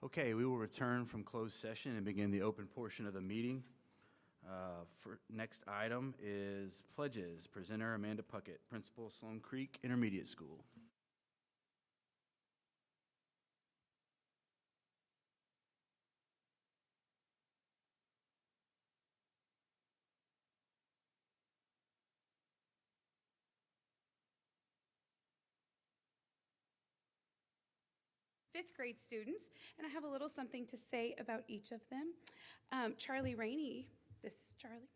Okay, we will return from closed session and begin the open portion of the meeting. For next item is pledges. Presenter Amanda Puckett, Principal, Sloan Creek Intermediate School. Fifth grade students, and I have a little something to say about each of them. Charlie Rainey, this is Charlie.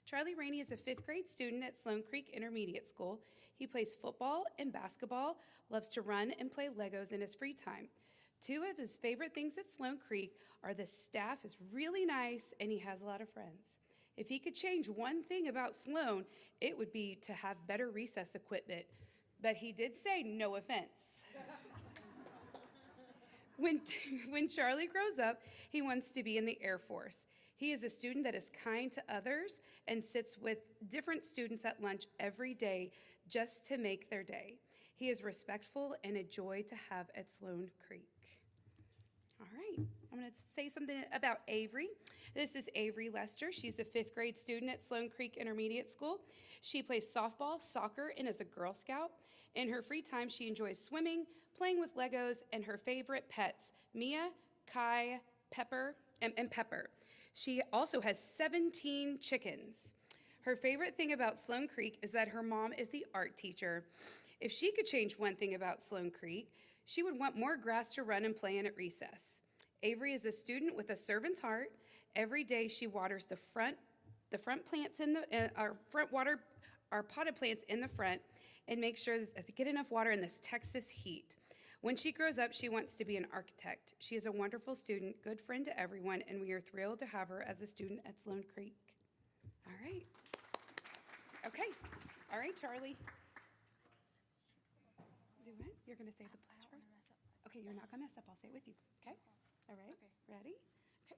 Charlie Rainey is a fifth grade student at Sloan Creek Intermediate School. He plays football and basketball, loves to run and play Legos in his free time. Two of his favorite things at Sloan Creek are the staff is really nice and he has a lot of friends. If he could change one thing about Sloan, it would be to have better recess equipment. But he did say no offense. When Charlie grows up, he wants to be in the Air Force. He is a student that is kind to others and sits with different students at lunch every day just to make their day. He is respectful and a joy to have at Sloan Creek. All right, I'm going to say something about Avery. This is Avery Lester. She's a fifth grade student at Sloan Creek Intermediate School. She plays softball, soccer, and is a Girl Scout. In her free time, she enjoys swimming, playing with Legos, and her favorite pets, Mia, Kai, Pepper, and Pepper. She also has 17 chickens. Her favorite thing about Sloan Creek is that her mom is the art teacher. If she could change one thing about Sloan Creek, she would want more grass to run and play in at recess. Avery is a student with a servant's heart. Every day she waters the front plants in the our potted plants in the front and makes sure that they get enough water in this Texas heat. When she grows up, she wants to be an architect. She is a wonderful student, good friend to everyone, and we are thrilled to have her as a student at Sloan Creek. All right. Okay. All right, Charlie. Do what? You're going to say the pledge first? Okay, you're not going to mess up. I'll say it with you. Okay? All right. Okay. Ready? Okay.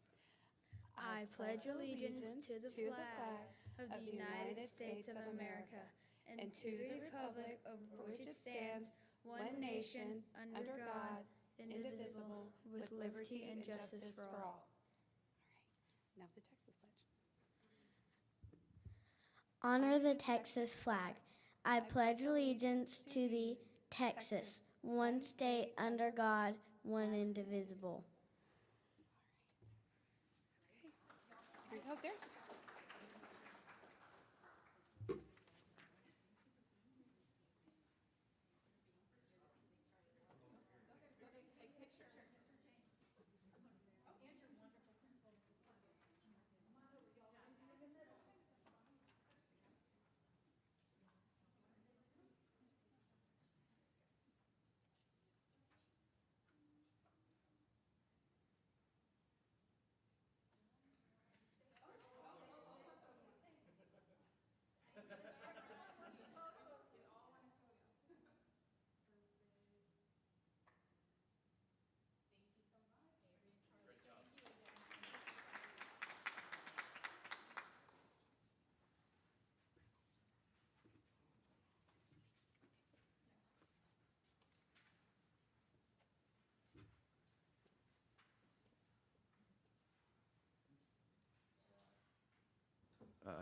I pledge allegiance to the flag of the United States of America and to the republic for which it stands, one nation, under God, indivisible, with liberty and justice for all. All right. Now the Texas pledge. Honor the Texas flag. I pledge allegiance to the Texas, one state under God, one indivisible. Here you go, there.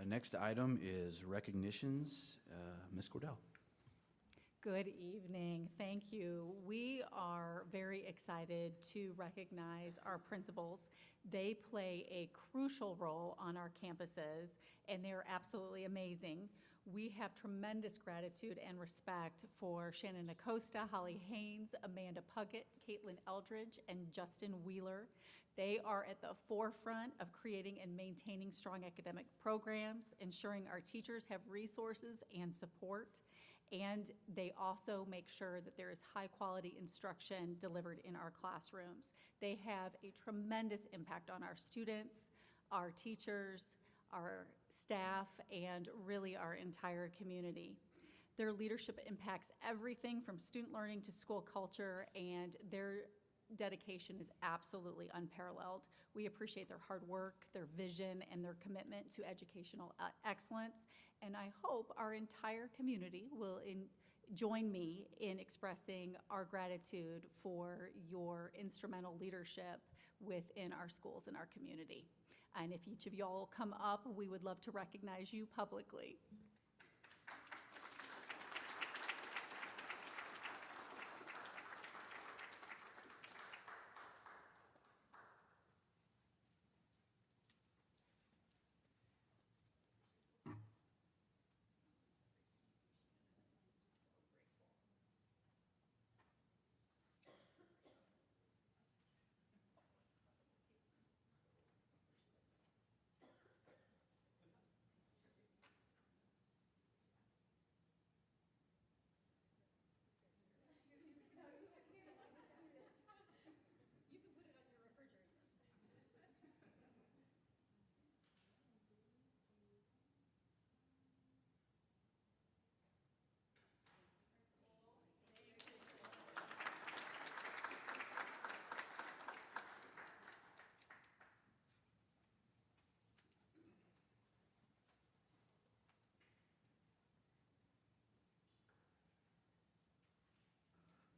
Next item is recognitions. Ms. Cordell. Good evening. Thank you. We are very excited to recognize our principals. They play a crucial role on our campuses, and they're absolutely amazing. We have tremendous gratitude and respect for Shannon Acosta, Holly Haynes, Amanda Puckett, Caitlin Eldridge, and Justin Wheeler. They are at the forefront of creating and maintaining strong academic programs, ensuring our teachers have resources and support, and they also make sure that there is high-quality instruction delivered in our classrooms. They have a tremendous impact on our students, our teachers, our staff, and really our entire community. Their leadership impacts everything from student learning to school culture, and their dedication is absolutely unparalleled. We appreciate their hard work, their vision, and their commitment to educational excellence, and I hope our entire community will join me in expressing our gratitude for your instrumental leadership within our schools and our community. And if each of y'all come up, we would love to recognize you publicly.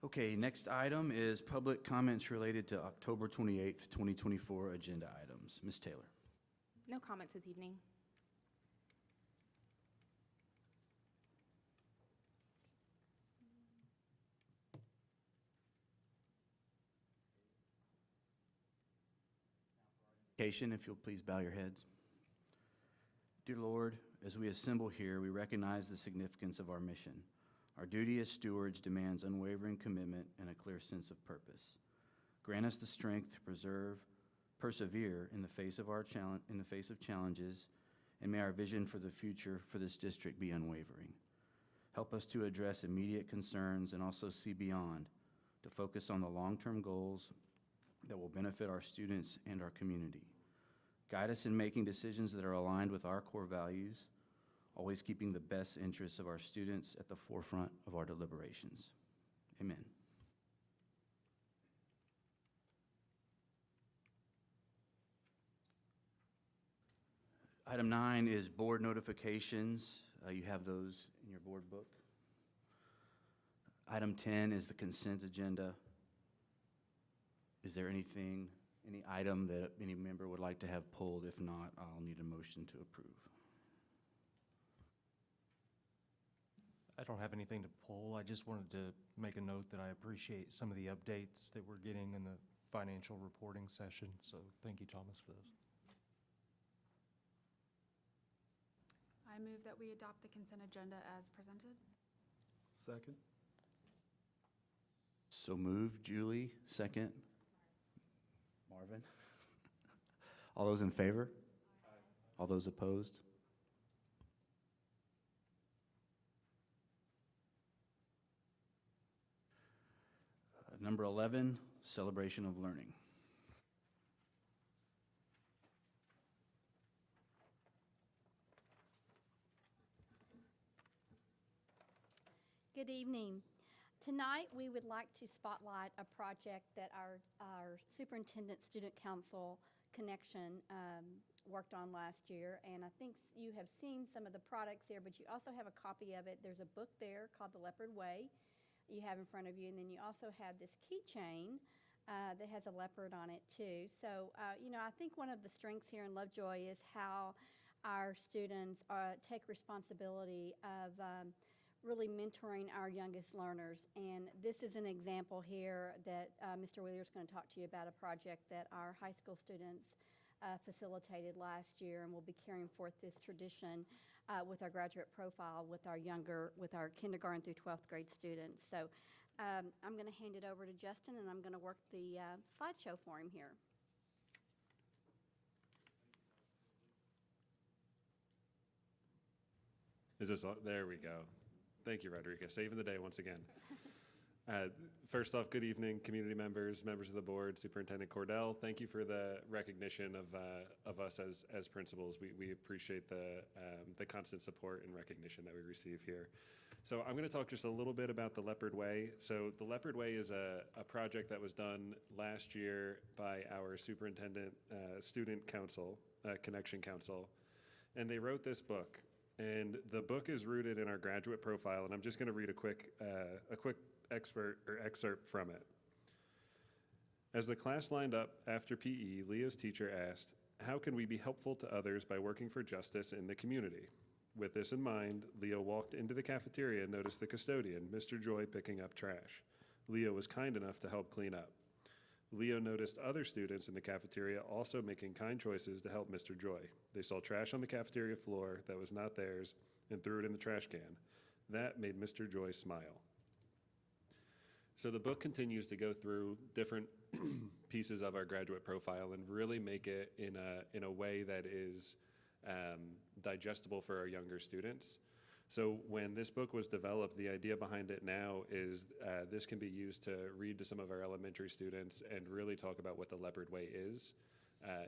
Okay, next item is public comments related to October 28th, 2024 agenda items. Ms. Taylor. No comments this evening. If you'll please bow your heads. Dear Lord, as we assemble here, we recognize the significance of our mission. Our duty as stewards demands unwavering commitment and a clear sense of purpose. Grant us the strength to persevere in the face of challenges, and may our vision for the future for this district be unwavering. Help us to address immediate concerns and also see beyond, to focus on the long-term goals that will benefit our students and our community. Guide us in making decisions that are aligned with our core values, always keeping the best interests of our students at the forefront of our deliberations. Amen. Item 9 is board notifications. You have those in your board book. Item 10 is the consent agenda. Is there any item that any member would like to have pulled? If not, I'll need a motion to approve. I don't have anything to pull. I just wanted to make a note that I appreciate some of the updates that we're getting in the financial reporting session. So thank you, Thomas, for those. I move that we adopt the consent agenda as presented. Second. So moved. Julie, second. Marvin. All those in favor? Aye. All those opposed? Number 11, celebration of learning. Good evening. Tonight, we would like to spotlight a project that our Superintendent Student Council connection worked on last year. And I think you have seen some of the products there, but you also have a copy of it. There's a book there called The Leopard Way you have in front of you. And then you also have this keychain that has a leopard on it too. So, I think one of the strengths here in Lovejoy is how our students take responsibility of really mentoring our youngest learners. And this is an example here that Mr. Wheeler is going to talk to you about, a project that our high school students facilitated last year, and we'll be carrying forth this tradition with our graduate profile with our kindergarten through 12th grade students. So I'm going to hand it over to Justin, and I'm going to work the slideshow for him here. Is this all? There we go. Thank you, Rodriguez. Saving the day once again. First off, good evening, community members, members of the board, Superintendent Cordell. Thank you for the recognition of us as principals. We appreciate the constant support and recognition that we receive here. So I'm going to talk just a little bit about the Leopard Way. So the Leopard Way is a project that was done last year by our Superintendent Student Council, Connection Council, and they wrote this book. And the book is rooted in our graduate profile, and I'm just going to read a quick excerpt from it. As the class lined up after PE, Leo's teacher asked, "How can we be helpful to others by working for justice in the community?" With this in mind, Leo walked into the cafeteria and noticed the custodian, Mr. Joy, picking up trash. Leo was kind enough to help clean up. Leo noticed other students in the cafeteria also making kind choices to help Mr. Joy. They saw trash on the cafeteria floor that was not theirs and threw it in the trash can. That made Mr. Joy smile. So the book continues to go through different pieces of our graduate profile and really make it in a way that is digestible for our younger students. So when this book was developed, the idea behind it now is this can be used to read to some of our elementary students and really talk about what the Leopard Way is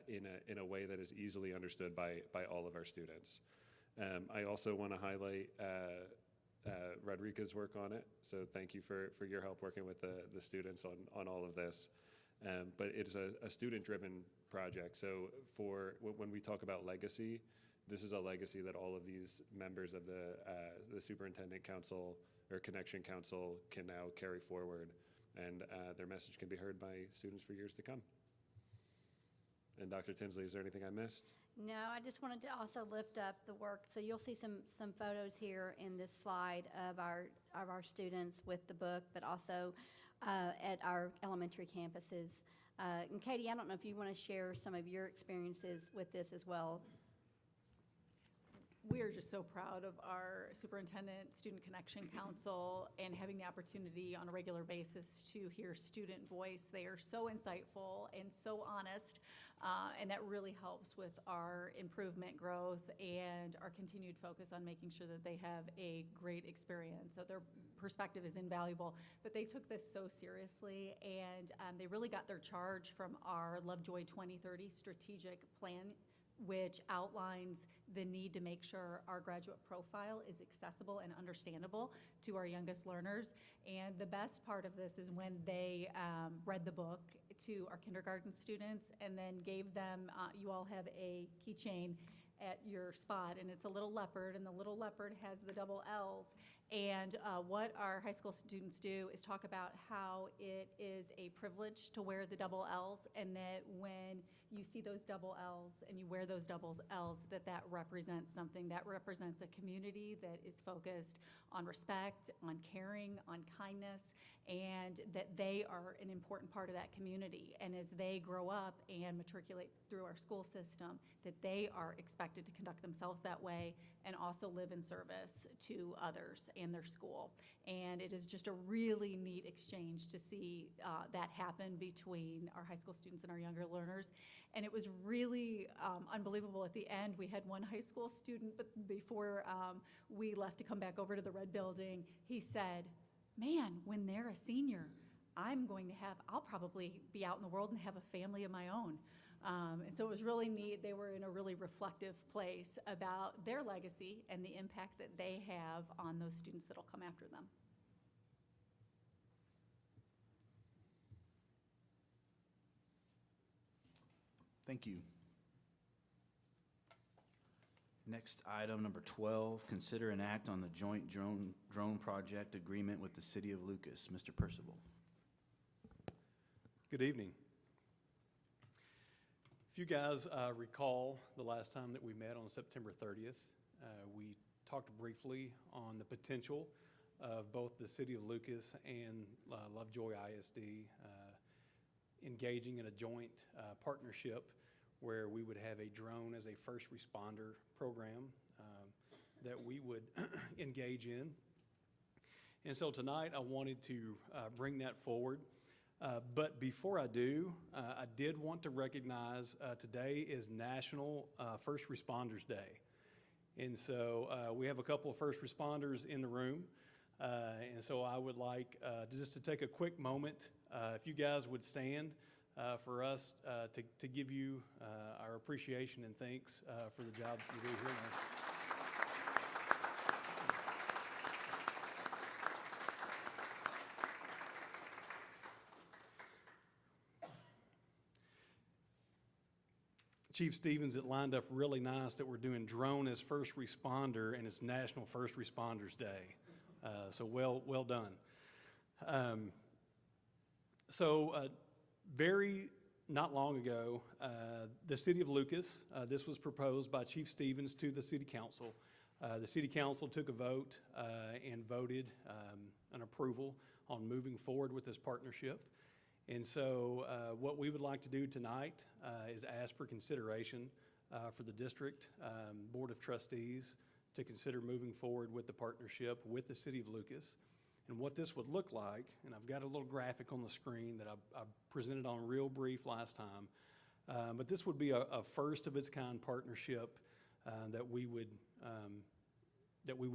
in a way that is easily understood by all of our students. I also want to highlight Rodriguez's work on it. So thank you for your help working with the students on all of this. But it's a student-driven project. So when we talk about legacy, this is a legacy that all of these members of the Superintendent Council or Connection Council can now carry forward, and their message can be heard by students for years to come. And Dr. Tinsley, is there anything I missed? No, I just wanted to also lift up the work. So you'll see some photos here in this slide of our students with the book, but also at our elementary campuses. And Katie, I don't know if you want to share some of your experiences with this as well. We are just so proud of our Superintendent Student Connection Council and having the opportunity on a regular basis to hear student voice. They are so insightful and so honest, and that really helps with our improvement growth and our continued focus on making sure that they have a great experience. So their perspective is invaluable, but they took this so seriously, and they really got their charge from our Lovejoy 2030 strategic plan, which outlines the need to make sure our graduate profile is accessible and understandable to our youngest learners. And the best part of this is when they read the book to our kindergarten students and then gave them, you all have a keychain at your spot, and it's a little leopard, and the little leopard has the double L's. And what our high school students do is talk about how it is a privilege to wear the double L's, and that when you see those double L's and you wear those double L's, that represents something. That represents a community that is focused on respect, on caring, on kindness, and that they are an important part of that community. And as they grow up and matriculate through our school system, that they are expected to conduct themselves that way and also live in service to others and their school. And it is just a really neat exchange to see that happen between our high school students and our younger learners. And it was really unbelievable. At the end, we had one high school student, but before we left to come back over to the red building, he said, "Man, when they're a senior, I'll probably be out in the world and have a family of my own." And so it was really neat. They were in a really reflective place about their legacy and the impact that they have on those students that'll come after them. Thank you. Next item, number 12, consider an act on the joint drone project agreement with the City of Lucas. Mr. Percival. Good evening. If you guys recall the last time that we met on September 30th, we talked briefly on the potential of both the City of Lucas and Lovejoy ISD engaging in a joint partnership where we would have a drone as a first responder program that we would engage in. And so tonight I wanted to bring that forward. But before I do, I did want to recognize today is National First Responders Day. And so we have a couple of first responders in the room. And so I would like just to take a quick moment, if you guys would stand for us to give you our appreciation and thanks for the job you do here. Chief Stevens, it lined up really nice that we're doing drone as first responder and it's National First Responders Day. So well done. Very not long ago, the city of Lucas, this was proposed by Chief Stevens to the city council. The city council took a vote and voted an approval on moving forward with this partnership. And so what we would like to do tonight is ask for consideration for the district Board of Trustees to consider moving forward with the partnership with the city of Lucas. And what this would look like, and I've got a little graphic on the screen that I presented on real brief last time, but this would be a first of its kind partnership that we would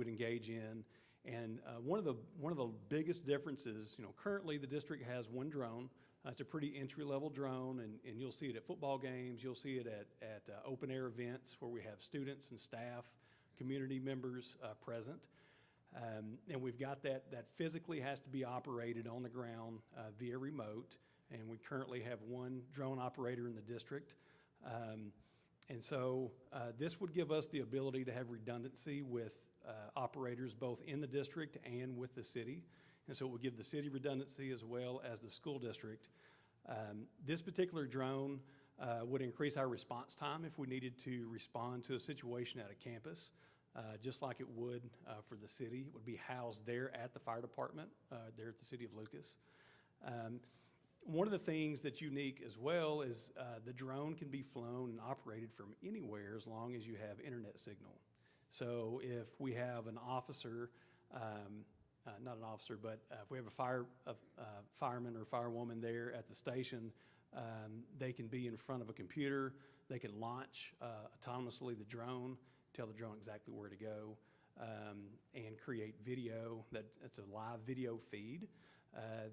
engage in. And one of the biggest differences, currently the district has one drone. It's a pretty entry-level drone, and you'll see it at football games. You'll see it at open-air events where we have students and staff, community members present. And we've got that physically has to be operated on the ground via remote, and we currently have one drone operator in the district. And so this would give us the ability to have redundancy with operators both in the district and with the city. And so it would give the city redundancy as well as the school district. This particular drone would increase our response time if we needed to respond to a situation at a campus, just like it would for the city. It would be housed there at the fire department, there at the city of Lucas. One of the things that's unique as well is the drone can be flown and operated from anywhere as long as you have internet signal. So if we have an officer, not an officer, but if we have a fireman or firewoman there at the station, they can be in front of a computer. They can launch autonomously the drone, tell the drone exactly where to go, and create video. That's a live video feed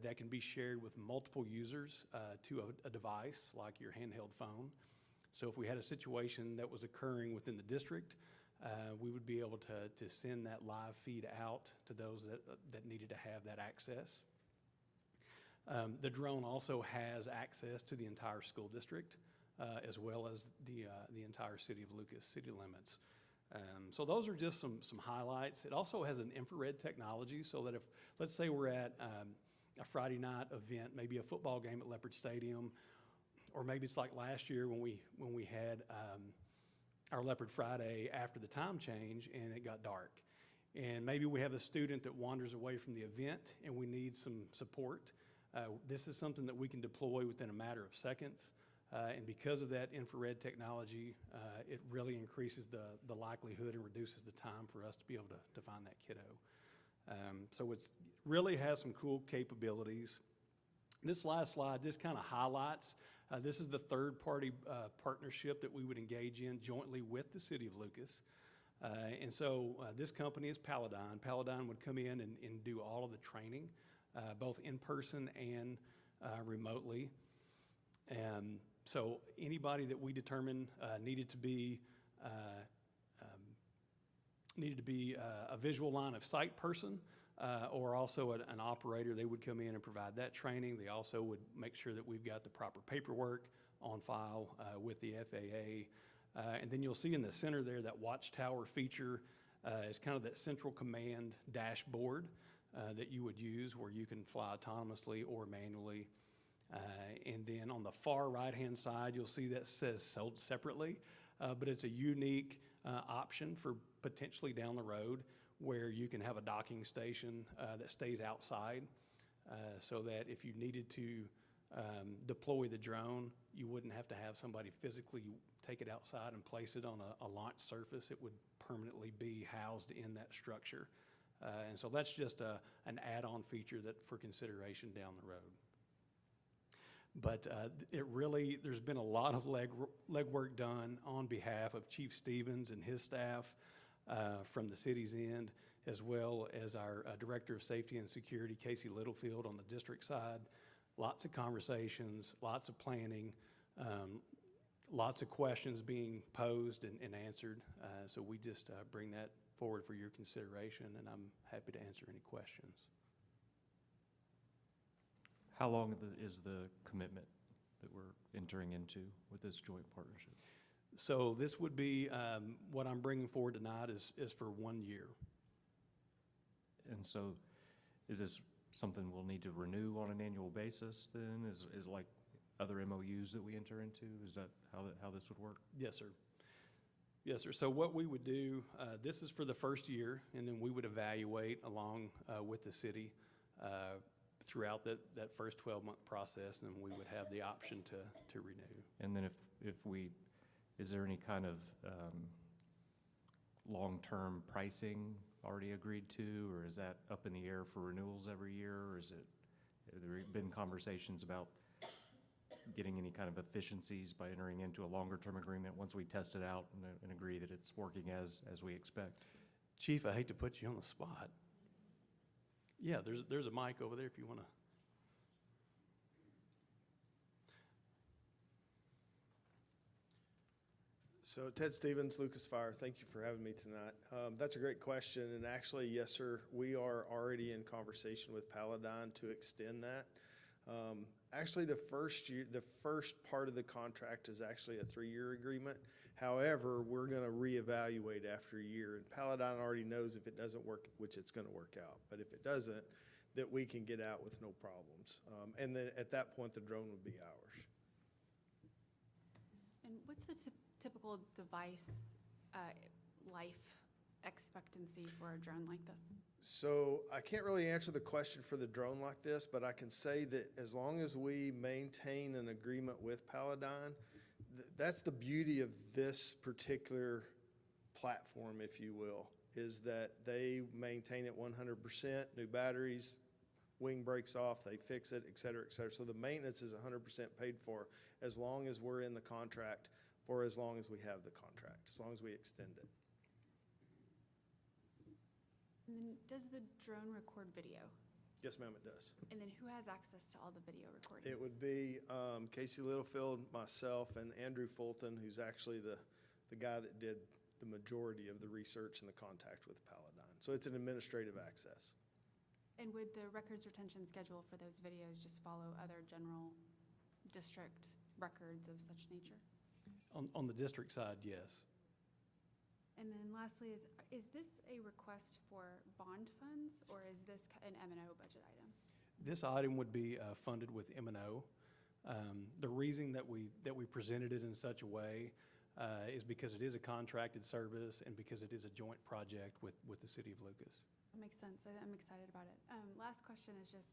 that can be shared with multiple users to a device like your handheld phone. So if we had a situation that was occurring within the district, we would be able to send that live feed out to those that needed to have that access. The drone also has access to the entire school district as well as the entire city of Lucas city limits. So those are just some highlights. It also has an infrared technology so that if, let's say we're at a Friday night event, maybe a football game at Leopard Stadium, or maybe it's like last year when we had our Leopard Friday after the time change and it got dark. And maybe we have a student that wanders away from the event and we need some support. This is something that we can deploy within a matter of seconds. And because of that infrared technology, it really increases the likelihood and reduces the time for us to be able to find that kiddo. So it really has some cool capabilities. This last slide just kind of highlights, this is the third-party partnership that we would engage in jointly with the city of Lucas. And so this company is Paladine. Paladine would come in and do all of the training, both in person and remotely. So anybody that we determine needed to be a visual line of sight person or also an operator, they would come in and provide that training. They also would make sure that we've got the proper paperwork on file with the FAA. And then you'll see in the center there that watchtower feature is kind of that central command dashboard that you would use where you can fly autonomously or manually. And then on the far right-hand side, you'll see that says sold separately, but it's a unique option for potentially down the road where you can have a docking station that stays outside so that if you needed to deploy the drone, you wouldn't have to have somebody physically take it outside and place it on a launch surface. It would permanently be housed in that structure. And so that's just an add-on feature that for consideration down the road. But there's been a lot of legwork done on behalf of Chief Stevens and his staff from the city's end, as well as our Director of Safety and Security, Casey Littlefield, on the district side. Lots of conversations, lots of planning, lots of questions being posed and answered. So we just bring that forward for your consideration, and I'm happy to answer any questions. How long is the commitment that we're entering into with this joint partnership? So this would be, what I'm bringing forward tonight is for 1 year. And so is this something we'll need to renew on an annual basis then? Is like other MOUs that we enter into? Is that how this would work? Yes, sir. Yes, sir. So what we would do, this is for the first year, and then we would evaluate along with the city throughout that first 12-month process, and we would have the option to renew. And then is there any kind of long-term pricing already agreed to, or is that up in the air for renewals every year, or have there been conversations about getting any kind of efficiencies by entering into a longer-term agreement once we test it out and agree that it's working as we expect? Chief, I hate to put you on the spot. Yeah, there's a mic over there if you want to. So Ted Stevens, Lucas Fire, thank you for having me tonight. That's a great question, and actually, yes, sir, we are already in conversation with Paladine to extend that. Actually, the first part of the contract is actually a 3-year agreement. However, we're going to reevaluate after a year, and Paladine already knows if it doesn't work, which it's going to work out, but if it doesn't, that we can get out with no problems. And then at that point, the drone would be ours. And what's the typical device life expectancy for a drone like this? So I can't really answer the question for the drone like this, but I can say that as long as we maintain an agreement with Paladine, that's the beauty of this particular platform, if you will, is that they maintain it 100%, new batteries, wing breaks off, they fix it, et cetera, et cetera. So the maintenance is 100% paid for as long as we're in the contract for as long as we have the contract, as long as we extend it. And then does the drone record video? Yes, ma'am, it does. And then who has access to all the video recordings? It would be Casey Littlefield, myself, and Andrew Fulton, who's actually the guy that did the majority of the research and the contact with Paladine. So it's an administrative access. And would the records retention schedule for those videos just follow other general district records of such nature? On the district side, yes. And then lastly, is this a request for bond funds, or is this an M&O budget item? This item would be funded with M&O. The reason that we presented it in such a way is because it is a contracted service and because it is a joint project with the city of Lucas. That makes sense. I'm excited about it. Last question is just,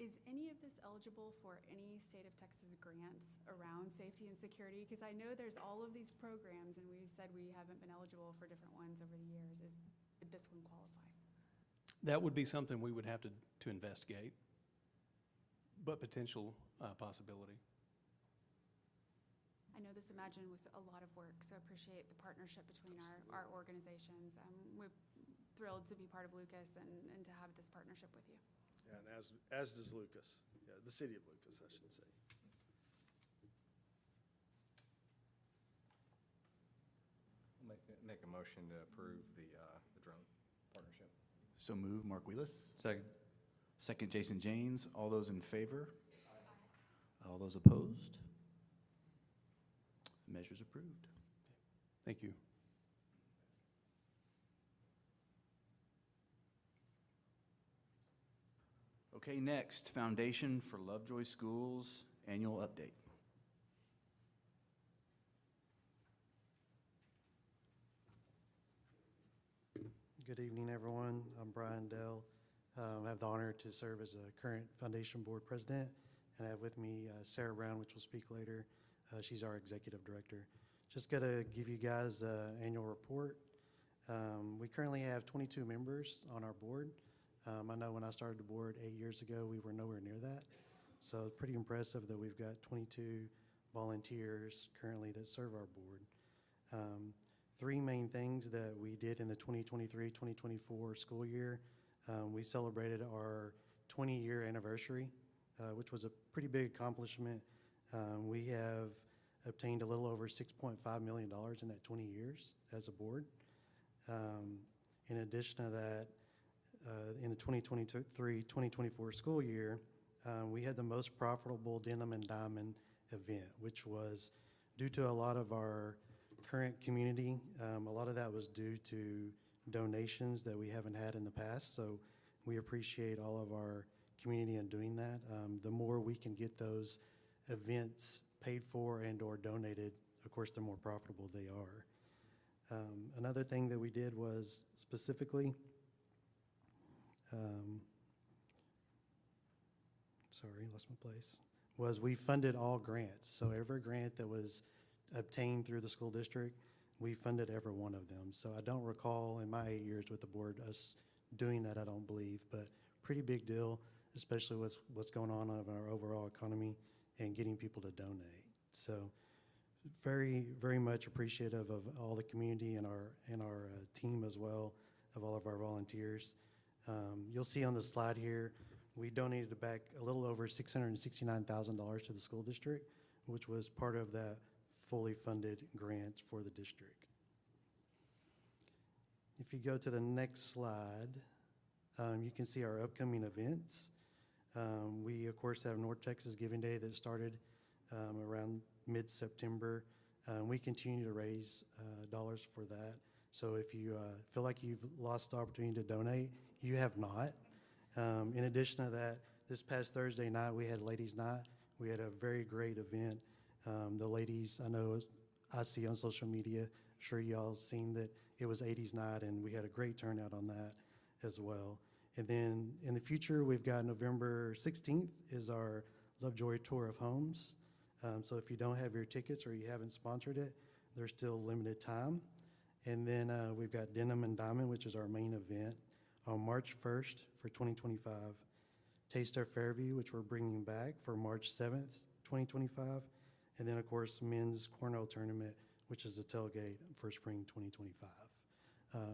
is any of this eligible for any state of Texas grants around safety and security? Because I know there's all of these programs, and we said we haven't been eligible for different ones over the years. Would this one qualify? That would be something we would have to investigate, but potential possibility. I know this Imagine was a lot of work, so I appreciate the partnership between our organizations. We're thrilled to be part of Lucas and to have this partnership with you. Yeah, and as does Lucas. Yeah, the city of Lucas, I should say. Make a motion to approve the drone partnership. So move, Mark Wheelis. Second. Second, Jason Janes. All those in favor? All those opposed? Measures approved. Thank you. Okay, next, Foundation for Lovejoy Schools Annual Update. Good evening, everyone. I'm Brian Dell. I have the honor to serve as a current Foundation Board President, and I have with me Sarah Brown, which will speak later. She's our Executive Director. Just got to give you guys an annual report. We currently have 22 members on our board. I know when I started the board 8 years ago, we were nowhere near that. So it's pretty impressive that we've got 22 volunteers currently that serve our board. Three main things that we did in the 2023-2024 school year. We celebrated our 20-year anniversary, which was a pretty big accomplishment. We have obtained a little over $6.5 million in that 20 years as a board. In addition to that, in the 2023-2024 school year, we had the most profitable Denim and Diamond event, which was due to a lot of our current community. A lot of that was due to donations that we haven't had in the past, so we appreciate all of our community in doing that. The more we can get those events paid for and/or donated, of course, the more profitable they are. Another thing that we did was specifically, sorry, lost my place, was we funded all grants. So every grant that was obtained through the school district, we funded every one of them. So I don't recall in my 8 years with the board us doing that, I don't believe, but pretty big deal, especially with what's going on in our overall economy and getting people to donate. So very, very much appreciative of all the community and our team as well, of all of our volunteers. You'll see on the slide here, we donated back a little over $669,000 to the school district, which was part of that fully funded grant for the district. If you go to the next slide, you can see our upcoming events. We, of course, have North Texas Giving Day that started around mid-September. We continue to raise dollars for that. So if you feel like you've lost the opportunity to donate, you have not. In addition to that, this past Thursday night, we had Ladies' Night. We had a very great event. The ladies, I see on social media, I'm sure y'all seen that it was 80s night, and we had a great turnout on that as well. And then in the future, we've got November 16th is our Lovejoy Tour of Homes. So if you don't have your tickets or you haven't sponsored it, there's still limited time. And then we've got Denim and Diamond, which is our main event, on March 1st for 2025. Taste of Fairview, which we're bringing back for March 7th, 2025. And then, of course, Men's Cornhole Tournament, which is the tailgate for spring 2025.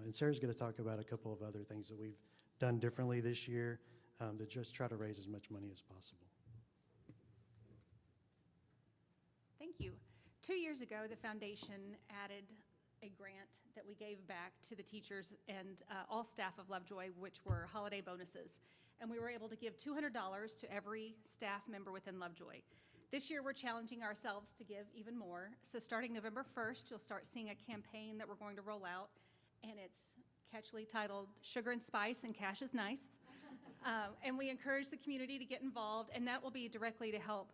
And Sarah's going to talk about a couple of other things that we've done differently this year to just try to raise as much money as possible. Thank you. 2 years ago, the foundation added a grant that we gave back to the teachers and all staff of Lovejoy, which were holiday bonuses. And we were able to give $200 to every staff member within Lovejoy. This year, we're challenging ourselves to give even more. So starting November 1st, you'll start seeing a campaign that we're going to roll out, and it's catchily titled Sugar and Spice and Cash is Nice. And we encourage the community to get involved, and that will be directly to help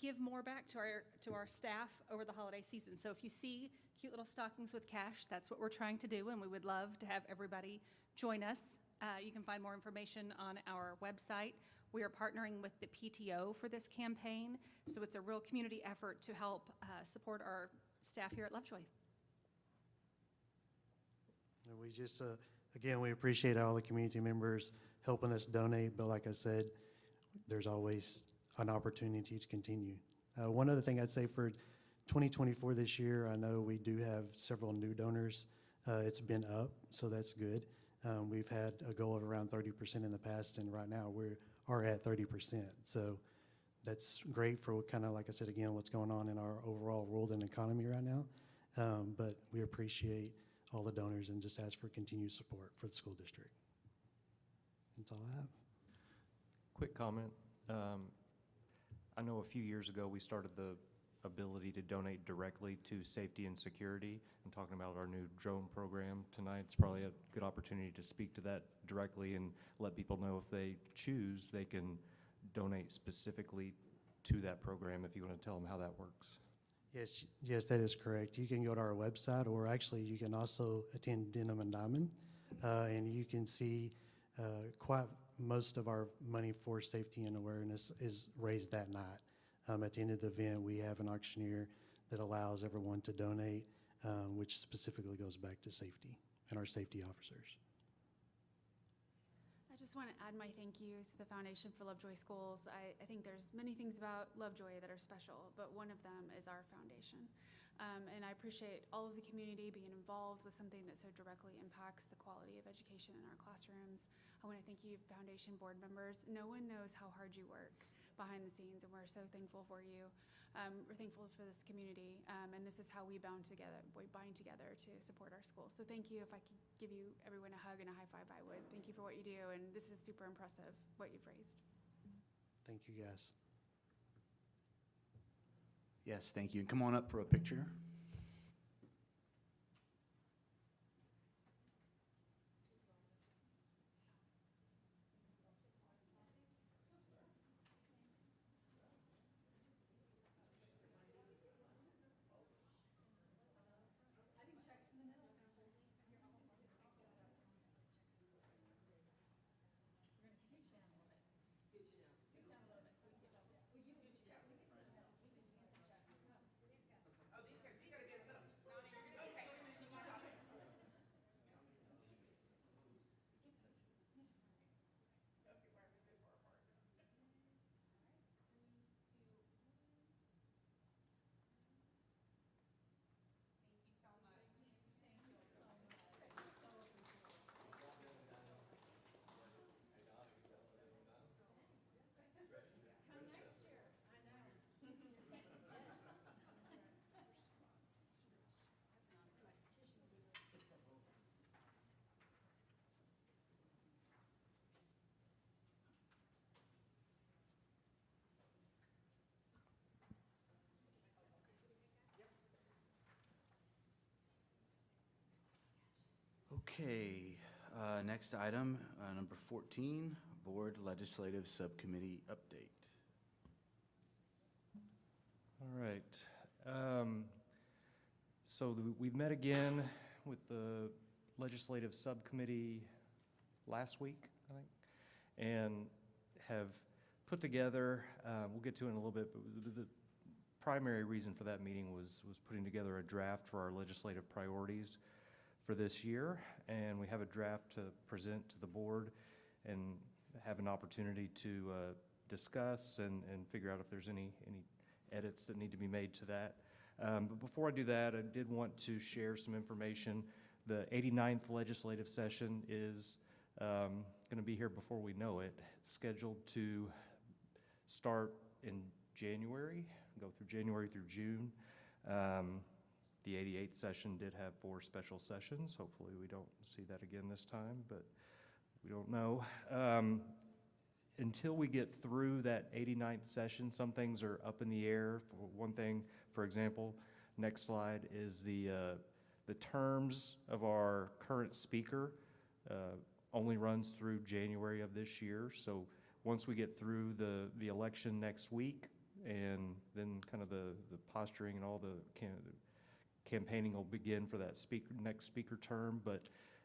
give more back to our staff over the holiday season. So if you see cute little stockings with cash, that's what we're trying to do, and we would love to have everybody join us. You can find more information on our website. We are partnering with the PTO for this campaign, so it's a real community effort to help support our staff here at Lovejoy. And we just, again, we appreciate all the community members helping us donate, but like I said, there's always an opportunity to continue. One other thing I'd say for 2024 this year, I know we do have several new donors. It's been up, so that's good. We've had a goal of around 30% in the past, and right now we are at 30%. So that's great for kind of, like I said, again, what's going on in our overall world and economy right now. But we appreciate all the donors and just ask for continued support for the school district. That's all I have. Quick comment. I know a few years ago we started the ability to donate directly to safety and security. I'm talking about our new drone program tonight. It's probably a good opportunity to speak to that directly and let people know if they choose, they can donate specifically to that program if you want to tell them how that works. Yes, that is correct. You can go to our website, or actually you can also attend Denim and Diamond, and you can see quite most of our money for safety and awareness is raised that night. At the end of the event, we have an auctioneer that allows everyone to donate, which specifically goes back to safety and our safety officers. I just want to add my thank yous to the Foundation for Lovejoy Schools. I think there's many things about Lovejoy that are special, but one of them is our foundation. And I appreciate all of the community being involved with something that so directly impacts the quality of education in our classrooms. I want to thank you, Foundation board members. No one knows how hard you work behind the scenes, and we're so thankful for you. We're thankful for this community, and this is how we bind together to support our schools. So thank you. If I could give you everyone a hug and a high five, I would. Thank you for what you do, and this is super impressive, what you've raised. Thank you, guys. Yes, thank you. And come on up for a picture. Okay, next item, number 14, Board Legislative Subcommittee update. All right. We've met again with the Legislative Subcommittee last week, I think, and have put together, we'll get to it in a little bit, but the primary reason for that meeting was putting together a draft for our legislative priorities for this year, and we have a draft to present to the board and have an opportunity to discuss and figure out if there's any edits that need to be made to that. But before I do that, I did want to share some information. The 89th legislative session is going to be here before we know it. It's scheduled to start in January, go through January through June. The 88th session did have 4 special sessions. Hopefully we don't see that again this time, but we don't know. Until we get through that 89th session, some things are up in the air. For one thing, for example, next slide is the terms of our current speaker only runs through January of this year. So once we get through the election next week, and then kind of the posturing and all the campaigning will begin for that next speaker term, but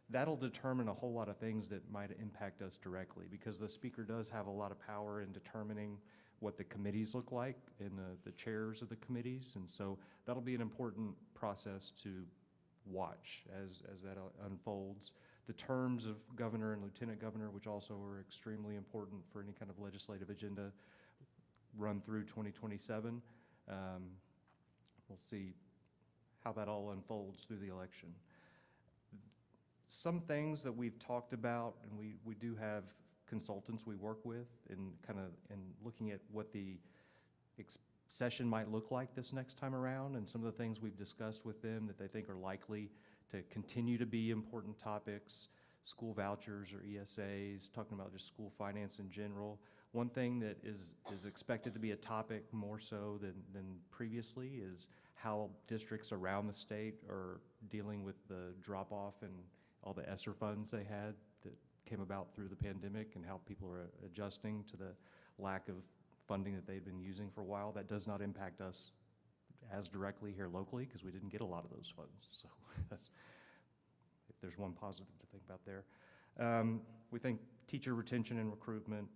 that'll determine a whole lot of things that might impact us directly, because the speaker does have a lot of power in determining what the committees look like and the chairs of the committees, and so that'll be an important process to watch as that unfolds. The terms of governor and lieutenant governor, which also are extremely important for any kind of legislative agenda, run through 2027. We'll see how that all unfolds through the election. Some things that we've talked about, and we do have consultants we work with in looking at what the session might look like this next time around, and some of the things we've discussed with them that they think are likely to continue to be important topics: school vouchers or ESAs, talking about just school finance in general. One thing that is expected to be a topic more so than previously is how districts around the state are dealing with the drop-off and all the ESSER funds they had that came about through the pandemic, and how people are adjusting to the lack of funding that they've been using for a while. That does not impact us as directly here locally, because we didn't get a lot of those funds. So that's, if there's one positive to think about there. We think teacher retention and recruitment,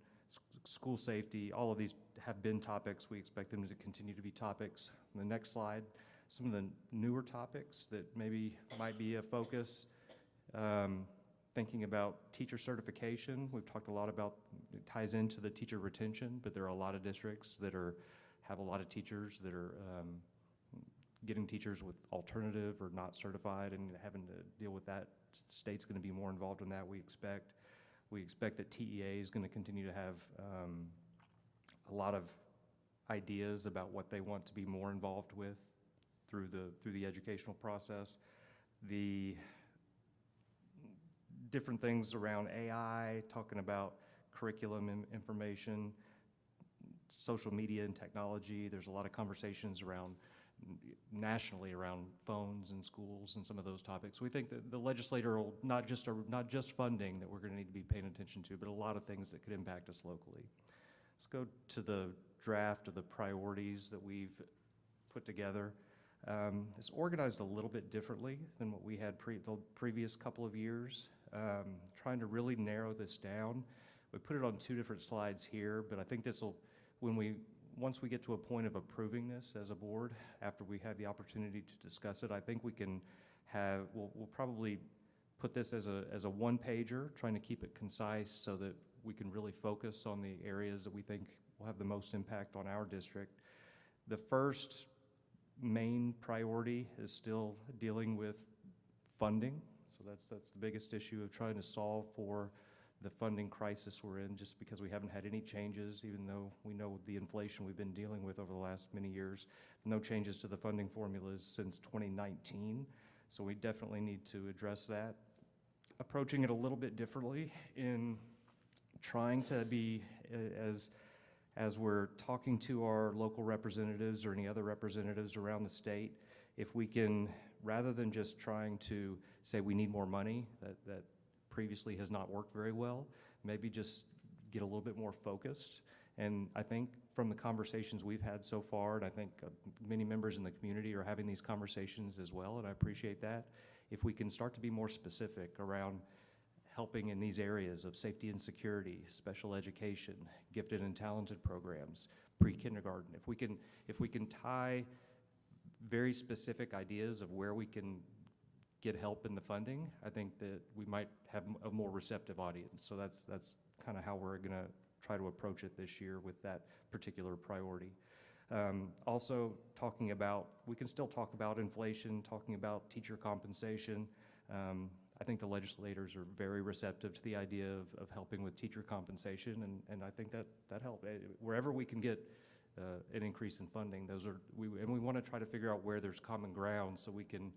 school safety, all of these have been topics. We expect them to continue to be topics. On the next slide, some of the newer topics that maybe might be a focus. Thinking about teacher certification. We've talked a lot about, it ties into the teacher retention, but there are a lot of districts that have a lot of teachers that are getting teachers with alternative or not certified and having to deal with that. State's going to be more involved in that, we expect. We expect that TEA is going to continue to have a lot of ideas about what they want to be more involved with through the educational process. The different things around AI, talking about curriculum information, social media and technology. There's a lot of conversations around nationally around phones in schools and some of those topics. We think that the legislator will not just funding that we're going to need to be paying attention to, but a lot of things that could impact us locally. Let's go to the draft of the priorities that we've put together. It's organized a little bit differently than what we had the previous couple of years. Trying to really narrow this down. We put it on 2 different slides here, but I think this will, once we get to a point of approving this as a board, after we have the opportunity to discuss it, I think we can have, we'll probably put this as a one-pager, trying to keep it concise so that we can really focus on the areas that we think will have the most impact on our district. The first main priority is still dealing with funding. So that's the biggest issue of trying to solve for the funding crisis we're in, just because we haven't had any changes, even though we know the inflation we've been dealing with over the last many years. No changes to the funding formulas since 2019, so we definitely need to address that. Approaching it a little bit differently in trying to be, as we're talking to our local representatives or any other representatives around the state, if we can, rather than just trying to say we need more money, that previously has not worked very well, maybe just get a little bit more focused. And I think from the conversations we've had so far, and I think many members in the community are having these conversations as well, and I appreciate that, if we can start to be more specific around helping in these areas of safety and security, special education, gifted and talented programs, pre-kindergarten, if we can tie very specific ideas of where we can get help in the funding, I think that we might have a more receptive audience. So that's kind of how we're going to try to approach it this year with that particular priority. Also talking about, we can still talk about inflation, talking about teacher compensation. I think the legislators are very receptive to the idea of helping with teacher compensation, and I think that helps. Wherever we can get an increase in funding, and we want to try to figure out where there's common ground so we can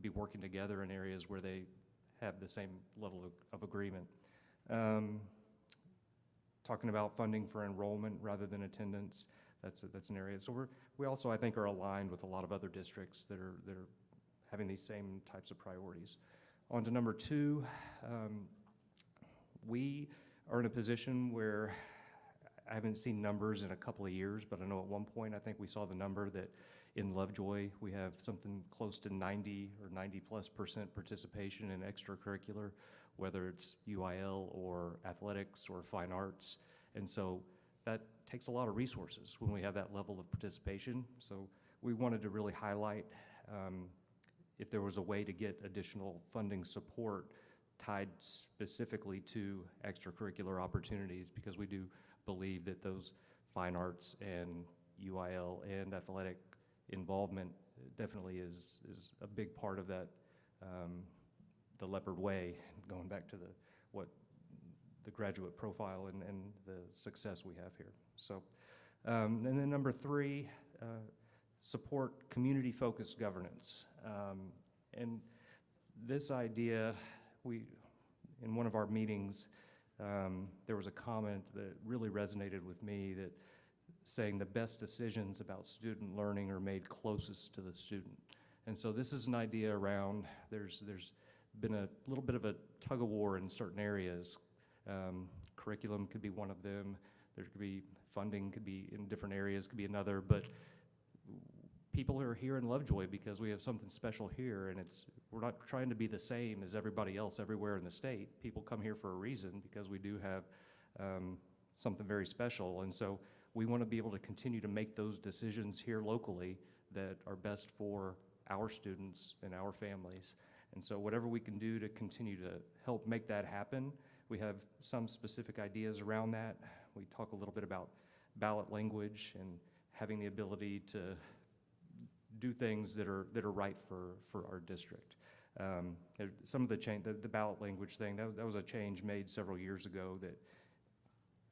be working together in areas where they have the same level of agreement. Talking about funding for enrollment rather than attendance, that's an area. So we also, I think, are aligned with a lot of other districts that are having these same types of priorities. On to number 2, we are in a position where I haven't seen numbers in a couple of years, but I know at one point I think we saw the number that in Lovejoy we have something close to 90 or 90+% participation in extracurricular, whether it's UIL or athletics or fine arts. And so that takes a lot of resources when we have that level of participation. So we wanted to really highlight if there was a way to get additional funding support tied specifically to extracurricular opportunities, because we do believe that those fine arts and UIL and athletic involvement definitely is a big part of that, the Leopard Way, going back to the graduate profile and the success we have here. So, and then number 3, support community-focused governance. And this idea, in one of our meetings, there was a comment that really resonated with me, that saying the best decisions about student learning are made closest to the student. And so this is an idea around, there's been a little bit of a tug of war in certain areas. Curriculum could be one of them. There could be funding, could be in different areas, could be another, but people are here in Lovejoy because we have something special here, and we're not trying to be the same as everybody else everywhere in the state. People come here for a reason, because we do have something very special, and so we want to be able to continue to make those decisions here locally that are best for our students and our families. And so whatever we can do to continue to help make that happen, we have some specific ideas around that. We talk a little bit about ballot language and having the ability to do things that are right for our district. Some of the ballot language thing, that was a change made several years ago that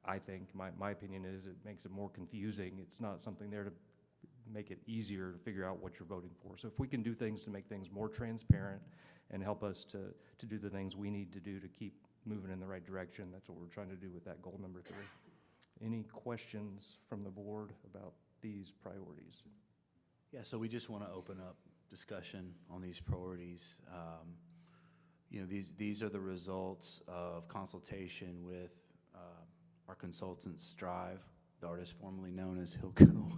I think, my opinion is, it makes it more confusing. It's not something there to make it easier to figure out what you're voting for. So if we can do things to make things more transparent and help us to do the things we need to do to keep moving in the right direction, that's what we're trying to do with that goal number 3. Any questions from the board about these priorities? Yeah, so we just want to open up discussion on these priorities. You know, these are the results of consultation with our consultant, Strive, the artist formerly known as Hilco.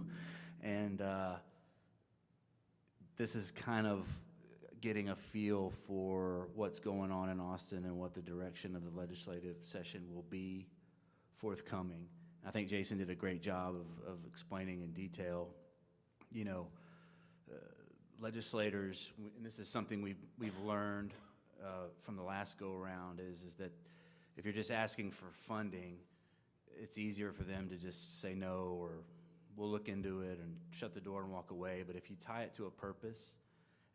And this is kind of getting a feel for what's going on in Austin and what the direction of the legislative session will be forthcoming. I think Jason did a great job of explaining in detail, you know, legislators, and this is something we've learned from the last go-around, is that if you're just asking for funding, it's easier for them to just say no, or we'll look into it and shut the door and walk away. But if you tie it to a purpose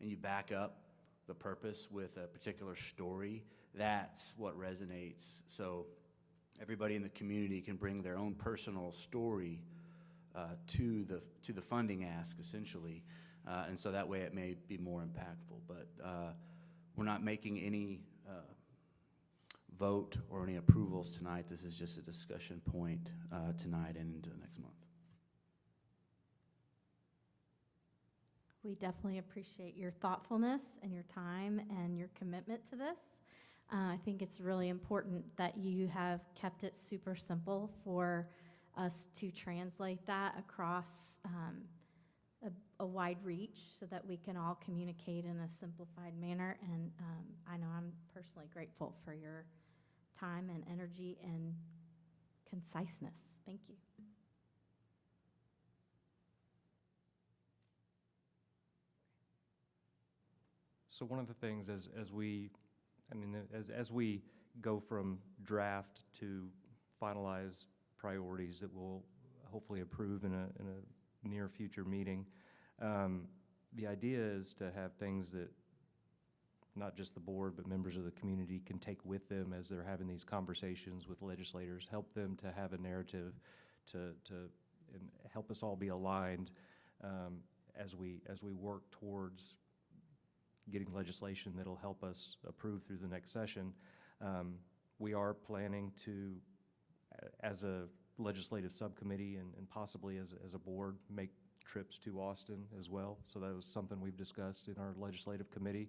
and you back up the purpose with a particular story, that's what resonates. So everybody in the community can bring their own personal story to the funding ask, essentially. And so that way it may be more impactful. But we're not making any vote or any approvals tonight. This is just a discussion point tonight and into the next month. We definitely appreciate your thoughtfulness and your time and your commitment to this. I think it's really important that you have kept it super simple for us to translate that across a wide reach so that we can all communicate in a simplified manner. And I know I'm personally grateful for your time and energy and conciseness. Thank you. So one of the things as we go from draft to finalize priorities that we'll hopefully approve in a near future meeting, the idea is to have things that not just the board, but members of the community can take with them as they're having these conversations with legislators, help them to have a narrative to and help us all be aligned as we work towards getting legislation that'll help us approve through the next session. We are planning to, as a legislative subcommittee and possibly as a board, make trips to Austin as well. So that was something we've discussed in our legislative committee.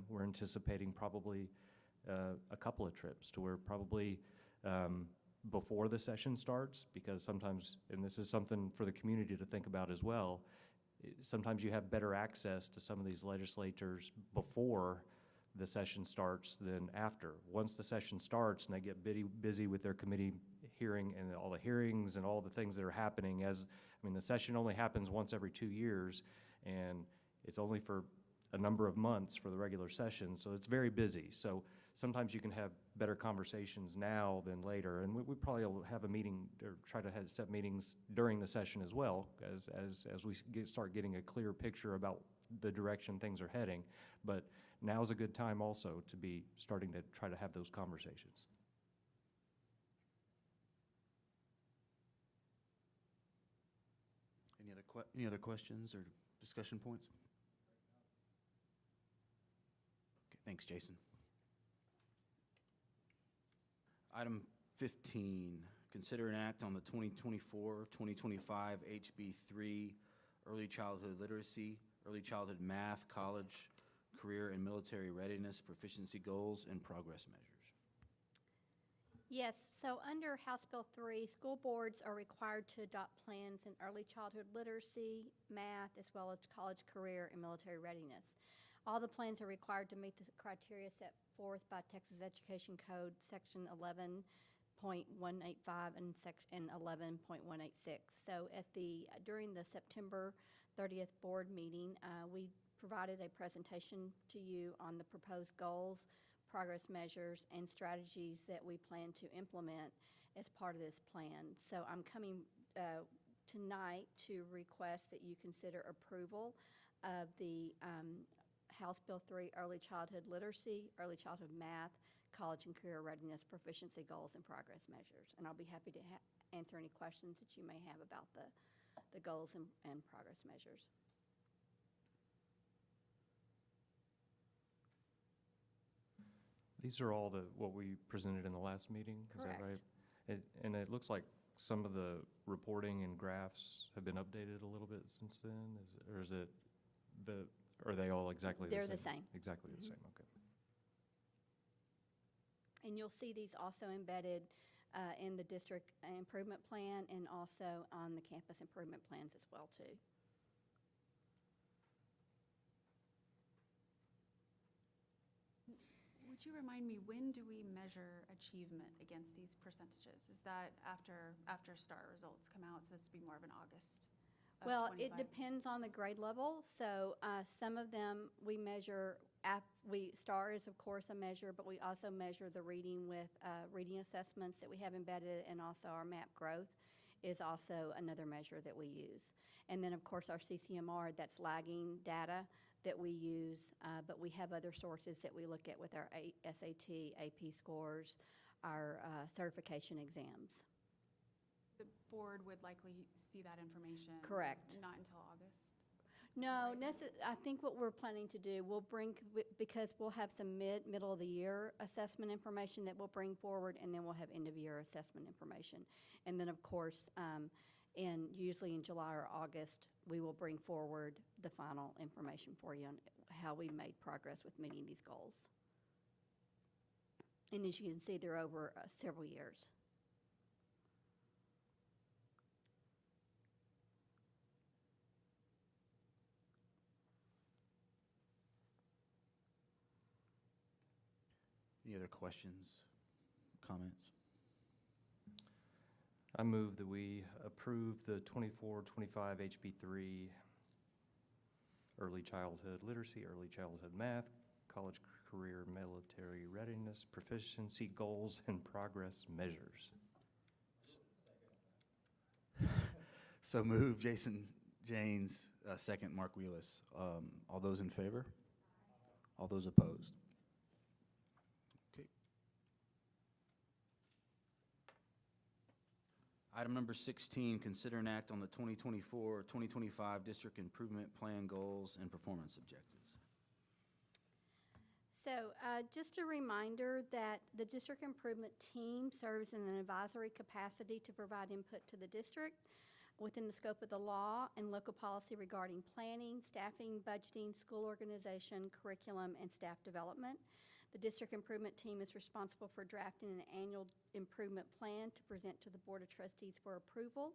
We're anticipating probably a couple of trips to where probably before the session starts, because sometimes, and this is something for the community to think about as well, sometimes you have better access to some of these legislators before the session starts than after. Once the session starts and they get busy with their committee hearing and all the hearings and all the things that are happening, the session only happens once every 2 years, and it's only for a number of months for the regular session, so it's very busy. So sometimes you can have better conversations now than later, and we probably will have a meeting or try to set meetings during the session as well, as we start getting a clear picture about the direction things are heading. But now's a good time also to be starting to try to have those conversations. Any other questions or discussion points? Okay, thanks, Jason. Item 15, consider an act on the 2024-2025 HB 3 Early Childhood Literacy, Early Childhood Math, College, Career, and Military Readiness Proficiency Goals and Progress Measures. Yes, so under House Bill 3, school boards are required to adopt plans in early childhood literacy, math, as well as college, career, and military readiness. All the plans are required to meet the criteria set forth by Texas Education Code, Section 11.185 and Section 11.186. So during the September 30th board meeting, we provided a presentation to you on the proposed goals, progress measures, and strategies that we plan to implement as part of this plan. So I'm coming tonight to request that you consider approval of the House Bill 3 Early Childhood Literacy, Early Childhood Math, College and Career Readiness Proficiency Goals and Progress Measures. And I'll be happy to answer any questions that you may have about the goals and progress measures. These are all what we presented in the last meeting, Correct. Is that right? And it looks like some of the reporting and graphs have been updated a little bit since then, are they all exactly the same? They're the same. Exactly the same, okay. And you'll see these also embedded in the district improvement plan and also on the campus improvement plans as well, too. Would you remind me, when do we measure achievement against these percentages? Is that after STAR results come out, so this would be more of an August of Well, 25? it depends on the grade level. So some of them we measure, STAR is of course a measure, but we also measure the reading with reading assessments that we have embedded, and also our MAP growth is also another measure that we use. And then of course our CCMR, that's lagging data that we use, but we have other sources that we look at with our SAT, AP scores, our certification exams. The board would likely see that information? Correct. Not until August? No, I think what we're planning to do, because we'll have some middle of the year assessment information that we'll bring forward, and then we'll have end of year assessment information. And then of course, And usually in July or August, we will bring forward the final information for you on how we made progress with meeting these goals. And as you can see, they're over several years. Any other questions, comments? I move that we approve the 24-25 HB3 early childhood literacy, early childhood math, college career military readiness, proficiency goals, and progress measures. So move, Jason Janes, second, Mark Wheelis. All those in favor? All those opposed? Okay. Item number 16, consider an act on the 2024-2025 District Improvement Plan Goals and Performance Objectives. So just a reminder that the district improvement team serves in an advisory capacity to provide input to the district within the scope of the law and local policy regarding planning, staffing, budgeting, school organization, curriculum, and staff development. The district improvement team is responsible for drafting an annual improvement plan to present to the Board of Trustees for approval.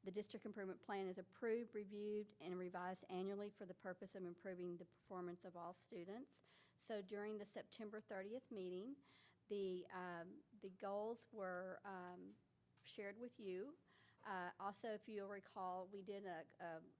The district improvement plan is approved, reviewed, and revised annually for the purpose of improving the performance of all students. So during the September 30th meeting, the goals were shared with you. Also, if you'll recall, we did a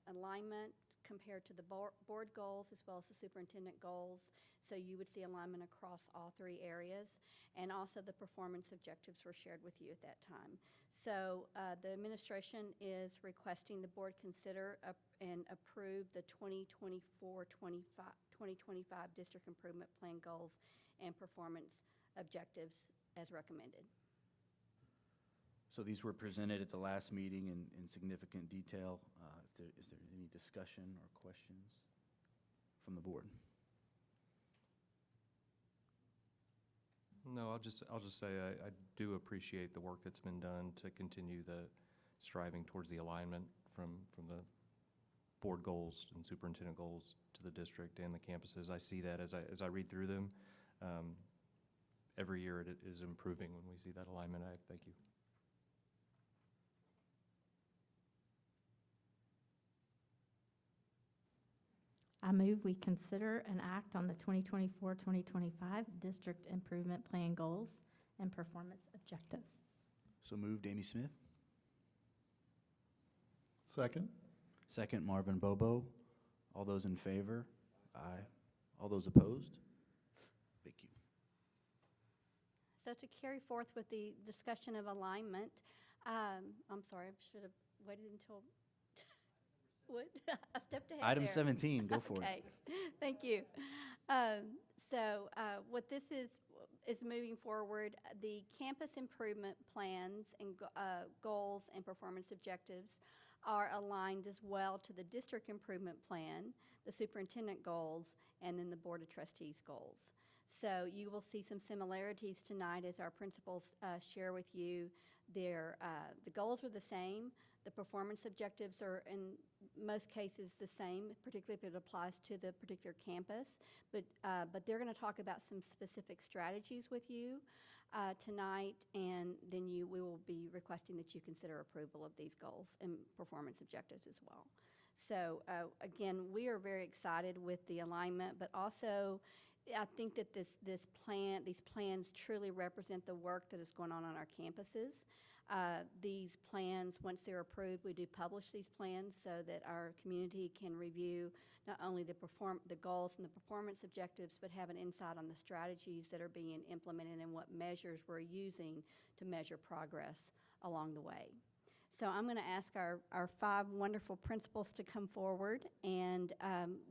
alignment compared to the board goals as well as the superintendent goals. So you would see alignment across all three areas. And also the performance objectives were shared with you at that time. So the administration is requesting the board consider and approve the 2024-2025 District Improvement Plan goals and performance objectives as recommended. So these were presented at the last meeting in significant detail. Is there any discussion or questions from the board? No, I'll just say I do appreciate the work that's been done to continue the striving towards the alignment from the board goals and superintendent goals to the district and the campuses. I see that as I read through them. Every year it is improving when we see that alignment. I thank you. I move we consider an act on the 2024-2025 District Improvement Plan goals and performance objectives. So moved, Amy Smith. Second. Second, Marvin Bobo. All those in favor? Aye. All those opposed? Thank you. So to carry forth with the discussion of alignment, I'm sorry, I should have waited until what? I stepped ahead Item there. 17, go for it. Okay, thank you. What this is moving forward, the campus improvement plans and goals and performance objectives are aligned as well to the district improvement plan, the superintendent goals, and then the Board of Trustees goals. So you will see some similarities tonight as our principals share with you. The goals are the same. The performance objectives are in most cases the same, particularly if it applies to the particular campus. But they're going to talk about some specific strategies with you tonight, and then we will be requesting that you consider approval of these goals and performance objectives as well. So again, we are very excited with the alignment, but also I think that these plans truly represent the work that is going on our campuses. These plans, once they're approved, we do publish these plans so that our community can review not only the goals and the performance objectives, but have an insight on the strategies that are being implemented and what measures we're using to measure progress along the way. So I'm going to ask our 5 wonderful principals to come forward, and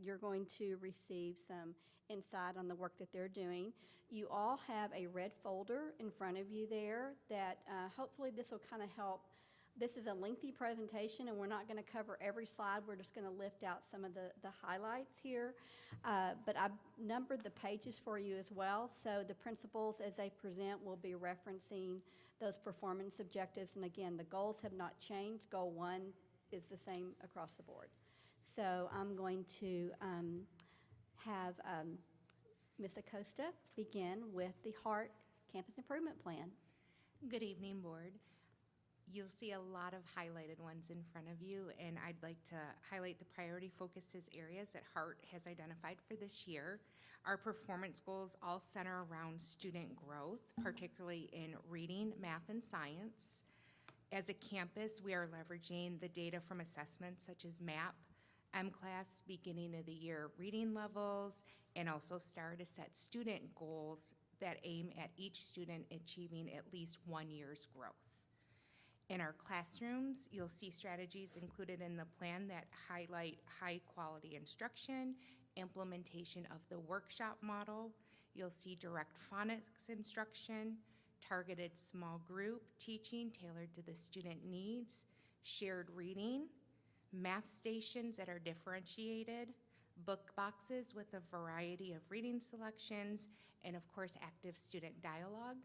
you're going to receive some insight on the work that they're doing. You all have a red folder in front of you there that hopefully this will kind of help This is a lengthy presentation, and we're not going to cover every slide. We're just going to lift out some of the highlights here. But I've numbered the pages for you as well, so the principals, as they present, will be referencing those performance objectives. And again, the goals have not changed. Goal 1 is the same across the board. So I'm going to have Ms. Acosta begin with the HEART Campus Improvement Plan. Good evening, Board. You'll see a lot of highlighted ones in front of you, and I'd like to highlight the priority focuses areas that HEART has identified for this year. Our performance goals all center around student growth, particularly in reading, math, and science. As a campus, we are leveraging the data from assessments such as MAP, MClass, beginning of the year reading levels, and also STAR to set student goals that aim at each student achieving at least 1 year's growth. In our classrooms, you'll see strategies included in the plan that highlight high-quality instruction, implementation of the workshop model. You'll see direct phonics instruction, targeted small group teaching tailored to the student needs, shared reading, math stations that are differentiated, book boxes with a variety of reading selections, and of course, active student dialogue.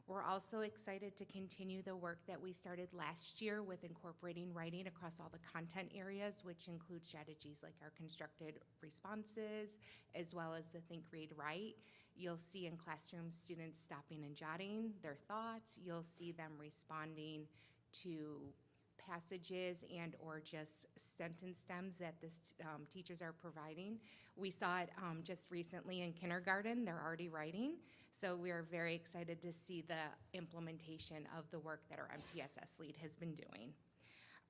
We're also excited to continue the work that we started last year with incorporating writing across all the content areas, which include strategies like our constructed responses, as well as the Think, Read, Write. You'll see in classrooms students stopping and jotting their thoughts. You'll see them responding to passages and or just sentence stems that the teachers are providing. We saw it just recently in kindergarten. They're already writing. So we are very excited to see the implementation of the work that our MTSS lead has been doing.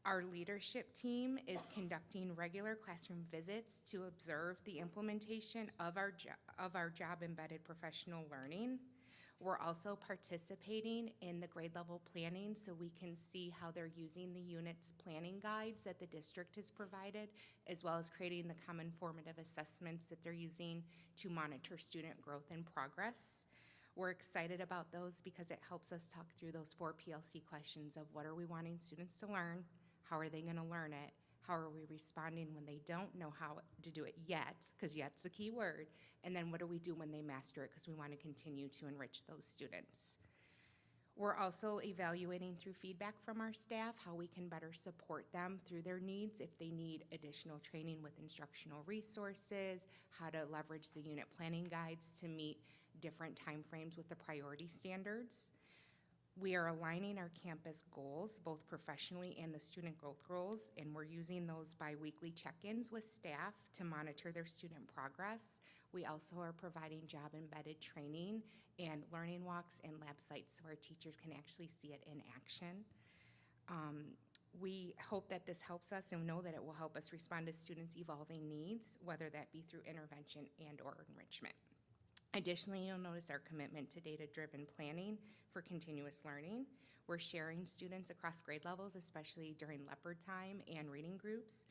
Our leadership team is conducting regular classroom visits to observe the implementation of our job-embedded professional learning. We're also participating in the grade level planning so we can see how they're using the unit's planning guides that the district has provided, as well as creating the common formative assessments that they're using to monitor student growth and progress. We're excited about those because it helps us talk through those 4 PLC questions of what are we wanting students to learn, how are they going to learn it, how are we responding when they don't know how to do it yet, because yet's the key word, and then what do we do when they master it, because we want to continue to enrich those students. We're also evaluating through feedback from our staff how we can better support them through their needs if they need additional training with instructional resources, how to leverage the unit planning guides to meet different timeframes with the priority standards. We are aligning our campus goals, both professionally and the student growth goals, and we're using those bi-weekly check-ins with staff to monitor their student progress. We also are providing job-embedded training and learning walks and lab sites so our teachers can actually see it in action. We hope that this helps us and know that it will help us respond to students' evolving needs, whether that be through intervention and or enrichment. Additionally, you'll notice our commitment to data-driven planning for continuous learning. We're sharing students across grade levels, especially during leopard time and reading groups.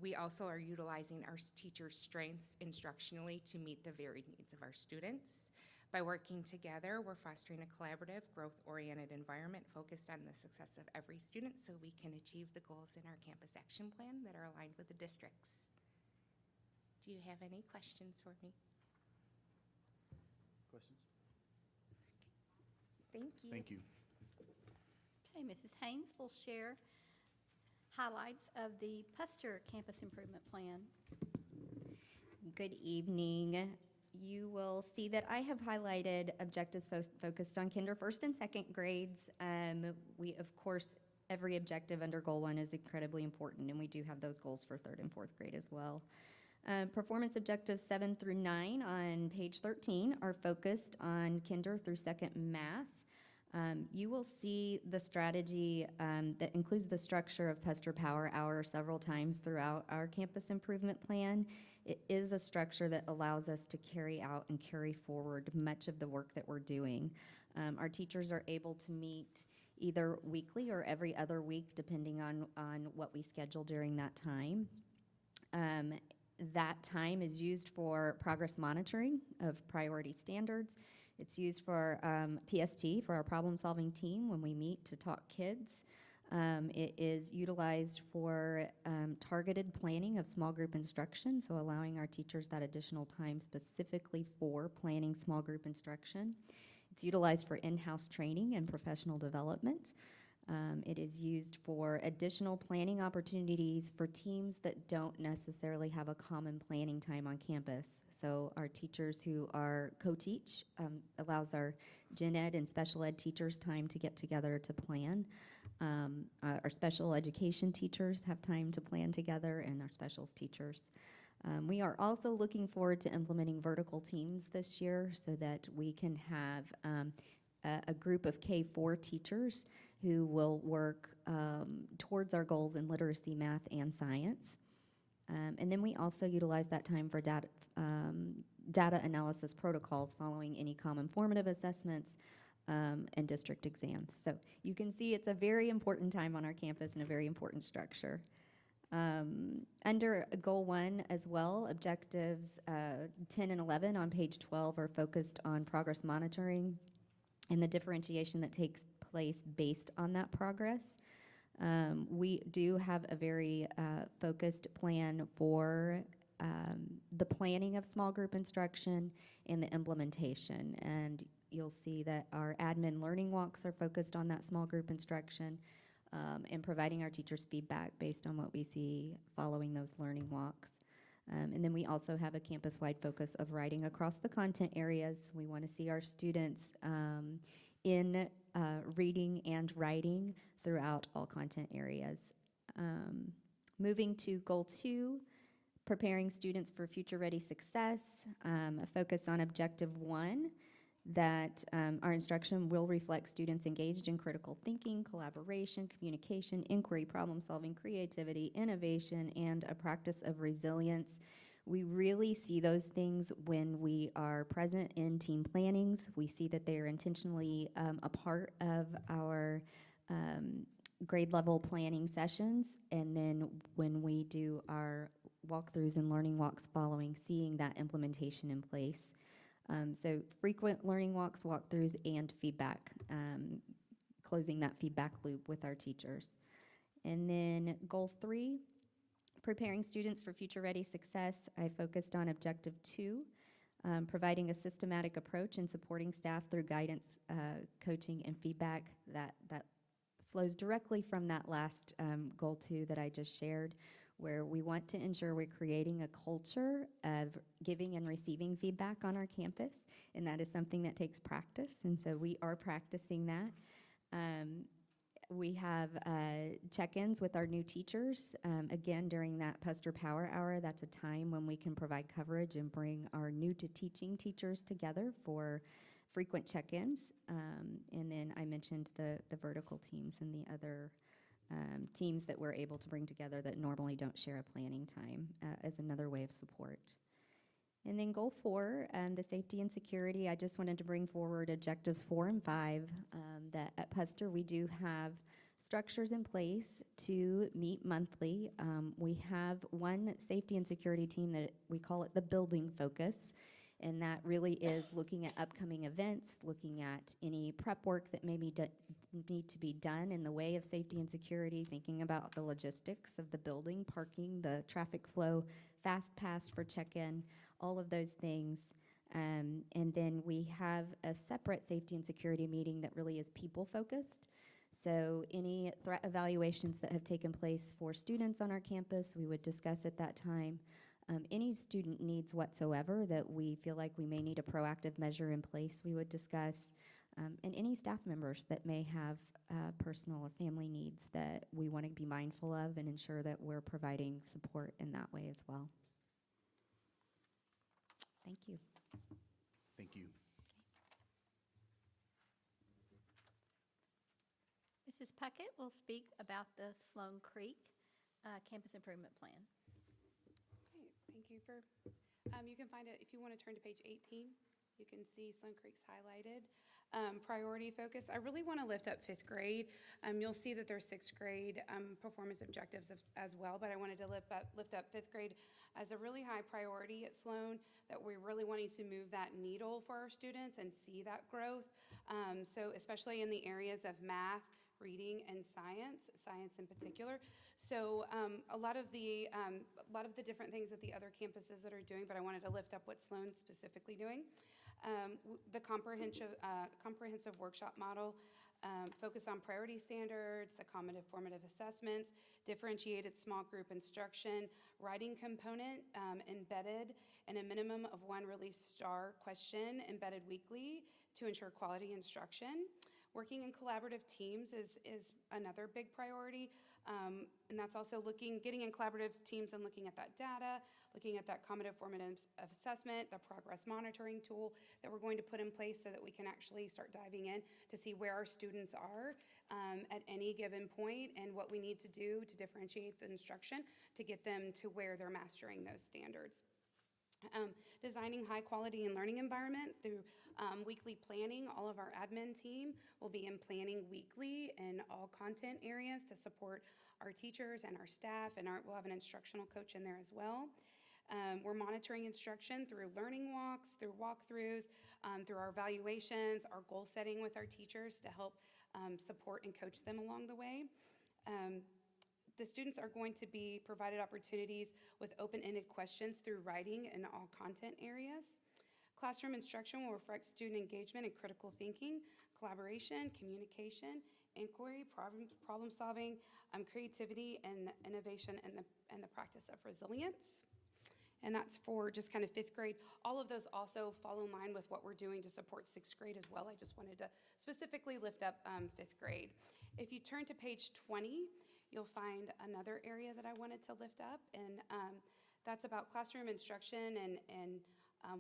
We also are utilizing our teachers' strengths instructionally to meet the varied needs of our students. By working together, we're fostering a collaborative, growth-oriented environment focused on the success of every student so we can achieve the goals in our campus action plan that are aligned with the districts. Do you have any questions for me? Questions? Thank you. Thank you. Okay, Mrs. Haynes will share highlights of the Puster Campus Improvement Plan. Good evening. You will see that I have highlighted objectives focused on kinder, first, and second grades. We, of course, every objective under Goal 1 is incredibly important, and we do have those goals for third and fourth grade as well. Performance objectives 7 through 9 on page 13 are focused on kinder through second math. You will see the strategy that includes the structure of Puster Power Hour several times throughout our campus improvement plan. It is a structure that allows us to carry out and carry forward much of the work that we're doing. Our teachers are able to meet either weekly or every other week, depending on what we schedule during that time. That time is used for progress monitoring of priority standards. It's used for PST, for our problem-solving team, when we meet to talk kids. It is utilized for targeted planning of small group instruction, so allowing our teachers that additional time specifically for planning small group instruction. It's utilized for in-house training and professional development. It is used for additional planning opportunities for teams that don't necessarily have a common planning time on campus. So our teachers who are co-teach allows our gen ed and special ed teachers time to get together to plan. Our special education teachers have time to plan together, and our specials teachers. We are also looking forward to implementing vertical teams this year so that we can have a group of K-4 teachers who will work towards our goals in literacy, math, and science. And then we also utilize that time for data analysis protocols following any common formative assessments and district exams. So you can see it's a very important time on our campus and a very important structure. Under Goal 1 as well, objectives 10 and 11 on page 12 are focused on progress monitoring and the differentiation that takes place based on that progress. We do have a very focused plan for the planning of small group instruction and the implementation. And you'll see that our admin learning walks are focused on that small group instruction and providing our teachers feedback based on what we see following those learning walks. And then we also have a campus-wide focus of writing across the content areas. We want to see our students in reading and writing throughout all content areas. Moving to Goal 2, preparing students for future-ready success, a focus on Objective 1, that our instruction will reflect students engaged in critical thinking, collaboration, communication, inquiry, problem-solving, creativity, innovation, and a practice of resilience. We really see those things when we are present in team plannings. We see that they are intentionally a part of our grade level planning sessions, and then when we do our walkthroughs and learning walks following, seeing that implementation in place. So frequent learning walks, walkthroughs, and feedback, closing that feedback loop with our teachers. And then Goal 3, preparing students for future-ready success. I focused on Objective 2, providing a systematic approach and supporting staff through guidance, coaching, and feedback that flows directly from that last Goal 2 that I just shared, where we want to ensure we're creating a culture of giving and receiving feedback on our campus, and that is something that takes practice, and so we are practicing that. We have check-ins with our new teachers. Again, during that Puster Power Hour, that's a time when we can provide coverage and bring our new-to-teaching teachers together for frequent check-ins. And then I mentioned the vertical teams and the other teams that we're able to bring together that normally don't share a planning time as another way of support. And then Goal 4, the safety and security, I just wanted to bring forward Objectives 4 and 5, that at Puster we do have structures in place to meet monthly. We have one safety and security team that we call it the building focus, and that really is looking at upcoming events, looking at any prep work that may need to be done in the way of safety and security, thinking about the logistics of the building, parking, the traffic flow, fast pass for check-in, all of those things. And then we have a separate safety and security meeting that really is people-focused. So any threat evaluations that have taken place for students on our campus, we would discuss at that time. Any student needs whatsoever that we feel like we may need a proactive measure in place, we would discuss. And any staff members that may have personal or family needs that we want to be mindful of and ensure that we're providing support in that way as well. Thank you. Thank you. Mrs. Puckett will speak about the Sloan Creek Campus Improvement Plan. Great, thank you for, you can find it, if you want to turn to page 18, you can see Sloan Creek's highlighted. Priority focus, I really want to lift up 5th grade. You'll see that there's 6th grade performance objectives as well, but I wanted to lift up 5th grade as a really high priority at Sloan, that we're really wanting to move that needle for our students and see that growth. So especially in the areas of math, reading, and science in particular. So a lot of the different things that the other campuses that are doing, but I wanted to lift up what Sloan's specifically doing. The comprehensive workshop model focus on priority standards, the combative formative assessments, differentiated small group instruction, writing component embedded, and a minimum of one release STAR question embedded weekly to ensure quality instruction. Working in collaborative teams is another big priority, and that's also getting in collaborative teams and looking at that data, looking at that combative formative assessment, the progress monitoring tool that we're going to put in place so that we can actually start diving in to see where our students are at any given point and what we need to do to differentiate the instruction to get them to where they're mastering those standards. Designing high quality and learning environment through weekly planning. All of our admin team will be in planning weekly in all content areas to support our teachers and our staff, and we'll have an instructional coach in there as well. We're monitoring instruction through learning walks, through walkthroughs, through our evaluations, our goal setting with our teachers to help support and coach them along the way. The students are going to be provided opportunities with open-ended questions through writing in all content areas. Classroom instruction will reflect student engagement and critical thinking, collaboration, communication, inquiry, problem solving, creativity, and innovation, and the practice of resilience. And that's for just kind of 5th grade. All of those also fall in line with what we're doing to support 6th grade as well. I just wanted to specifically lift up 5th grade. If you turn to page 20, you'll find another area that I wanted to lift up, and that's about classroom instruction and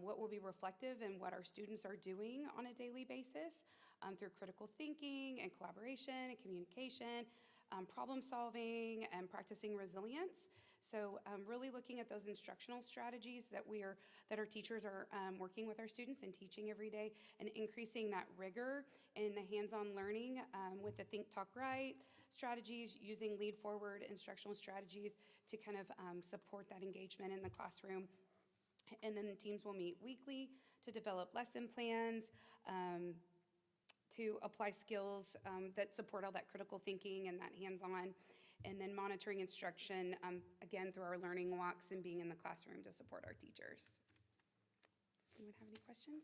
what will be reflective and what our students are doing on a daily basis through critical thinking and collaboration and communication, problem solving, and practicing resilience. So really looking at those instructional strategies that our teachers are working with our students and teaching every day, and increasing that rigor in the hands-on learning with the Think, Talk, Write strategies, using lead forward instructional strategies to kind of support that engagement in the classroom. And then the teams will meet weekly to develop lesson plans, to apply skills that support all that critical thinking and that hands-on, and then monitoring instruction, again, through our learning walks and being in the classroom to support our teachers. Does anyone have any questions?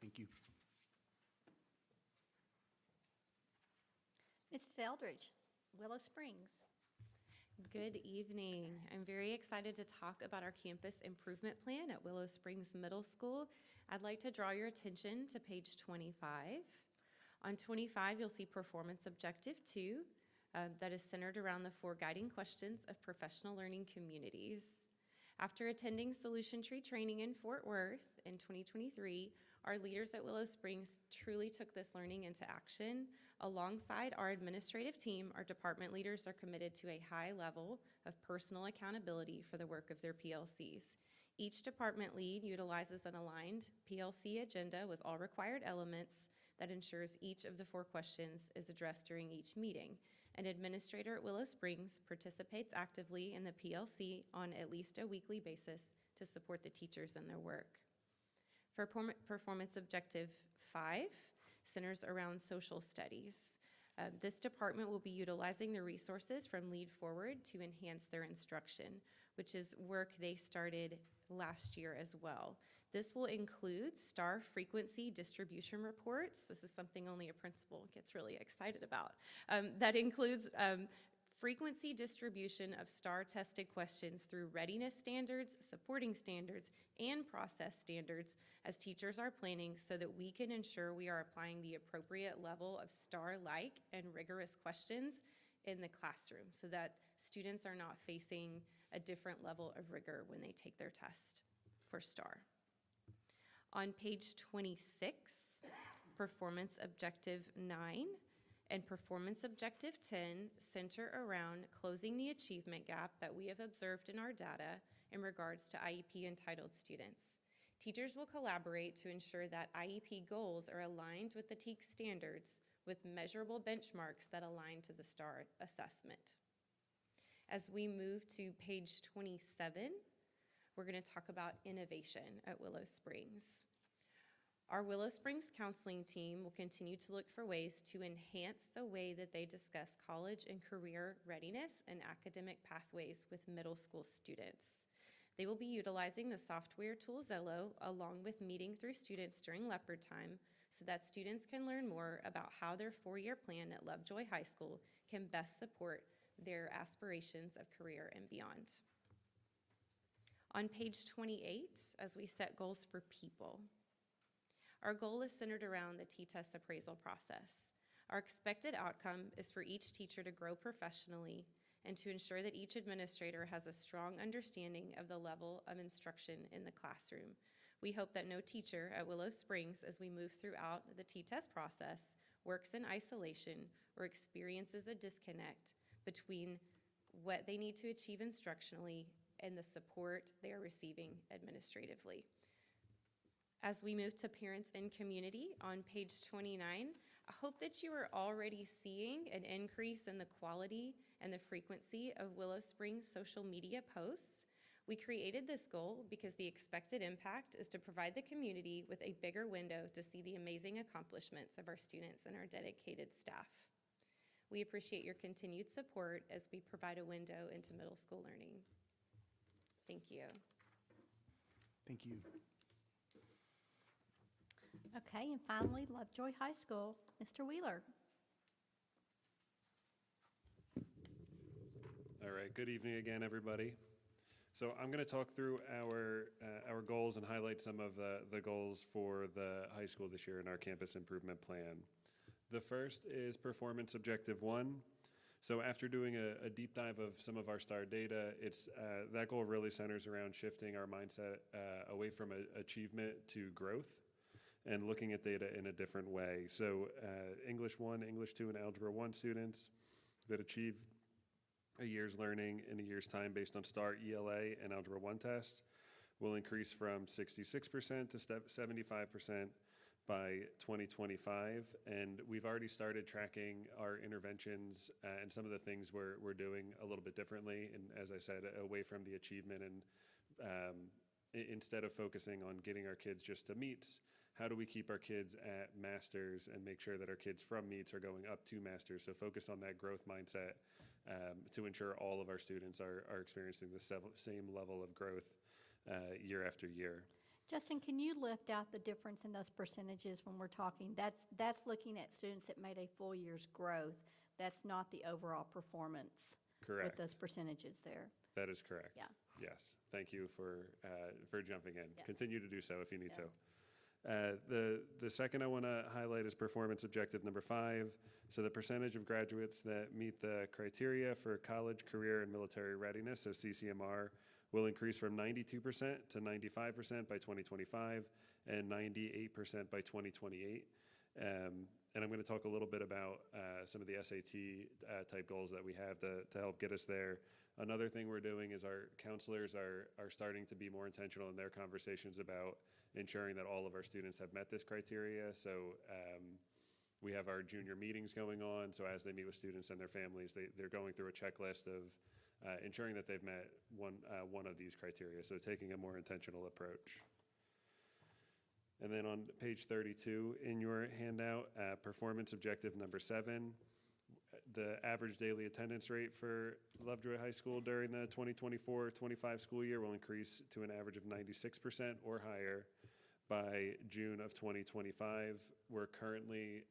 Thank you. Mrs. Eldridge, Willow Springs. Good evening. I'm very excited to talk about our campus improvement plan at Willow Springs Middle School. I'd like to draw your attention to page 25. On 25, you'll see Performance Objective 2 that is centered around the 4 guiding questions of professional learning communities. After attending Solution Tree training in Fort Worth in 2023, our leaders at Willow Springs truly took this learning into action. Alongside our administrative team, our department leaders are committed to a high level of personal accountability for the work of their PLCs. Each department lead utilizes an aligned PLC agenda with all required elements that ensures each of the 4 questions is addressed during each meeting. An administrator at Willow Springs participates actively in the PLC on at least a weekly basis to support the teachers in their work. For Performance Objective 5, centers around social studies. This department will be utilizing the resources from Lead Forward to enhance their instruction, which is work they started last year as well. This will include STAR frequency distribution reports. This is something only a principal gets really excited about. That includes frequency distribution of STAR tested questions through readiness standards, supporting standards, and process standards as teachers are planning, so that we can ensure we are applying the appropriate level of STAR-like and rigorous questions in the classroom, so that students are not facing a different level of rigor when they take their test for STAR. On page 26, Performance Objective 9 and Performance Objective 10 center around closing the achievement gap that we have observed in our data in regards to IEP entitled students. Teachers will collaborate to ensure that IEP goals are aligned with the TEAC standards with measurable benchmarks that align to the STAR assessment. As we move to page 27, we're going to talk about innovation at Willow Springs. Our Willow Springs counseling team will continue to look for ways to enhance the way that they discuss college and career readiness and academic pathways with middle school students. They will be utilizing the software tool Zello along with meeting through students during Leopard Time so that students can learn more about how their four-year plan at Lovejoy High School can best support their aspirations of career and beyond. On page 28, as we set goals for people, our goal is centered around the T-test appraisal process. Our expected outcome is for each teacher to grow professionally and to ensure that each administrator has a strong understanding of the level of instruction in the classroom. We hope that no teacher at Willow Springs, as we move throughout the T-test process, works in isolation or experiences a disconnect between what they need to achieve instructionally and the support they are receiving administratively. As we move to parents and community on page 29, I hope that you are already seeing an increase in the quality and the frequency of Willow Springs social media posts. We created this goal because the expected impact is to provide the community with a bigger window to see the amazing accomplishments of our students and our dedicated staff. We appreciate your continued support as we provide a window into middle school learning. Thank you. Thank you. Okay, and finally, Lovejoy High School, Mr. Wheeler. All right, good evening again, everybody. So I'm going to talk through our goals and highlight some of the goals for the high school this year in our campus improvement plan. The first is performance objective 1. So after doing a deep dive of some of our STAR data, that goal really centers around shifting our mindset away from achievement to growth and looking at data in a different way. So English 1, English 2, and Algebra 1 students that achieve a year's learning in a year's time based on STAR, ELA, and Algebra 1 tests will increase from 66% to 75% by 2025. And we've already started tracking our interventions and some of the things we're doing a little bit differently. And as I said, away from the achievement and instead of focusing on getting our kids just to meets, how do we keep our kids at masters and make sure that our kids from meets are going up to masters? So focus on that growth mindset to ensure all of our students are experiencing the same level of growth year after year. Justin, can you lift out the difference in those percentages when we're talking? That's looking at students that made a full year's growth. That's not the overall performance. Correct. With those percentages there. That is correct. Yeah. Yes. Thank you for jumping in. Yeah. Continue to do so if you need Yeah. to. The second I want to highlight is performance objective number 5. So the percentage of graduates that meet the criteria for college, career, and military readiness, so CCMR, will increase from 92% to 95% by 2025 and 98% by 2028. And I'm going to talk a little bit about some of the SAT type goals that we have to help get us there. Another thing we're doing is our counselors are starting to be more intentional in their conversations about ensuring that all of our students have met this criteria. So we have our junior meetings going on. So as they meet with students and their families, they're going through a checklist of ensuring that they've met one of these criteria. So taking a more intentional approach. And then on page 32 in your handout, performance objective number 7, the average daily attendance rate for Lovejoy High School during the 2024-25 school year will increase to an average of 96% or higher by June of 2025. We're currently,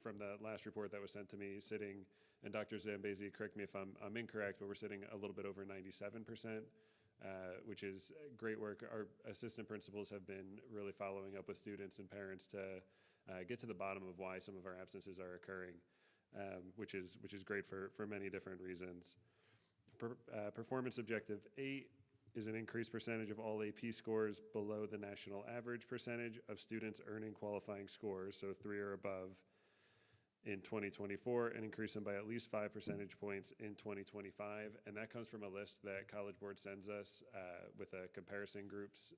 from the last report that was sent to me, sitting, and Dr. Zambezi, correct me if I'm incorrect, but we're sitting a little bit over 97%. Which is great work. Our assistant principals have been really following up with students and parents to get to the bottom of why some of our absences are occurring, which is great for many different reasons. Performance objective 8 is an increased percentage of all AP scores below the national average percentage of students earning qualifying scores, so 3 or above, in 2024, and increase them by at least 5 percentage points in 2025. And that comes from a list that College Board sends us with comparison groups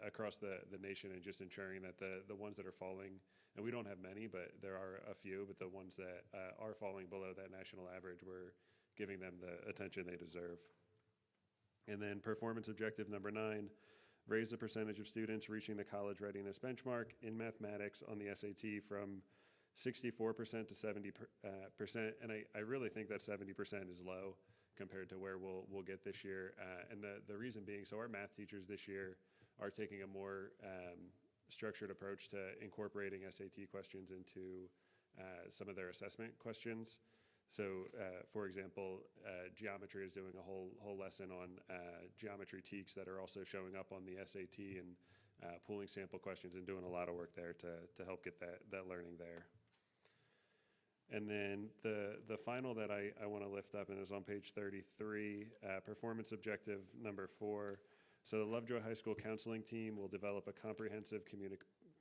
across the nation, and just ensuring that the ones that are falling, and we don't have many, but there are a few, but the ones that are falling below that national average, we're giving them the attention they deserve. And then performance objective number 9, raise the percentage of students reaching the college readiness benchmark in mathematics on the SAT from 64% to 70%. And I really think that 70% is low compared to where we'll get this year. And the reason being, so our math teachers this year are taking a more structured approach to incorporating SAT questions into some of their assessment questions. So, for example, geometry is doing a whole lesson on geometry teaks that are also showing up on the SAT and pooling sample questions and doing a lot of work there to help get that learning there. And then the final that I want to lift up and is on page 33, performance objective number 4. So the Lovejoy High School counseling team will develop a comprehensive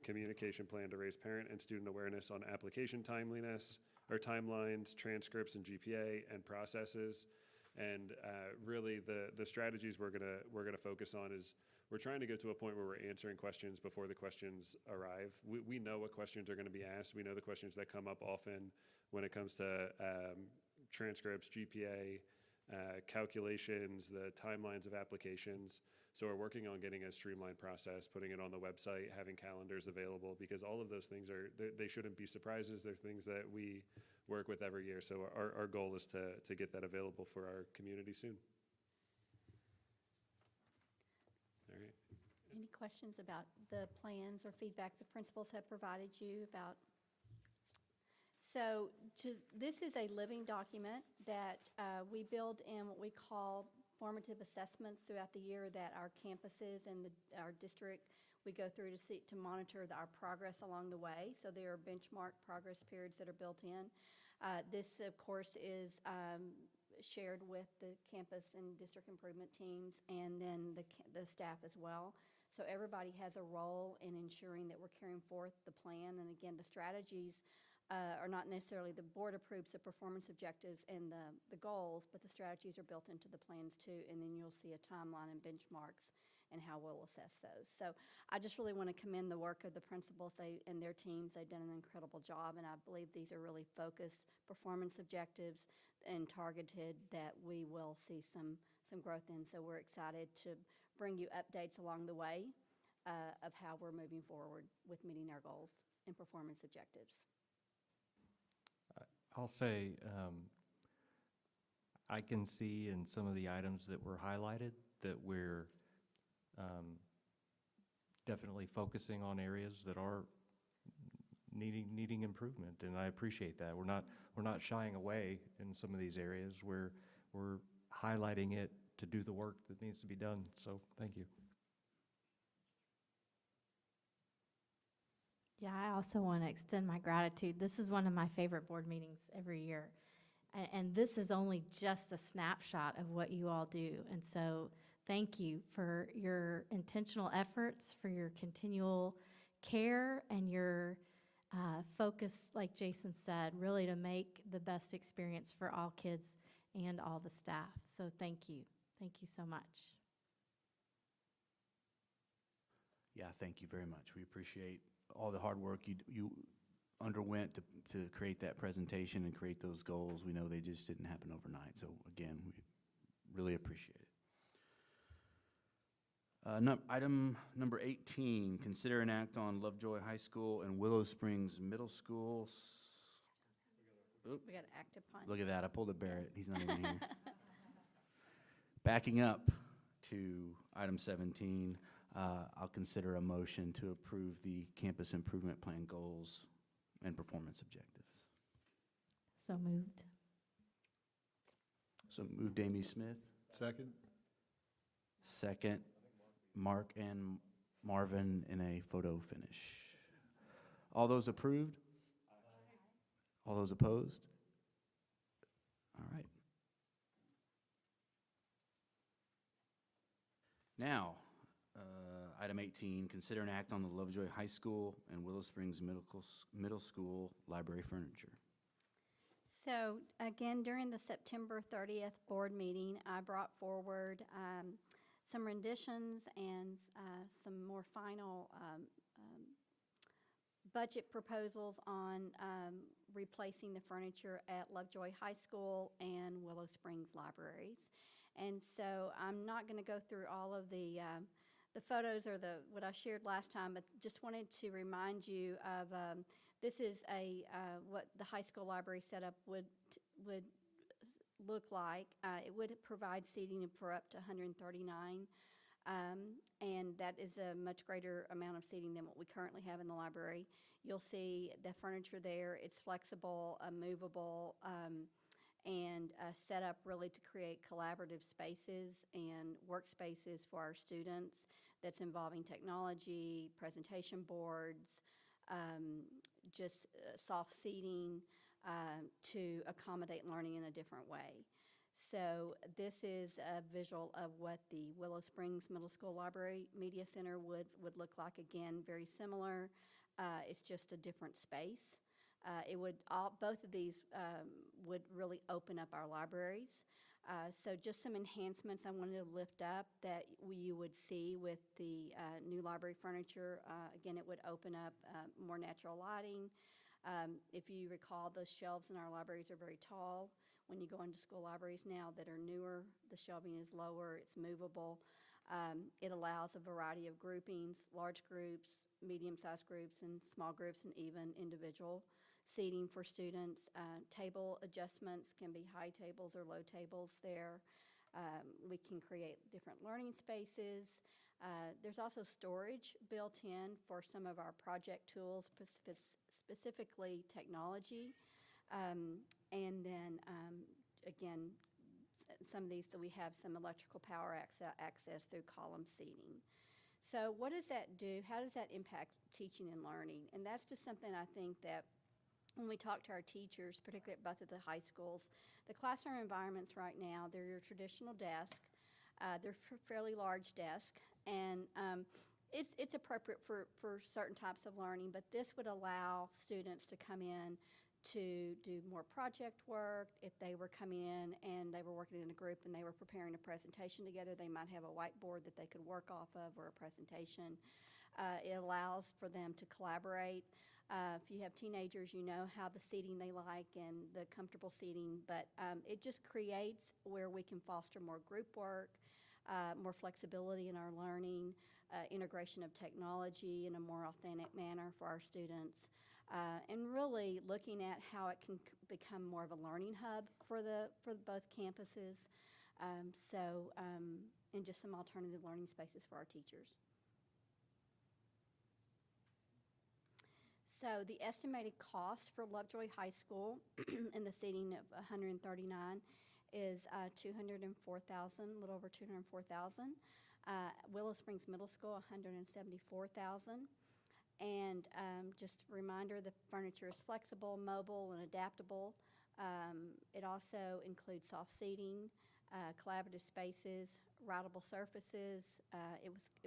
communication plan to raise parent and student awareness on application timeliness, or timelines, transcripts, and GPA and processes. And really the strategies we're gonna focus on is we're trying to get to a point where we're answering questions before the questions arrive. We know what questions are gonna be asked. We know the questions that come up often when it comes to transcripts, GPA, calculations, the timelines of applications. So we're working on getting a streamlined process, putting it on the website, having calendars available, because all of those things they shouldn't be surprises. They're things that we work with every year. So our goal is to get that available for our community soon. All right. Any questions about the plans or feedback the principals have provided you about? So this is a living document that we build in what we call formative assessments throughout the year that our campuses and our district, we go through to monitor our progress along the way. So there are benchmark progress periods that are built in. This, of course, is shared with the campus and district improvement teams and then the staff as well. So everybody has a role in ensuring that we're carrying forth the plan. And again, the strategies are not necessarily, the board approves the performance objectives and the goals, but the strategies are built into the plans too, and then you'll see a timeline and benchmarks and how we'll assess those. So I just really want to commend the work of the principals and their teams. They've done an incredible job, and I believe these are really focused performance objectives and targeted that we will see some growth in. So we're excited to bring you updates along the way of how we're moving forward with meeting our goals and performance objectives. I'll say, I can see in some of the items that were highlighted that we're definitely focusing on areas that are needing improvement, and I appreciate that. We're not shying away in some of these areas. We're highlighting it to do the work that needs to be done. So thank you. Yeah, I also want to extend my gratitude. This is one of my favorite board meetings every year. And this is only just a snapshot of what you all do. And so thank you for your intentional efforts, for your continual care, and your focus, like Jason said, really to make the best experience for all kids and all the staff. So thank you. Thank you so much. Yeah, thank you very much. We appreciate all the hard work you underwent to create that presentation and create those goals. We know they just didn't happen overnight. So again, we really appreciate it. Item number 18, consider an act on Lovejoy High School and Willow Springs Middle School. We got an active punt. Look at that, I pulled a Barrett, he's not even here. Backing up to item 17, I'll consider a motion to approve the campus improvement plan goals and performance objectives. So moved. So moved, Amy Smith. Second. Second, Mark and Marvin in a photo finish. All those approved? All those opposed? All right. Now, item 18, consider an act on the Lovejoy High School and Willow Springs Middle School library furniture. So again, during the September 30th board meeting, I brought forward some renditions and some more final budget proposals on replacing the furniture at Lovejoy High School and Willow Springs libraries. And so I'm not going to go through all of the The photos are what I shared last time, but just wanted to remind you of, this is what the high school library setup would look like. It would provide seating for up to 139, and that is a much greater amount of seating than what we currently have in the library. You'll see the furniture there. It's flexible, movable, and set up really to create collaborative spaces and workspaces for our students that's involving technology, presentation boards, just soft seating to accommodate learning in a different way. So this is a visual of what the Willow Springs Middle School Library Media Center would look like. Again, very similar. It's just a different space. Both of these would really open up our libraries. So just some enhancements I wanted to lift up that you would see with the new library furniture. Again, it would open up more natural lighting. If you recall, the shelves in our libraries are very tall. When you go into school libraries now that are newer, the shelving is lower, it's movable. It allows a variety of groupings, large groups, medium-sized groups, and small groups, and even individual seating for students. Table adjustments can be high tables or low tables there. We can create different learning spaces. There's also storage built in for some of our project tools, specifically technology. And then, again, some of these that we have some electrical power access through column seating. So what does that do? How does that impact teaching and learning? And that's just something I think that when we talk to our teachers, particularly at both of the high schools, the classroom environments right now, they're your traditional desk. They're fairly large desk, and it's appropriate for certain types of learning, but this would allow students to come in to do more project work. If they were coming in and they were working in a group and they were preparing a presentation together, they might have a whiteboard that they could work off of or a presentation. It allows for them to collaborate. If you have teenagers, you know how the seating they like and the comfortable seating, but it just creates where we can foster more group work, more flexibility in our learning, integration of technology in a more authentic manner for our students. And really looking at how it can become more of a learning hub for both campuses. And just some alternative learning spaces for our teachers. So the estimated cost for Lovejoy High School in the seating of 139 is $204,000, a little over $204,000. Willow Springs Middle School, $174,000. And just a reminder, the furniture is flexible, mobile, and adaptable. It also includes soft seating, collaborative spaces, routable surfaces.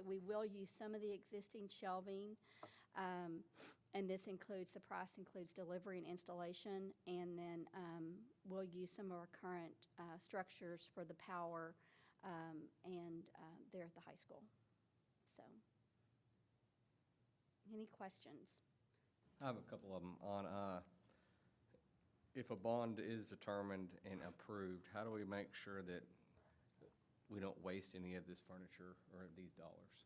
We will use some of the existing shelving, and this includes, the price includes delivery and installation, and then we'll use some of our current structures for the power and there at the high school. So. Any questions? I have a couple of them on, if a bond is determined and approved, how do we make sure that we don't waste any of this furniture or these dollars?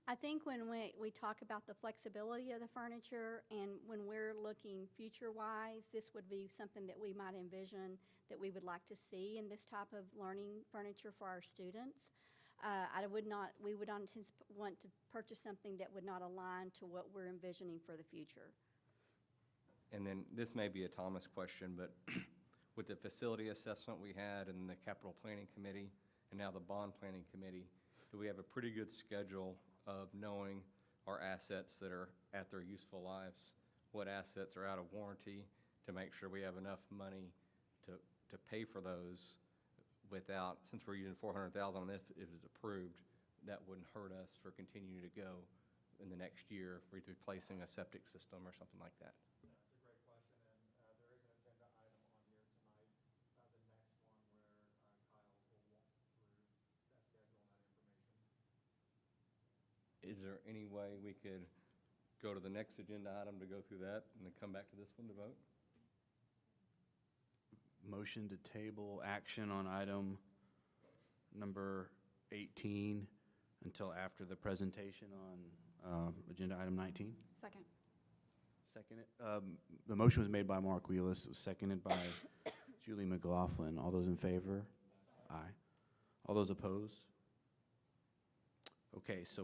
I think when we talk about the flexibility of the furniture and when we're looking future-wise, this would be something that we might envision that we would like to see in this type of learning furniture for our students. We would not want to purchase something that would not align to what we're envisioning for the future. And then this may be a Thomas question, but with the facility assessment we had and the capital planning committee and now the bond planning committee, do we have a pretty good schedule of knowing our assets that are at their useful lives, what assets are out of warranty, to make sure we have enough money to pay for those without, since we're using $400,000 on this, if it's approved, that wouldn't hurt us for continuing to go in the next year if we're replacing a septic system or something like that. That's a great question, and there is an agenda item on here tonight, the next one where Kyle will walk through that schedule and that information. Is there any way we could go to the next agenda item to go through that and then come back to this one to vote? Motion to table action on item number 18 until after the presentation on agenda item 19. Second. Seconded. The motion was made by Mark Wheelis. It was seconded by Julie McLaughlin. All those in favor? Aye. All those opposed? Okay, so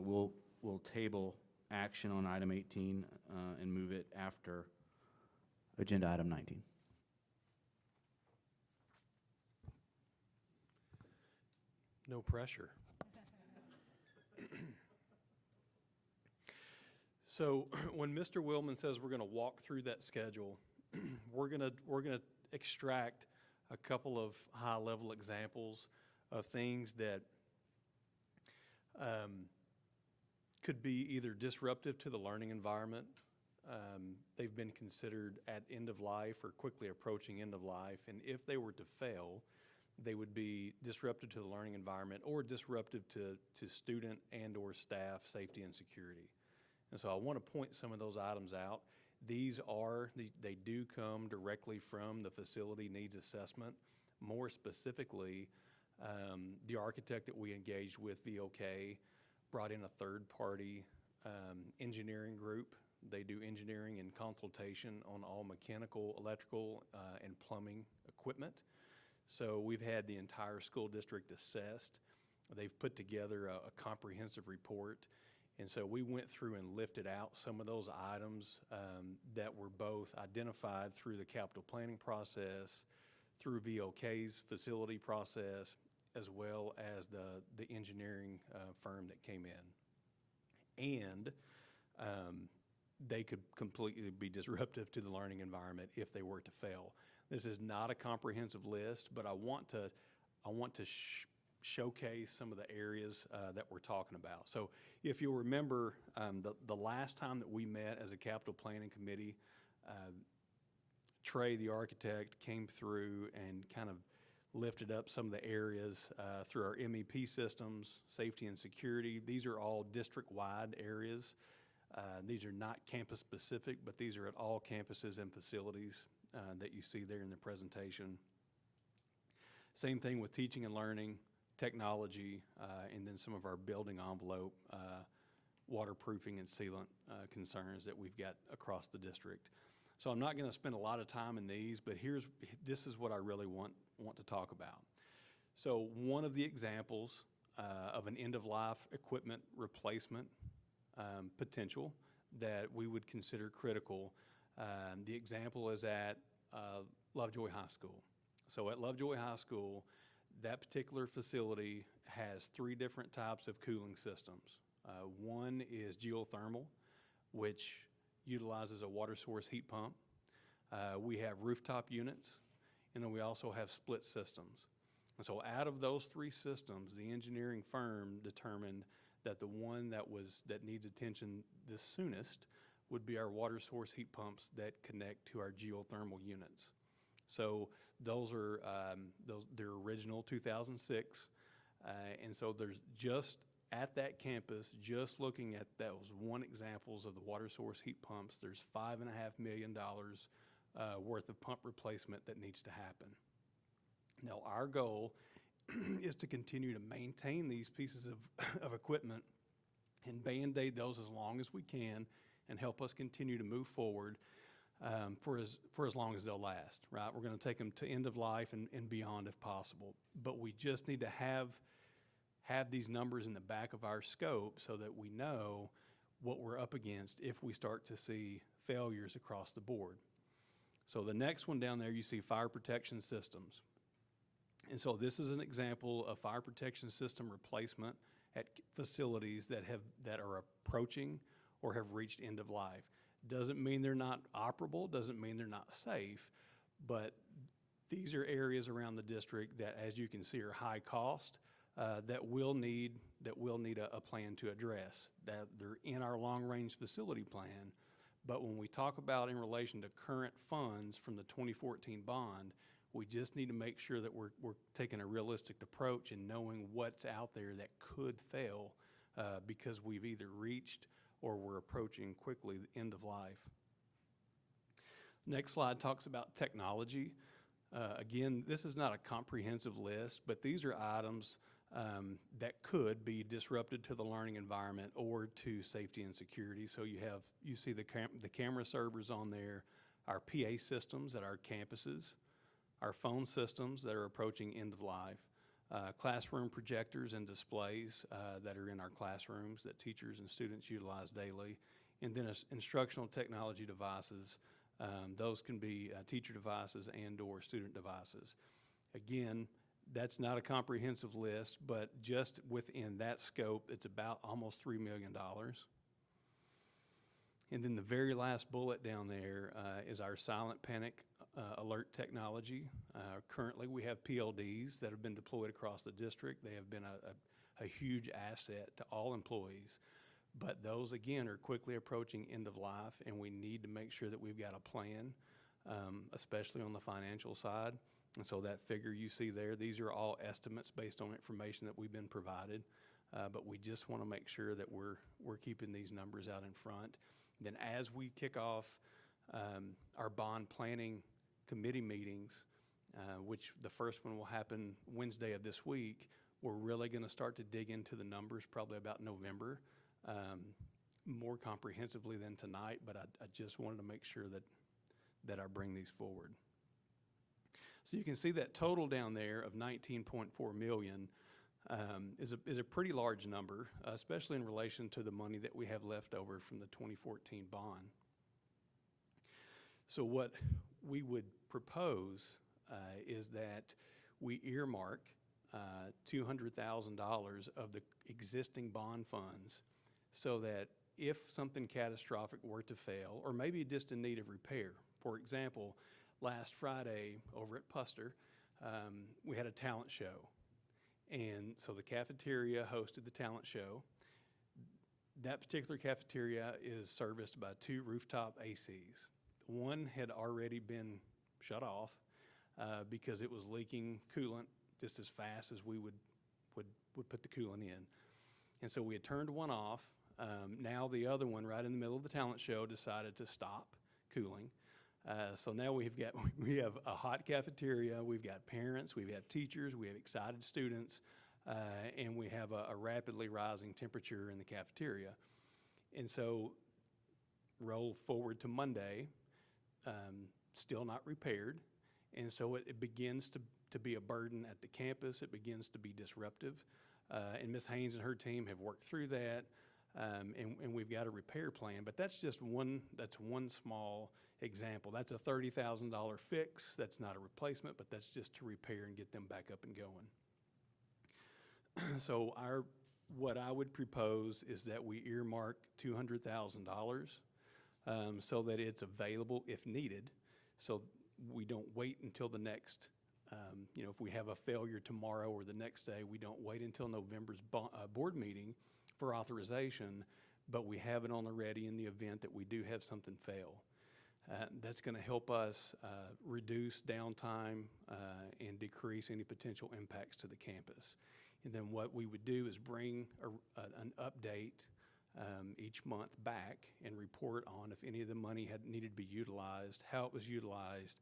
we'll table action on item 18 and move it after agenda item 19. No pressure. So when Mr. Willman says we're going to walk through that schedule, we're going to extract a couple of high-level examples of things that could be either disruptive to the learning environment. They've been considered at end of life or quickly approaching end of life, and if they were to fail, they would be disruptive to the learning environment or disruptive to student and or staff safety and security. And so I want to point some of those items out. They do come directly from the facility needs assessment. More specifically, the architect that we engaged with, VOK, brought in a third-party engineering group. They do engineering and consultation on all mechanical, electrical, and plumbing equipment. So we've had the entire school district assessed. They've put together a comprehensive report. And so we went through and lifted out some of those items that were both identified through the capital planning process, through VOK's facility process, as well as the engineering firm that came in. And they could completely be disruptive to the learning environment if they were to fail. This is not a comprehensive list, but I want to showcase some of the areas that we're talking about. So if you'll remember, the last time that we met as a capital planning committee, Trey, the architect, came through and kind of lifted up some of the areas through our MEP systems, safety and security. These are all district-wide areas. These are not campus-specific, but these are at all campuses and facilities that you see there in the presentation. Same thing with teaching and learning, technology, and then some of our building envelope, waterproofing and sealant concerns that we've got across the district. So I'm not going to spend a lot of time in these, but this is what I really want to talk about. So one of the examples of an end-of-life equipment replacement potential that we would consider critical, the example is at Lovejoy High School. So at Lovejoy High School, that particular facility has 3 different types of cooling systems. One is geothermal, which utilizes a water source heat pump. We have rooftop units, and then we also have split systems. And so out of those 3 systems, the engineering firm determined that the one that needs attention the soonest would be our water source heat pumps that connect to our geothermal units. So those are they're original 2006, and so there's just at that campus, just looking at those one examples of the water source heat pumps, there's $5.5 million worth of pump replacement that needs to happen. Now our goal is to continue to maintain these pieces of equipment and Band-Aid those as long as we can and help us continue to move forward for as long as they'll last, right? We're going to take them to end of life and beyond if possible. But we just need to have these numbers in the back of our scope so that we know what we're up against if we start to see failures across the board. So the next one down there, you see fire protection systems. And so this is an example of fire protection system replacement at facilities that are approaching or have reached end of life. Doesn't mean they're not operable, doesn't mean they're not safe, but these are areas around the district that, as you can see, are high cost, that will need a plan to address. That they're in our long-range facility plan, but when we talk about in relation to current funds from the 2014 bond, we just need to make sure that we're taking a realistic approach and knowing what's out there that could fail because we've either reached or we're approaching quickly the end of life. Next slide talks about technology. Again, this is not a comprehensive list, but these are items that could be disrupted to the learning environment or to safety and security. So you see the camera servers on there, our PA systems at our campuses, our phone systems that are approaching end of life, classroom projectors and displays that are in our classrooms that teachers and students utilize daily, and then instructional technology devices. Those can be teacher devices and/or student devices. Again, that's not a comprehensive list, but just within that scope, it's about almost $3 million. And then the very last bullet down there is our silent panic alert technology. Currently, we have PLDs that have been deployed across the district. They have been a huge asset to all employees. But those, again, are quickly approaching end of life, and we need to make sure that we've got a plan, especially on the financial side. And so that figure you see there, these are all estimates based on information that we've been provided. But we just want to make sure that we're keeping these numbers out in front. Then as we kick off our bond planning committee meetings, which the first one will happen Wednesday of this week, we're really going to start to dig into the numbers probably about November, more comprehensively than tonight, but I just wanted to make sure that I bring these forward. So you can see that total down there of 19.4 million is a pretty large number, especially in relation to the money that we have left over from the 2014 bond. So what we would propose is that we earmark $200,000 of the existing bond funds so that if something catastrophic were to fail, or maybe just in need of repair. For example, last Friday over at Puster, we had a talent show. And so the cafeteria hosted the talent show. That particular cafeteria is serviced by 2 rooftop ACs. One had already been shut off because it was leaking coolant just as fast as we would put the coolant in. And so we had turned one off. Now the other one, right in the middle of the talent show, decided to stop cooling. So now we have a hot cafeteria, we've got parents, we've got teachers, we have excited students, and we have a rapidly rising temperature in the cafeteria. And so roll forward to Monday, still not repaired, and so it begins to be a burden at the campus, it begins to be disruptive, and Ms. Haynes and her team have worked through that. And we've got a repair plan, but that's just one small example. That's a $30,000 fix. That's not a replacement, but that's just to repair and get them back up and going. So what I would propose is that we earmark $200,000 so that it's available if needed. So we don't wait until the next, if we have a failure tomorrow or the next day, we don't wait until November's board meeting for authorization, but we have it on the ready in the event that we do have something fail. That's going to help us reduce downtime and decrease any potential impacts to the campus. And then what we would do is bring an update each month back and report on if any of the money had needed to be utilized, how it was utilized,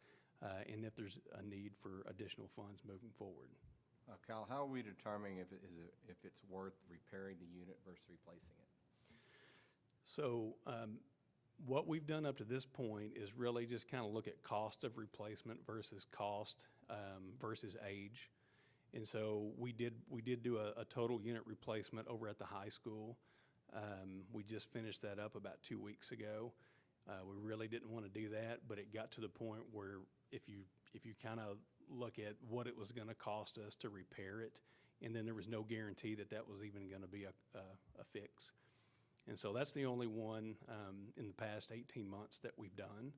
and if there's a need for additional funds moving forward. Kyle, how are we determining if it's worth repairing the unit versus replacing it? So what we've done up to this point is really just kind of look at cost of replacement versus cost versus age. And so we did do a total unit replacement over at the high school. We just finished that up about 2 weeks ago. We really didn't want to do that, but it got to the point where if you kind of look at what it was going to cost us to repair it, and then there was no guarantee that was even going to be a fix. And so that's the only one in the past 18 months that we've done.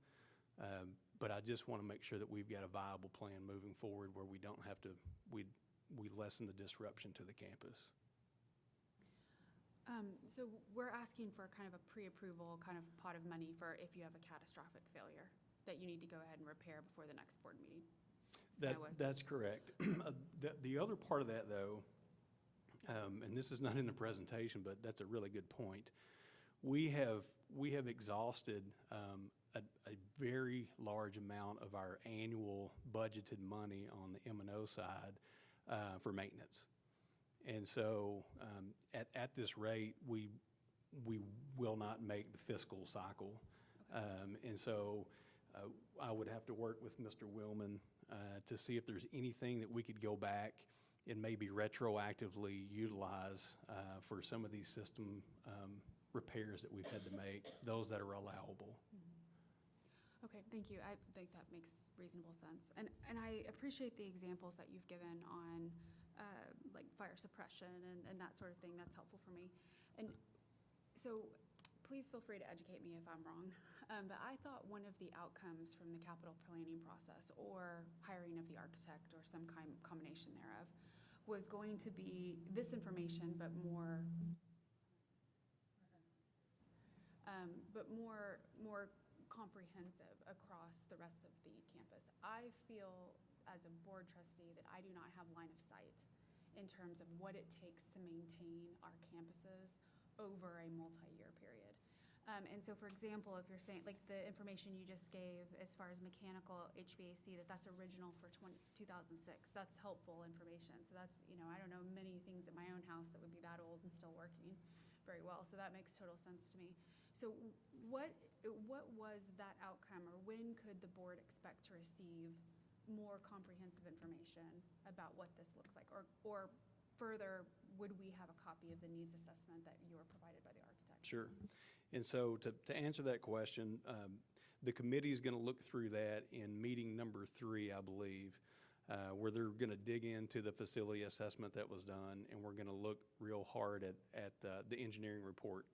But I just want to make sure that we've got a viable plan moving forward where we don't have to, we lessen the disruption to the campus. So we're asking for kind of a pre-approval kind of pot of money for if you have a catastrophic failure that you need to go ahead and repair before the next board meeting. That's correct. The other part of that, though, and this is not in the presentation, but that's a really good point. We have exhausted a very large amount of our annual budgeted money on the M&O side for maintenance. And so at this rate, we will not make the fiscal cycle. And so I would have to work with Mr. Willman to see if there's anything that we could go back and maybe retroactively utilize for some of these system repairs that we've had to make, those that are allowable. Okay, thank you. I think that makes reasonable sense. And I appreciate the examples that you've given on like fire suppression and that sort of thing. That's helpful for me. And so please feel free to educate me if I'm wrong. But I thought one of the outcomes from the capital planning process or hiring of the architect or some combination thereof was going to be this information, but more comprehensive across the rest of the campus. I feel as a board trustee that I do not have line of sight in terms of what it takes to maintain our campuses over a multi-year period. And so, for example, if you're saying, like the information you just gave as far as mechanical HVAC, that's original for 2006, that's helpful information. So that's, I don't know many things at my own house that would be that old and still working very well. So that makes total sense to me. So what was that outcome, or when could the board expect to receive more comprehensive information about what this looks like? Or further, would we have a copy of the needs assessment that you were provided by the architect? Sure. And so to answer that question, the committee is going to look through that in meeting number 3, I believe, where they're going to dig into the facility assessment that was done, and we're going to look real hard at the engineering report.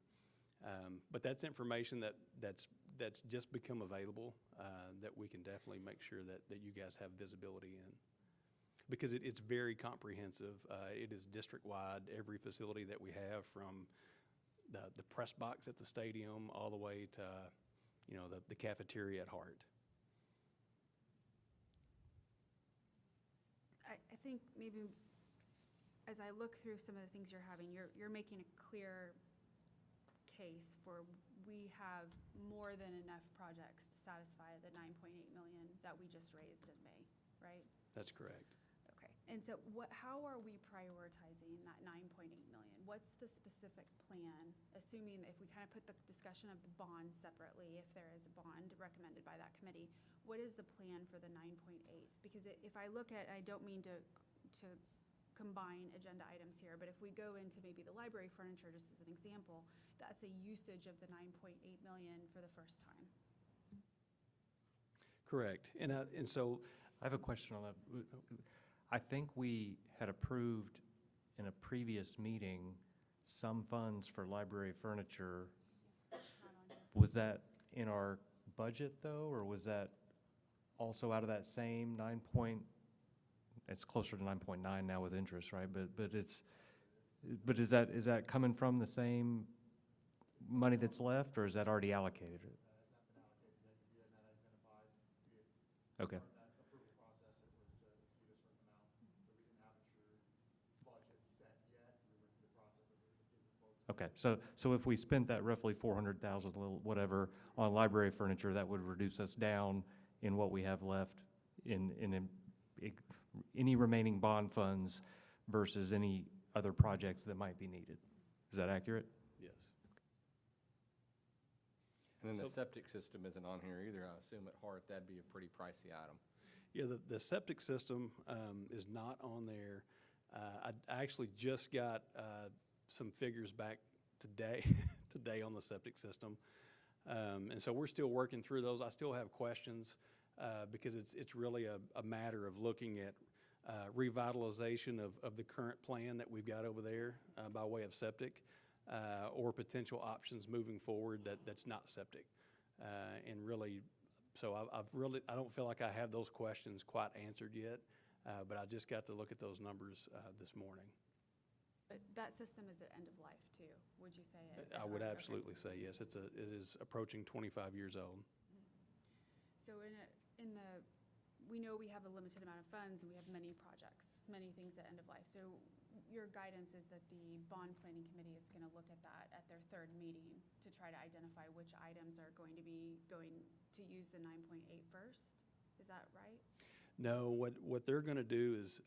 But that's information that's just become available that we can definitely make sure that you guys have visibility in. Because it's very comprehensive. It is district-wide, every facility that we have, from the press box at the stadium all the way to, the cafeteria at Hart. I think maybe as I look through some of the things you're having, you're making a clear case for we have more than enough projects to satisfy the $9.8 million that we just raised in May, right? That's correct. Okay. And so how are we prioritizing that $9.8 million? What's the specific plan, assuming if we kind of put the discussion of the bond separately, if there is a bond recommended by that committee, what is the plan for the 9.8? Because if I look at, I don't mean to combine agenda items here, but if we go into maybe the library furniture, just as an example, that's a usage of the 9.8 million for the first time. Correct. And so I have a question on that. I think we had approved in a previous meeting some funds for library furniture. Was that in our budget, though, or was that also out of that same it's closer to 9.9 now with interest, right? But is that coming from the same money that's left, or is that already allocated? Okay. Okay, so if we spent that roughly 400,000, little whatever, on library furniture, that would reduce us down in what we have left in any remaining bond funds versus any other projects that might be needed. Is that accurate? Yes. And then the septic system isn't on here either. I assume at Hart, that'd be a pretty pricey item. Yeah, the septic system is not on there. I actually just got some figures back today on the septic system. And so we're still working through those. I still have questions because it's really a matter of looking at revitalization of the current plan that we've got over there by way of septic or potential options moving forward that's not septic. And really, so I don't feel like I have those questions quite answered yet, but I just got to look at those numbers this morning. But that system is at end of life too, would you say? I would absolutely say yes. It is approaching 25 years old. So we know we have a limited amount of funds and we have many projects, many things at end of life. So your guidance is that the bond planning committee is going to look at that at their third meeting to try to identify which items are going to be going to use the 9.8 first. Is that right? No, what they're going to do is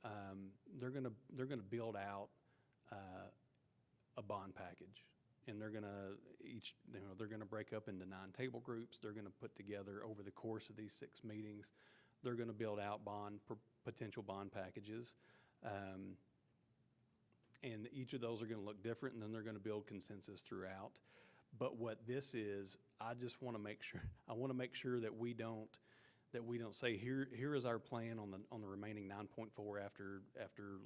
they're going to build out a bond package. And they're gonna they're gonna break up into 9 table groups. They're gonna put together over the course of these 6 meetings, they're gonna build out potential bond packages. And each of those are gonna look different, and then they're gonna build consensus throughout. But what this is, I just wanna make sure that we don't say, here is our plan on the remaining 9.4 after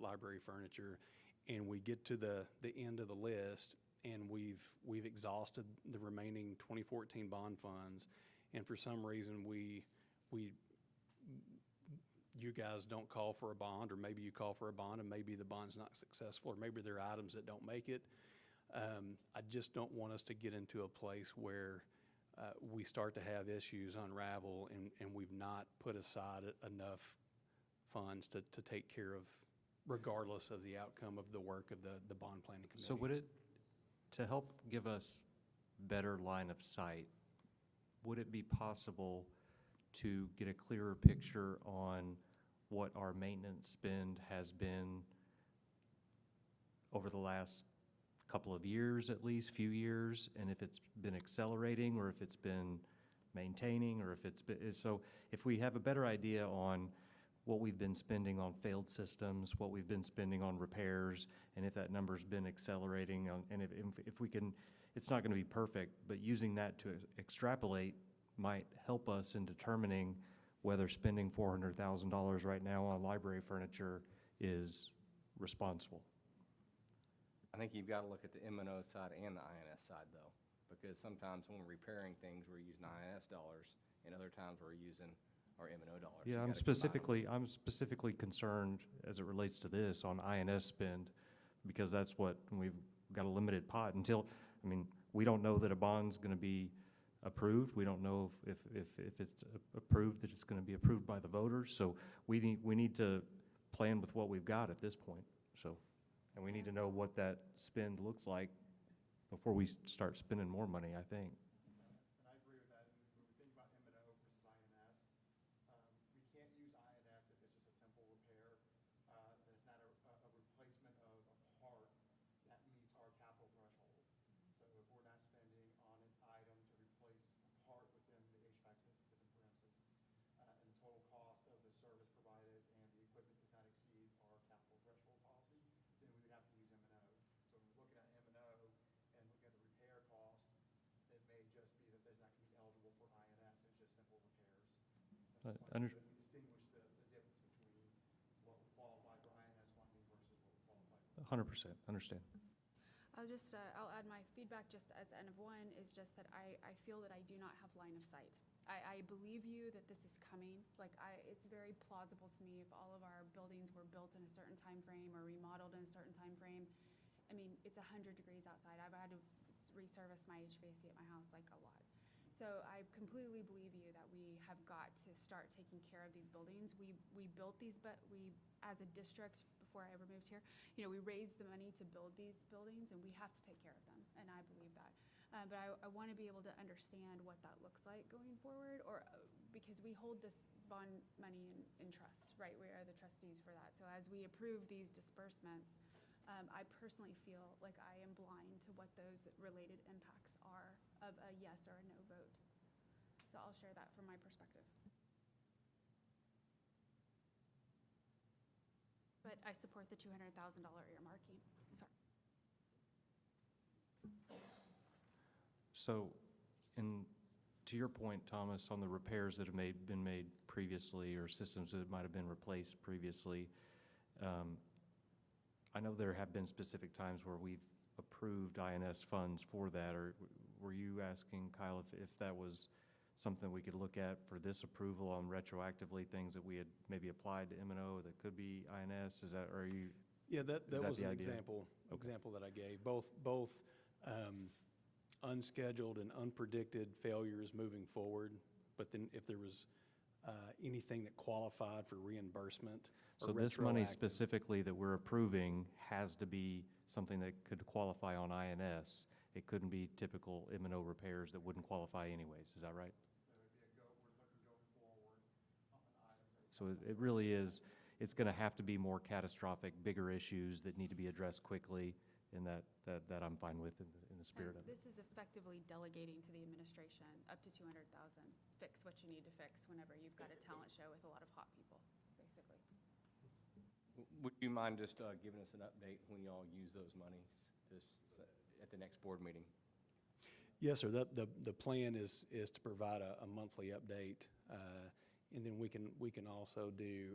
library furniture, and we get to the end of the list, and we've exhausted the remaining 2014 bond funds, and for some reason you guys don't call for a bond, or maybe you call for a bond and maybe the bond's not successful, or maybe there are items that don't make it. I just don't want us to get into a place where we start to have issues unravel and we've not put aside enough funds to take care of, regardless of the outcome of the work of the bond planning committee. So would it, to help give us better line of sight, would it be possible to get a clearer picture on what our maintenance spend has been over the last couple of years, at least, few years, and if it's been accelerating, or if it's been maintaining, or if it's been, so if we have a better idea on what we've been spending on failed systems, what we've been spending on repairs, and if that number's been accelerating, and if we can, it's not gonna be perfect, but using that to extrapolate might help us in determining whether spending $400,000 right now on library furniture is responsible. I think you've got to look at the M&O side and the INS side, though, because sometimes when we're repairing things, we're using INS dollars, and other times we're using our M&O dollars. Yeah, You I'm gotta specifically concerned as it relates to this on INS spend, because that's what, we've got a limited pot until, I mean, we don't know that a bond's gonna be approved. We don't know if it's approved, that it's gonna be approved by the voters. So we need to plan with what we've got at this point, so. And we need to know what that spend looks like before we start spending more money, I think. And I agree with that. And when we think about M&O versus INS, we can't use INS if it's just a simple repair, that it's not a replacement of a part that meets our capital threshold. So if we're not spending on an item to replace a part within the HVAC system, for instance, and the total cost of the service provided and the equipment does not exceed our capital threshold policy, then we would have to use M&O. So when we're looking at M&O and looking at the repair cost, it may just be that there's not going to be eligible for INS, and it's just simple repairs. That's why we distinguish the difference between what would qualify for INS funding versus what would qualify for. 100%, understand. I'll add my feedback just as N of 1 is just that I feel that I do not have line of sight. I believe you that this is coming. It's very plausible to me if all of our buildings were built in a certain time frame or remodeled in a certain time frame. I mean, it's 100 degrees outside. I've had to reservice my HVAC at my house like a lot. So I completely believe you that we have got to start taking care of these buildings. We built these, but we, as a district, before I ever moved here, we raised the money to build these buildings, and we have to take care of them, and I believe that. But I want to be able to understand what that looks like going forward, or because we hold this bond money in trust, right? We are the trustees for that. So as we approve these disbursements, I personally feel like I am blind to what those related impacts are of a yes or a no vote. So I'll share that from my perspective. But I support the $200,000 earmarking. Sorry. So, to your point, Thomas, on the repairs that have been made previously, or systems that might have been replaced previously, I know there have been specific times where we've approved INS funds for that, or were you asking, Kyle, if that was something we could look at for this approval on retroactively, things that we had maybe applied to M&O that could be INS? Is that, or are you? Yeah, that was the an idea? example that I gave. Both unscheduled and unpredicted failures moving forward, but then if there was anything that qualified for reimbursement or So this money retroactive. specifically that we're approving has to be something that could qualify on INS. It couldn't be typical M&O repairs that wouldn't qualify anyways, is that right? So it'd be we're looking going forward on items. So it really is, it's going to have to be more catastrophic, bigger issues that need to be addressed quickly, and that I'm fine with in the spirit of it. This is effectively delegating to the administration up to 200,000. Fix what you need to fix whenever you've got a talent show with a lot of hot people, basically. Would you mind just giving us an update when y'all use those monies at the next board meeting? Yes, sir. The plan is to provide a monthly update, and then we can also do,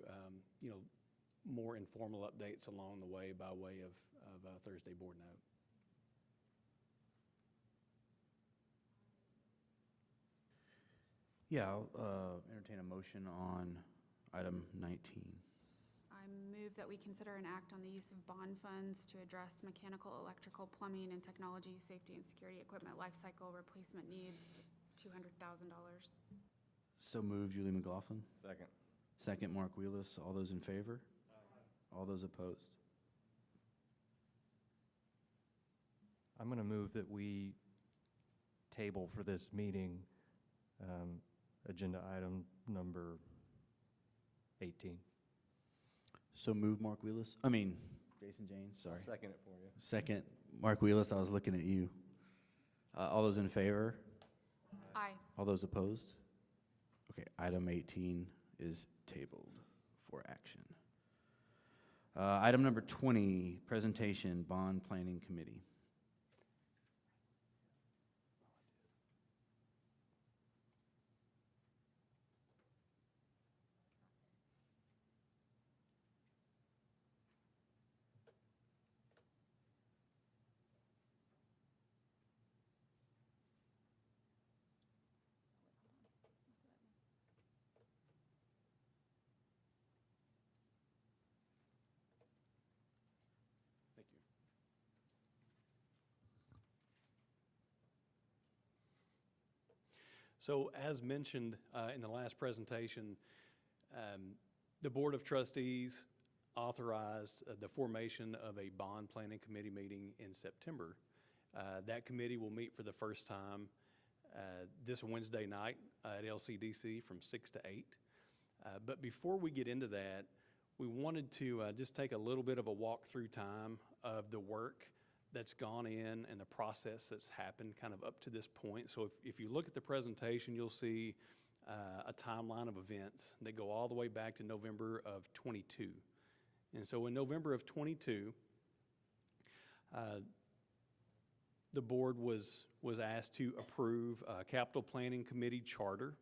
more informal updates along the way by way of a Thursday board note. Yeah, I'll entertain a motion on item 19. I move that we consider an act on the use of bond funds to address mechanical, electrical, plumbing, and technology, safety and security equipment life cycle replacement needs, $200,000. So moved, Julie McLaughlin. Second. Second, Mark Wheelis. All those in favor? All those opposed? I'm going to move that we table for this meeting agenda item number 18. So move, Mark Wheelis. Jason Janes, sorry. I'll second it for you. Second, Mark Wheelis. I was looking at you. All those in favor? Aye. All those opposed? Okay, item 18 is tabled for action. Item number 20, presentation, Bond Planning Committee. Thank you. So as mentioned in the last presentation, the Board of Trustees authorized the formation of a bond planning committee meeting in September. That committee will meet for the first time this Wednesday night at LCDC from 6 to 8. But before we get into that, we wanted to just take a little bit of a walk-through time of the work that's gone in and the process that's happened kind of up to this point. So if you look at the presentation, you'll see a timeline of events that go all the way back to November of 22. And so in November of 22, the board was asked to approve a capital planning committee charter.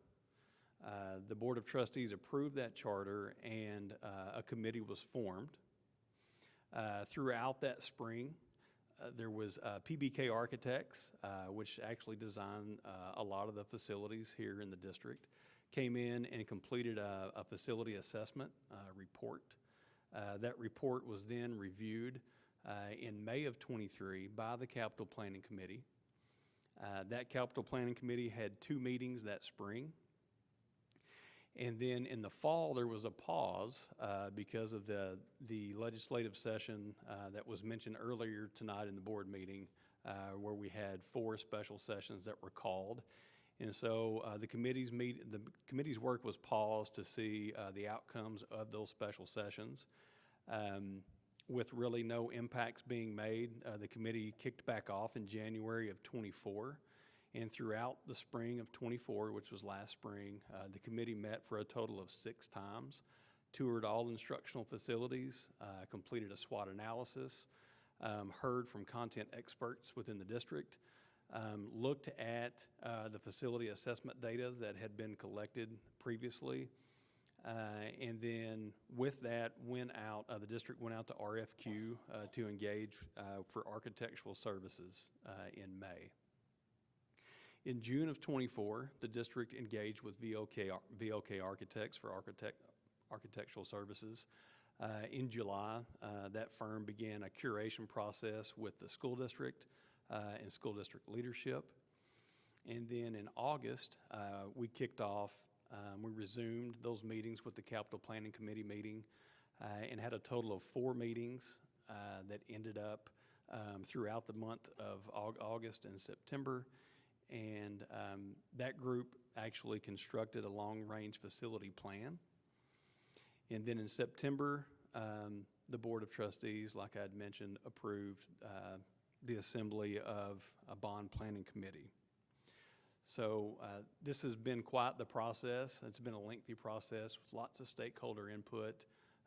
The Board of Trustees approved that charter, and a committee was formed. Throughout that spring, there was PBK Architects, which actually designed a lot of the facilities here in the district, came in and completed a facility assessment report. That report was then reviewed in May of 23 by the Capital Planning Committee. That Capital Planning Committee had 2 meetings that spring. And then in the fall, there was a pause because of the legislative session that was mentioned earlier tonight in the board meeting, where we had 4 special sessions that were called. And so the committee's work was paused to see the outcomes of those special sessions. With really no impacts being made, the committee kicked back off in January of 24. And throughout the spring of 24, which was last spring, the committee met for a total of 6 times, toured all instructional facilities, completed a SWOT analysis, heard from content experts within the district, looked at the facility assessment data that had been collected previously, and then with that the district went out to RFQ to engage for architectural services in May. In June of 24, the district engaged with VOK Architects for architectural services. In July, that firm began a curation process with the school district and school district leadership. And then in August, we kicked off, we resumed those meetings with the Capital Planning Committee meeting and had a total of 4 meetings that ended up throughout the month of August and September. And that group actually constructed a long-range facility plan. And then in September, the Board of Trustees, like I had mentioned, approved the assembly of a bond planning committee. So this has been quite the process. It's been a lengthy process with lots of stakeholder input.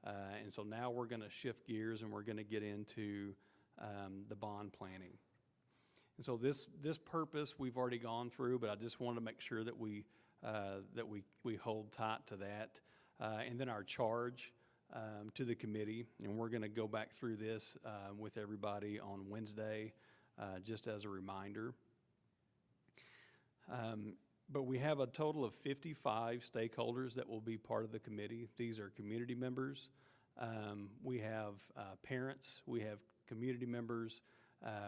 And so now we're going to shift gears and we're going to get into the bond planning. And so this purpose we've already gone through, but I just wanted to make sure that we hold tight to that. And then our charge to the committee, and we're going to go back through this with everybody on Wednesday, just as a reminder. But we have a total of 55 stakeholders that will be part of the committee. These are community members. We have parents. We have community members.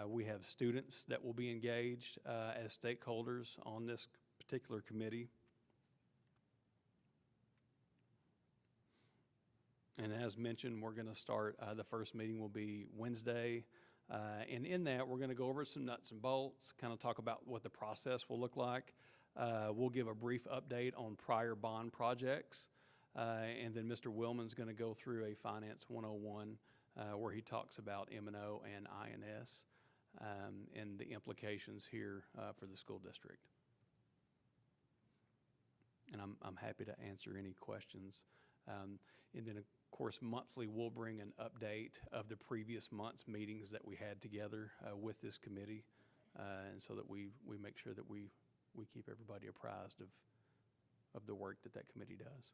We have students that will be engaged as stakeholders on this particular committee. And as mentioned, we're going to start, the first meeting will be Wednesday. And in that, we're going to go over some nuts and bolts, kind of talk about what the process will look like. We'll give a brief update on prior bond projects. And then Mr. Willman's going to go through a Finance 101 where he talks about M&O and INS and the implications here for the school district. And I'm happy to answer any questions. And then, of course, monthly we'll bring an update of the previous month's meetings that we had together with this committee, and so that we make sure that we keep everybody apprised of the work that committee does.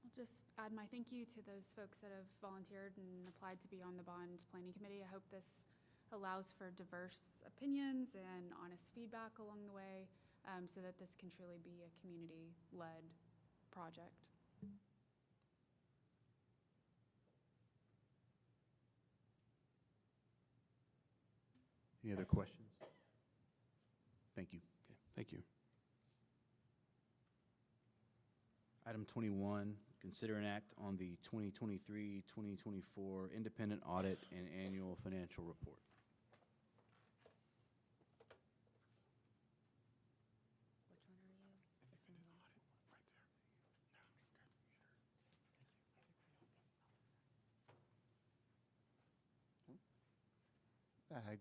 I'll just add my thank you to those folks that have volunteered and applied to be on the bond planning committee. I hope this allows for diverse opinions and honest feedback along the way, so that this can truly be a community-led project. Any other questions? Thank you. Okay, thank you. Item 21, consider an act on the 2023-2024 independent audit and annual financial report.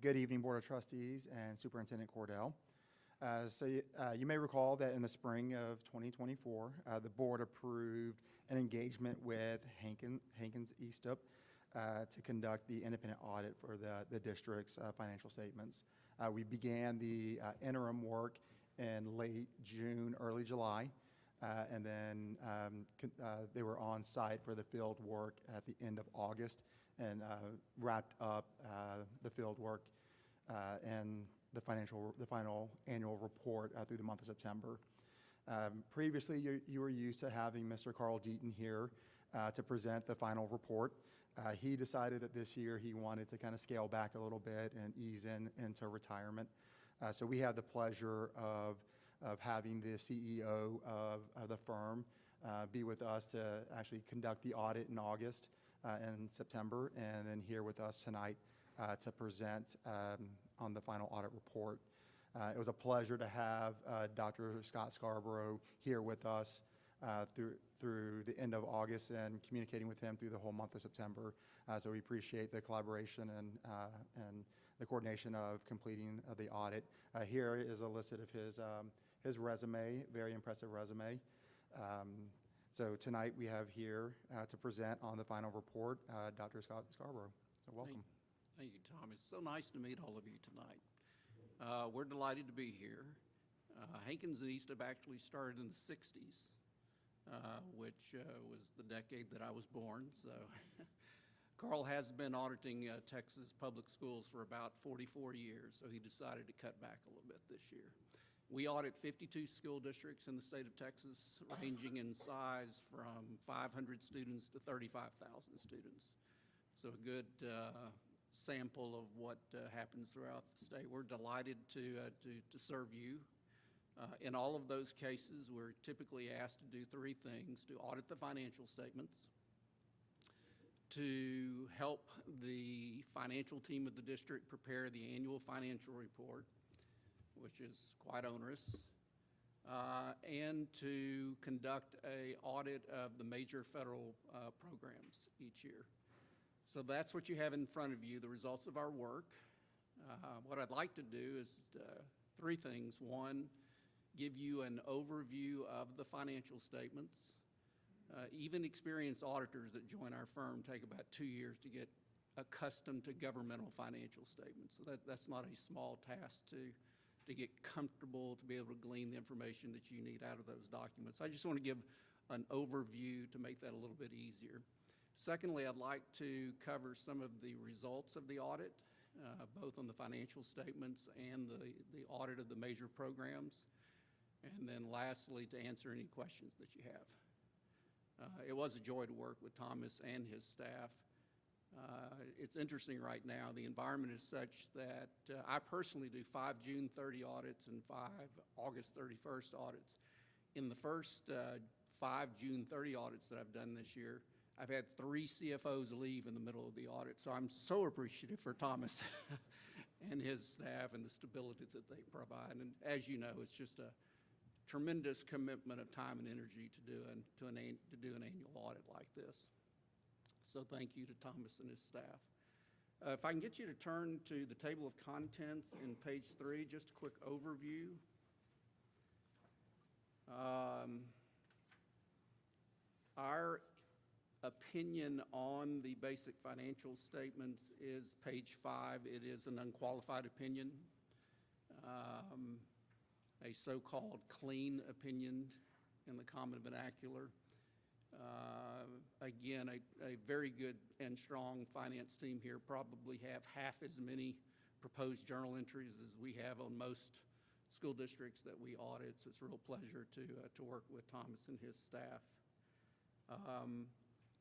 Good evening, Board of Trustees and Superintendent Cordell. You may recall that in the spring of 2024, the board approved an engagement with Hankins Eastup to conduct the independent audit for the district's financial statements. We began the interim work in late June, early July, and then they were on site for the field work at the end of August, and wrapped up the field work and the final annual report through the month of September. Previously, you were used to having Mr. Carl Deaton here to present the final report. He decided that this year he wanted to kind of scale back a little bit and ease into retirement. So we have the pleasure of having the CEO of the firm be with us to actually conduct the audit in August and September, and then here with us tonight to present on the final audit report. It was a pleasure to have Dr. Scott Scarborough here with us through the end of August and communicating with him through the whole month of September. So we appreciate the collaboration and the coordination of completing the audit. Here is a list of his resume, very impressive resume. So tonight we have here to present on the final report, Dr. Scott Scarborough. So welcome. Thank you, Tom. It's so nice to meet all of you tonight. We're delighted to be here. Hankins and Eastup actually started in the 60s, which was the decade that I was born. So Carl has been auditing Texas public schools for about 44 years, so he decided to cut back a little bit this year. We audit 52 school districts in the state of Texas, ranging in size from 500 students to 35,000 students. So a good sample of what happens throughout the state. We're delighted to serve you. In all of those cases, we're typically asked to do three things: to audit the financial statements, to help the financial team of the district prepare the annual financial report, which is quite onerous, and to conduct a audit of the major federal programs each year. So that's what you have in front of you, the results of our work. What I'd like to do is three things. One, give you an overview of the financial statements. Even experienced auditors that join our firm take about 2 years to get accustomed to governmental financial statements. So that's not a small task to get comfortable, to be able to glean the information that you need out of those documents. I just want to give an overview to make that a little bit easier. Secondly, I'd like to cover some of the results of the audit, both on the financial statements and the audit of the major programs. And then lastly, to answer any questions that you have. It was a joy to work with Thomas and his staff. It's interesting right now. The environment is such that I personally do 5 June 30 audits and 5 August 31st audits. In the first 5 June 30 audits that I've done this year, I've had 3 CFOs leave in the middle of the audit. So I'm so appreciative for Thomas and his staff and the stability that they provide. And as you know, it's just a tremendous commitment of time and energy to do an annual audit like this. So thank you to Thomas and his staff. If I can get you to turn to the table of contents in page 3, just a quick overview. Our opinion on the basic financial statements is page 5. It is an unqualified opinion, a so-called clean opinion in the common vernacular. Again, a very good and strong finance team here, probably have half as many proposed journal entries as we have on most school districts that we audit. So it's a real pleasure to work with Thomas and his staff.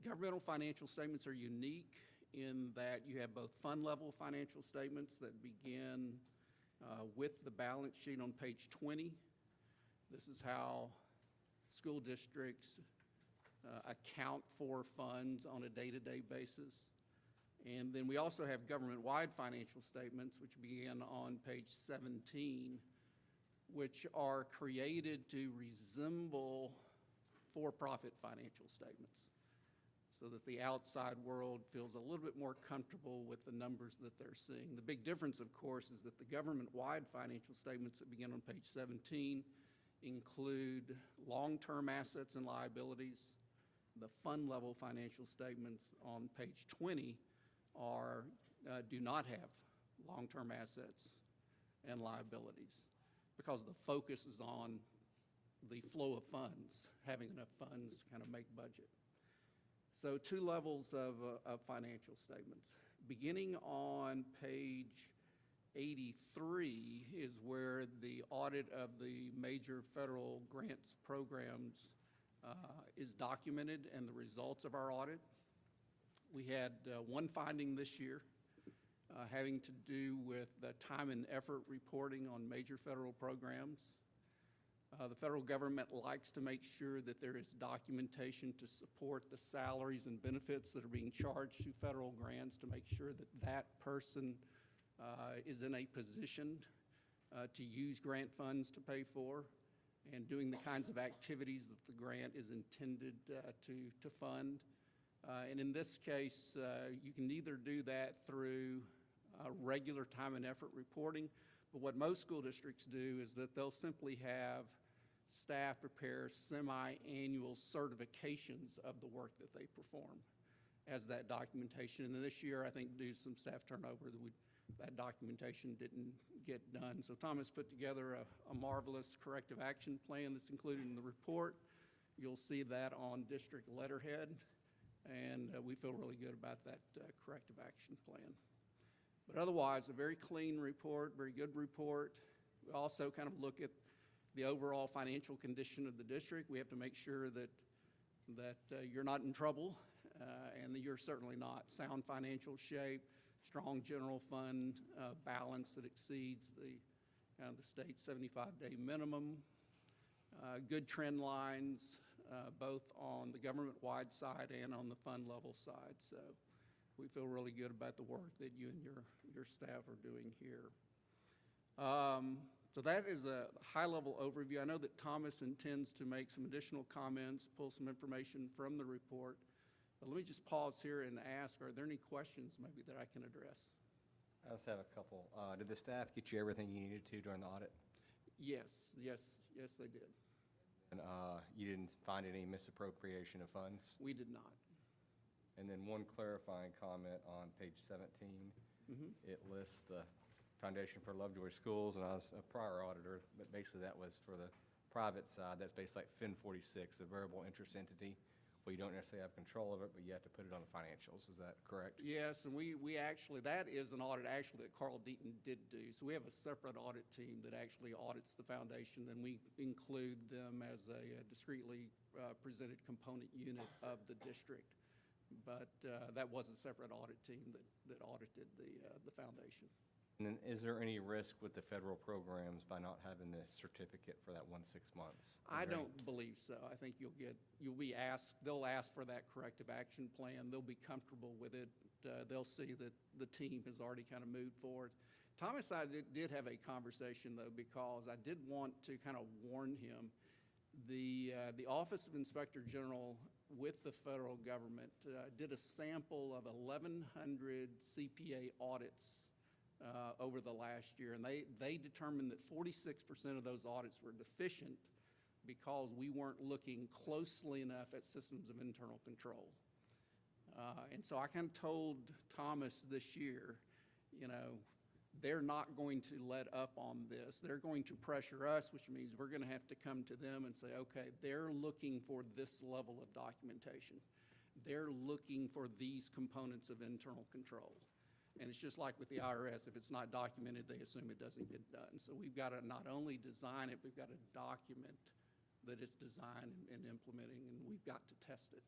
Governmental financial statements are unique in that you have both fund level financial statements that begin with the balance sheet on page 20. This is how school districts account for funds on a day-to-day basis. And then we also have government-wide financial statements, which begin on page 17, which are created to resemble for-profit financial statements, so that the outside world feels a little bit more comfortable with the numbers that they're seeing. The big difference, of course, is that the government-wide financial statements that begin on page 17 include long-term assets and liabilities. The fund-level financial statements on page 20 do not have long-term assets and liabilities, because the focus is on the flow of funds, having enough funds to kind of make budget. So 2 levels of financial statements. Beginning on page 83 is where the audit of the major federal grants programs is documented and the results of our audit. We had one finding this year having to do with the time and effort reporting on major federal programs. The federal government likes to make sure that there is documentation to support the salaries and benefits that are being charged to federal grants, to make sure that that person is in a position to use grant funds to pay for and doing the kinds of activities that the grant is intended to fund. And in this case, you can either do that through regular time and effort reporting, but what most school districts do is that they'll simply have staff prepare semi-annual certifications of the work that they perform as that documentation. And then this year, I think due to some staff turnover, that documentation didn't get done. So Thomas put together a marvelous corrective action plan that's included in the report. You'll see that on district letterhead, and we feel really good about that corrective action plan. But otherwise, a very clean report, very good report. We also kind of look at the overall financial condition of the district. We have to make sure that you're not in trouble, and that you're certainly not. Sound financial shape, strong general fund balance that exceeds the state's 75-day minimum, good trend lines, both on the government-wide side and on the fund level side. So we feel really good about the work that you and your staff are doing here. So that is a high-level overview. I know that Thomas intends to make some additional comments, pull some information from the report. But let me just pause here and ask, are there any questions maybe that I can address? I just have a couple. Did the staff get you everything you needed to during the audit? Yes, they did. And you didn't find any misappropriation of funds? We did not. And then one clarifying comment on page 17. It lists the Foundation for Lovejoy Schools, and I was a prior auditor, but basically that was for the private side. That's basically like FIN 46, a variable interest entity, where you don't necessarily have control of it, but you have to put it on the financials. Is that correct? Yes, and we actually, that is an audit actually that Carl Deaton did do. So we have a separate audit team that actually audits the foundation, then we include them as a discreetly presented component unit of the district. But that was a separate audit team that audited the foundation. And then is there any risk with the federal programs by not having the certificate for that 6 months? I don't believe so. I think you'll be asked, they'll ask for that corrective action plan. They'll be comfortable with it. They'll see that the team has already kind of moved forward. Thomas and I did have a conversation though, because I did want to kind of warn him. The Office of Inspector General with the federal government did a sample of 1,100 CPA audits over the last year, and they determined that 46% of those audits were deficient because we weren't looking closely enough at systems of internal control. And so I kind of told Thomas this year, you know, they're not going to let up on this. They're going to pressure us, which means we're going to have to come to them and say, okay, they're looking for this level of documentation. They're looking for these components of internal control. And it's just like with the IRS, if it's not documented, they assume it doesn't get done. So we've got to not only design it, we've got to document that it's designed and implementing, and we've got to test it.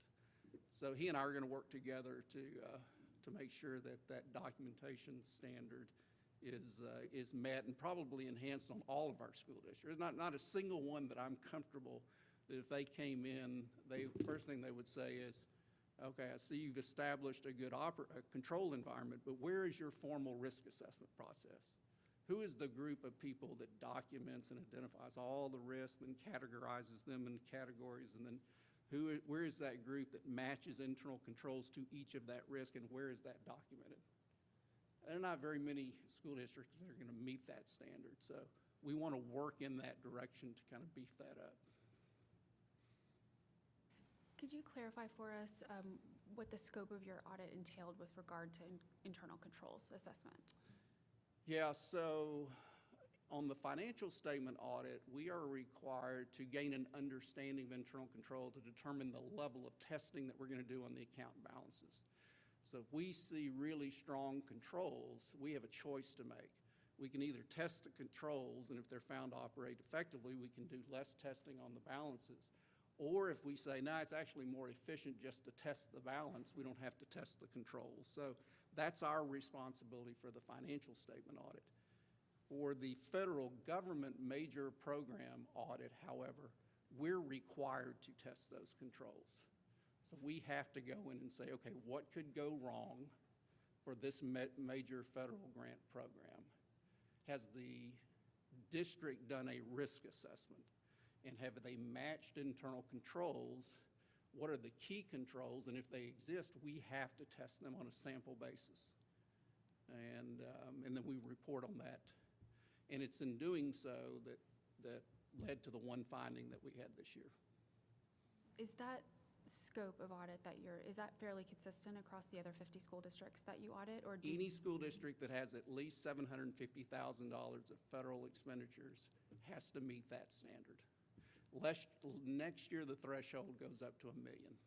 So he and I are going to work together to make sure that that documentation standard is met and probably enhanced on all of our school districts. Not a single one that I'm comfortable that if they came in, first thing they would say is, okay, I see you've established a good control environment, but where is your formal risk assessment process? Who is the group of people that documents and identifies all the risks and categorizes them in categories? And then where is that group that matches internal controls to each of that risk, and where is that documented? There are not very many school districts that are going to meet that standard. So we want to work in that direction to kind of beef that up. Could you clarify for us what the scope of your audit entailed with regard to internal controls assessment? Yeah, so on the financial statement audit, we are required to gain an understanding of internal control to determine the level of testing that we're going to do on the account balances. So if we see really strong controls, we have a choice to make. We can either test the controls, and if they're found to operate effectively, we can do less testing on the balances. Or if we say, no, it's actually more efficient just to test the balance, we don't have to test the controls. So that's our responsibility for the financial statement audit. For the federal government major program audit, however, we're required to test those controls. So we have to go in and say, okay, what could go wrong for this major federal grant program? Has the district done a risk assessment? And have they matched internal controls? What are the key controls? And if they exist, we have to test them on a sample basis. And then we report on that. And it's in doing so that led to the one finding that we had this year. Is that scope of audit is that fairly consistent across the other 50 school districts that you audit? Or any school district that has at least $750,000 of federal expenditures has to meet that standard. Next year, the threshold goes up to $1 million.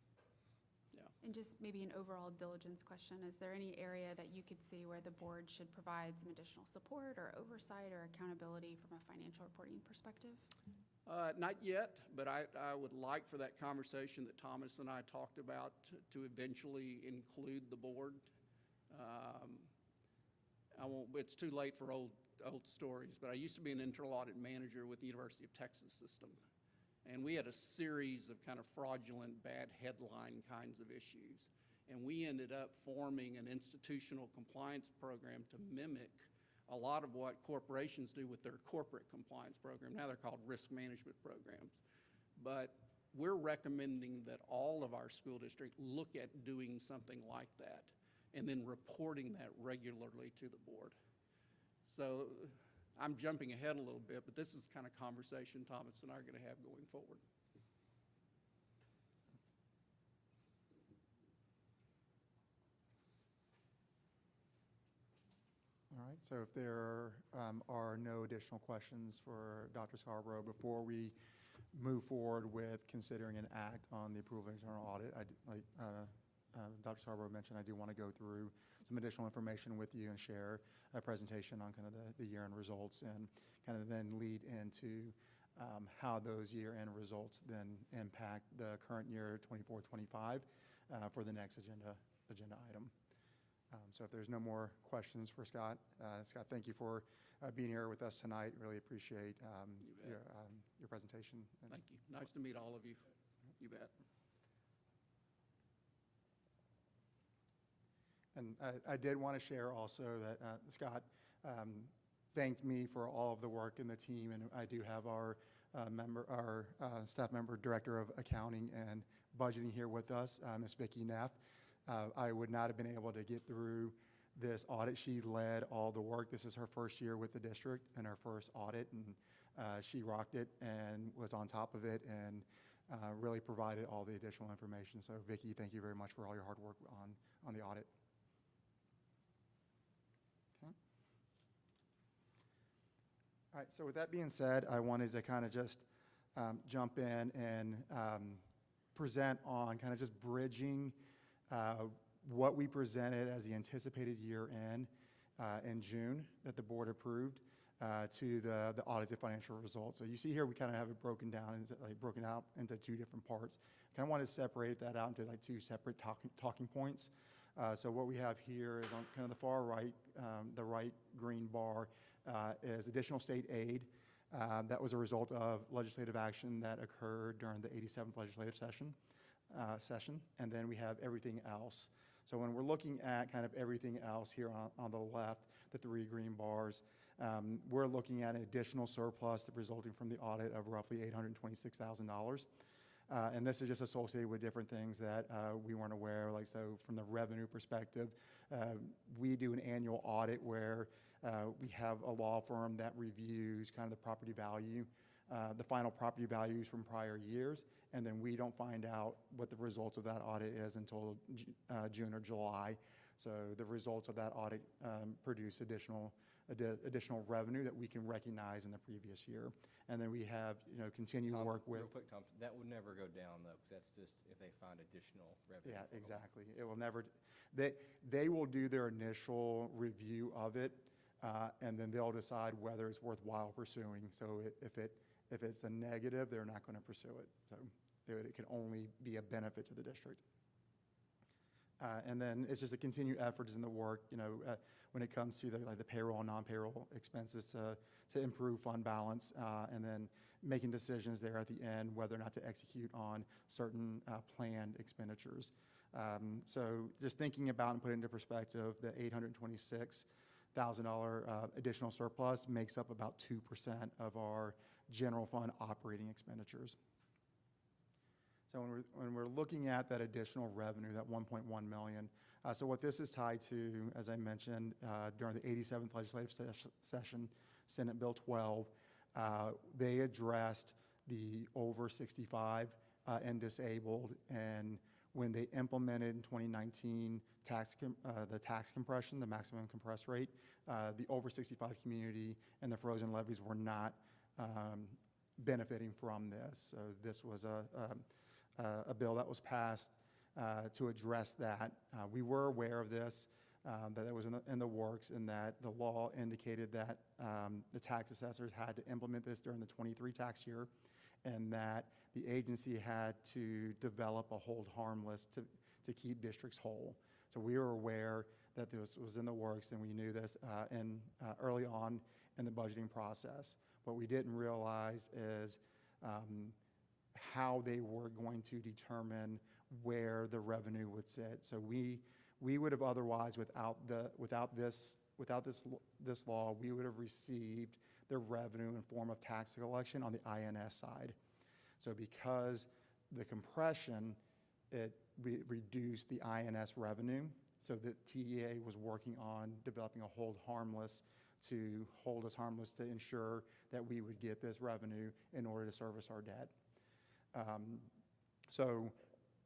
Yeah. And just maybe an overall diligence question, is there any area that you could see where the board should provide some additional support or oversight or accountability from a financial reporting perspective? Not yet, but I would like for that conversation that Thomas and I talked about to eventually include the board. It's too late for old stories, but I used to be an internal audit manager with the University of Texas system. And we had a series of kind of fraudulent, bad headline kinds of issues. And we ended up forming an institutional compliance program to mimic a lot of what corporations do with their corporate compliance program. Now they're called risk management programs. But we're recommending that all of our school districts look at doing something like that and then reporting that regularly to the board. So I'm jumping ahead a little bit, but this is the kind of conversation Thomas and I are going to have going forward. All right, so if there are no additional questions for Dr. Scarborough, before we move forward with considering an act on the approval of internal audit, like Dr. Scarborough mentioned, I do want to go through some additional information with you and share a presentation on kind of the year-end results and kind of then lead into how those year-end results then impact the current year 24-25 for the next agenda item. So if there's no more questions for Scott, Scott, thank you for being here with us tonight. Really appreciate your presentation. Thank you. Nice to meet all of you. You bet. And I did want to share also that Scott thanked me for all of the work in the team, and I do have our staff member, Director of Accounting and Budgeting here with us, Ms. Vicki Neff. I would not have been able to get through this audit. She led all the work. This is her first year with the district and her first audit, and she rocked it and was on top of it and really provided all the additional information. So Vicki, thank you very much for all your hard work on the audit. Okay. All right, so with that being said, I wanted to kind of just jump in and present on kind of just bridging what we presented as the anticipated year-end in June that the board approved to the audited financial results. So you see here we kind of have it broken out into two different parts. Kind of want to separate that out into like two separate talking points. So what we have here is on kind of the far right, the right green bar is additional state aid. That was a result of legislative action that occurred during the 87th legislative session. And then we have everything else. So when we're looking at kind of everything else here on the left, the three green bars, we're looking at an additional surplus resulting from the audit of roughly $826,000. And this is just associated with different things that we weren't aware of. Like, so from the revenue perspective, we do an annual audit where we have a law firm that reviews kind of the property value, the final property values from prior years, and then we don't find out what the results of that audit is until June or July. So the results of that audit produce additional revenue that we can recognize in the previous year. And then we have, continue to work with. Real quick, Tom, that would never go down though, because that's just if they find additional revenue. Yeah, exactly. It will never, they will do their initial review of it, and then they'll decide whether it's worthwhile pursuing. So if it's a negative, they're not going to pursue it. So it can only be a benefit to the district. And then it's just a continued efforts in the work, when it comes to the payroll and non-payroll expenses to improve fund balance, and then making decisions there at the end whether or not to execute on certain planned expenditures. So just thinking about and putting into perspective, the $826,000 additional surplus makes up about 2% of our general fund operating expenditures. So when we're looking at that additional revenue, that $1.1 million, so what this is tied to, as I mentioned, during the 87th legislative session, Senate Bill 12, they addressed the over 65 and disabled, and when they implemented in 2019 the tax compression, the maximum compressed rate, the over 65 community and the frozen levies were not benefiting from this. So this was a bill that was passed to address that. We were aware of this, that it was in the works, and that the law indicated that the tax assessors had to implement this during the 23 tax year, and that the agency had to develop a hold harm list to keep districts whole. So we were aware that this was in the works, and we knew this early on in the budgeting process. What we didn't realize is how they were going to determine where the revenue would sit. So we would have otherwise, without this without this law, we would have received the revenue in form of tax collection on the INS side. So because the compression, it reduced the INS revenue, so the TEA was working on developing a hold harmless to hold us harmless to ensure that we would get this revenue in order to service our debt. So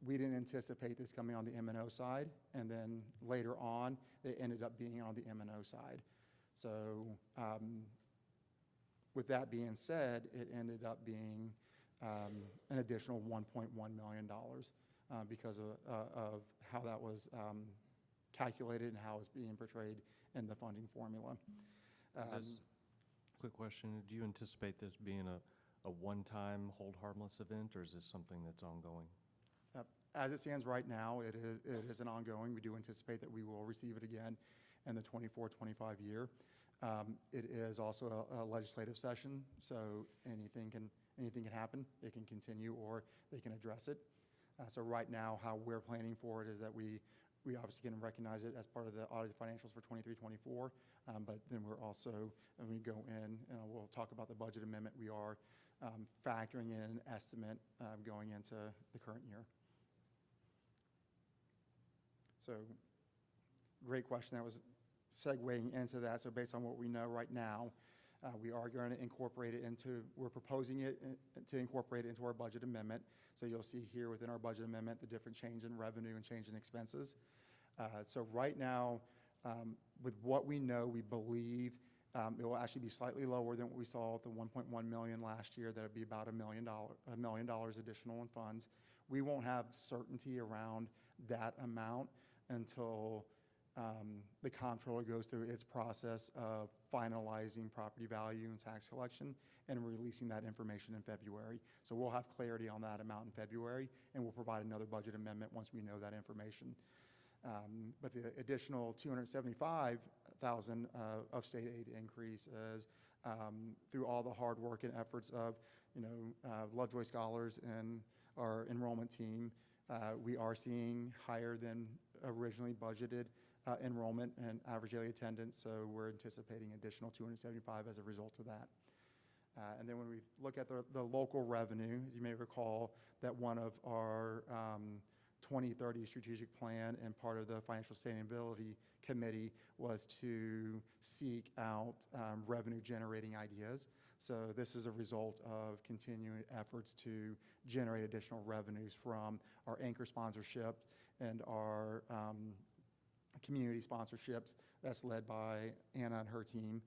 we didn't anticipate this coming on the M&O side, and then later on, it ended up being on the M&O side. So with that being said, it ended up being an additional $1.1 million because of how that was calculated and how it's being portrayed in the funding formula. Quick question, do you anticipate this being a one-time hold harmless event, or is this something that's ongoing? As it stands right now, it is an ongoing. We do anticipate that we will receive it again in the 24-25 year. It is also a legislative session, so anything can happen. It can continue, or they can address it. So right now, how we're planning for it is that we obviously can recognize it as part of the audited financials for 23-24, but then we're also, when we go in, and we'll talk about the budget amendment, we are factoring in an estimate going into the current year. So, great question. That was segueing into that. So based on what we know right now, we are going to incorporate it into, we're proposing it to incorporate it into our budget amendment. So you'll see here within our budget amendment the different change in revenue and change in expenses. So right now, with what we know, we believe it will actually be slightly lower than what we saw at the 1.1 million last year. That would be about $1 million additional in funds. We won't have certainty around that amount until the comptroller goes through its process of finalizing property value and tax collection and releasing that information in February. So we'll have clarity on that amount in February, and we'll provide another budget amendment once we know that information. But the additional $275,000 of state aid increase is through all the hard work and efforts of, Lovejoy scholars and our enrollment team. We are seeing higher than originally budgeted enrollment and average daily attendance, so we're anticipating additional 275 as a result of that. And then when we look at the local revenue, as you may recall, that one of our 2030 strategic plan and part of the Financial Sustainability Committee was to seek out revenue generating ideas. So this is a result of continuing efforts to generate additional revenues from our anchor sponsorship and our community sponsorships that's led by Anna and her team.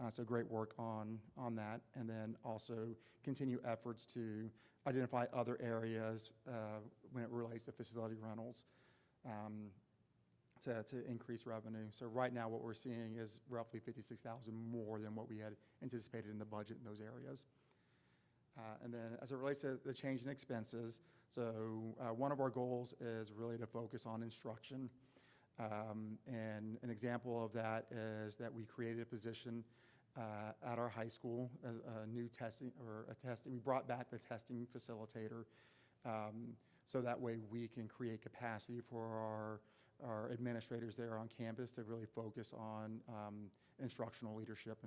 So great work on that. And then also continue efforts to identify other areas when it relates to facility rentals to increase revenue. So right now what we're seeing is roughly $56,000 more than what we had anticipated in the budget in those areas. And then as it relates to the change in expenses, so one of our goals is really to focus on instruction. And an example of that is that we created a position at our high school, a new testing, we brought back the testing facilitator, so that way we can create capacity for our administrators there on campus to really focus on instructional leadership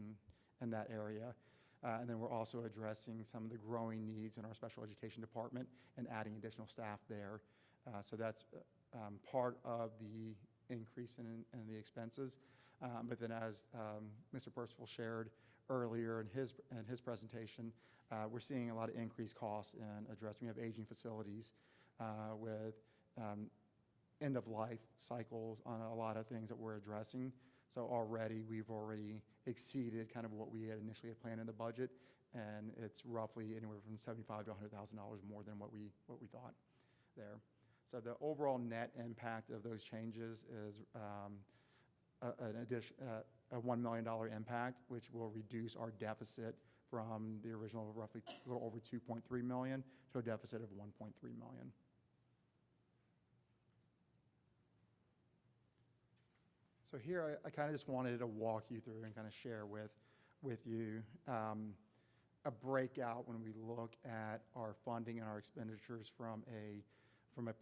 in that area. And then we're also addressing some of the growing needs in our special education department and adding additional staff there. So that's part of the increase in the expenses. But then as Mr. Percival shared earlier in his presentation, we're seeing a lot of increased costs in addressing. We have aging facilities with end-of-life cycles on a lot of things that we're addressing. So we've already exceeded kind of what we had initially planned in the budget, and it's roughly anywhere from $75,000 to $100,000 more than what we thought there. So the overall net impact of those changes is a $1 million impact, which will reduce our deficit from the original roughly a little over $2.3 million to a deficit of $1.3 million. So here I kind of just wanted to walk you through and kind of share with you a breakout when we look at our funding and our expenditures from a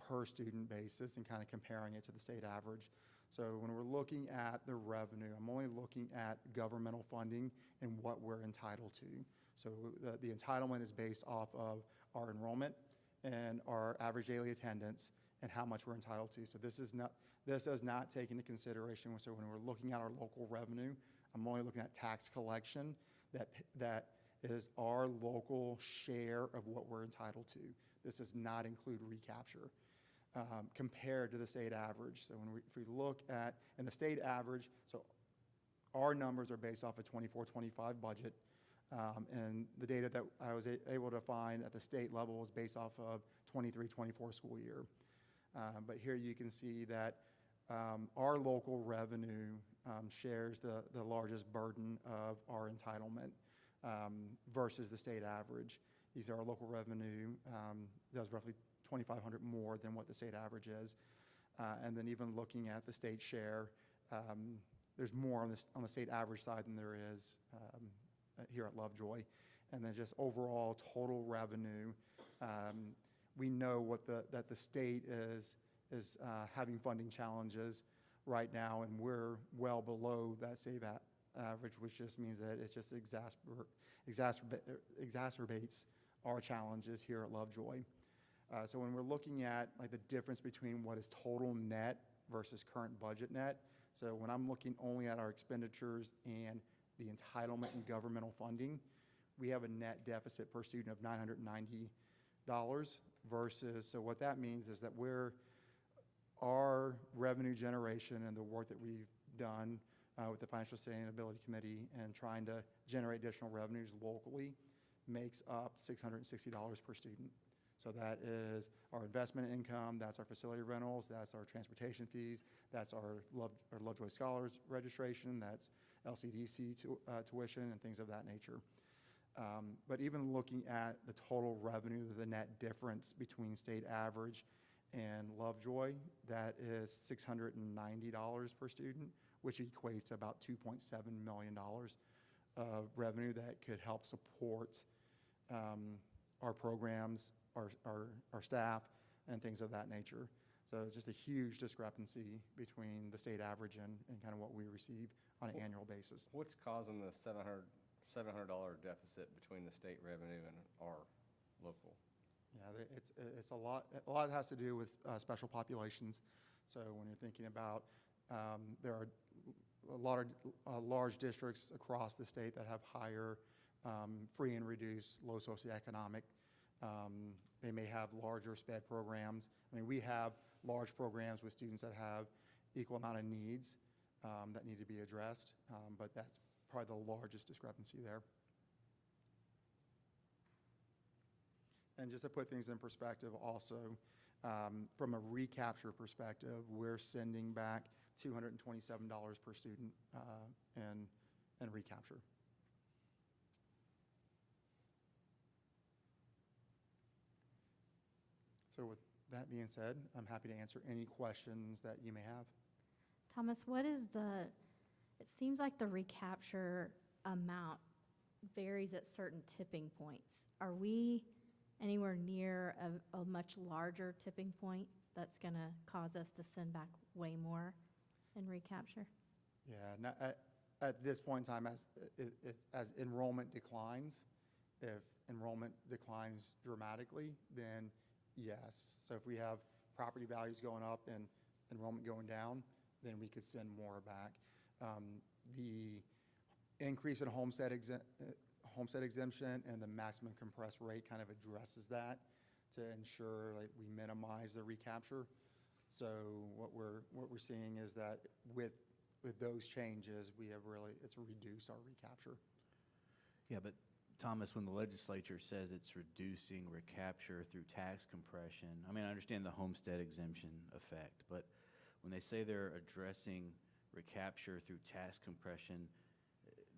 per student basis and kind of comparing it to the state average. So when we're looking at the revenue, I'm only looking at governmental funding and what we're entitled to. So the entitlement is based off of our enrollment and our average daily attendance and how much we're entitled to. So this does not take into consideration, so when we're looking at our local revenue, I'm only looking at tax collection that is our local share of what we're entitled to. This does not include recapture compared to the state average. So if we look at, and the state average, so our numbers are based off a 24-25 budget, and the data that I was able to find at the state level was based off of 23-24 school year. But here you can see that our local revenue shares the largest burden of our entitlement versus the state average. These are our local revenue, does roughly $2,500 more than what the state average is. And then even looking at the state share, there's more on the state average side than there is here at Lovejoy. And then just overall total revenue, we know that the state is having funding challenges right now, and we're well below that state average, which just means that it just exacerbates our challenges here at Lovejoy. So when we're looking at like the difference between what is total net versus current budget net, so when I'm looking only at our expenditures and the entitlement and governmental funding, we have a net deficit per student of $990 versus, so what that means is that our revenue generation and the work that we've done with the Financial Sustainability Committee and trying to generate additional revenues locally makes up $660 per student. So that is our investment income, that's our facility rentals, that's our transportation fees, that's our Lovejoy Scholars registration, that's LCDC tuition and things of that nature. But even looking at the total revenue, the net difference between state average and Lovejoy, that is $690 per student, which equates to about $2.7 million of revenue that could help support our programs, our staff, and things of that nature. So just a huge discrepancy between the state average and kind of what we receive on an annual basis. What's causing the $700 deficit between the state revenue and our local? Yeah, it's a lot. A lot has to do with special populations. So when you're thinking about, there are a lot of large districts across the state that have higher free and reduced, low socioeconomic. They may have larger SPED programs. I mean, we have large programs with students that have equal amount of needs that need to be addressed, but that's probably the largest discrepancy there. And just to put things in perspective also, from a recapture perspective, we're sending back $227 per student in recapture. So with that being said, I'm happy to answer any questions that you may have. Thomas, it seems like the recapture amount varies at certain tipping points. Are we anywhere near a much larger tipping point that's going to cause us to send back way more in recapture? Yeah, at this point in time, as enrollment declines, if enrollment declines dramatically, then yes. So if we have property values going up and enrollment going down, then we could send more back. The increase in homestead exemption and the maximum compressed rate kind of addresses that to ensure like we minimize the recapture. So what we're seeing is that with those changes, it's reduced our recapture. Yeah, but Thomas, when the legislature says it's reducing recapture through tax compression, I mean, I understand the homestead exemption effect, but when they say they're addressing recapture through tax compression,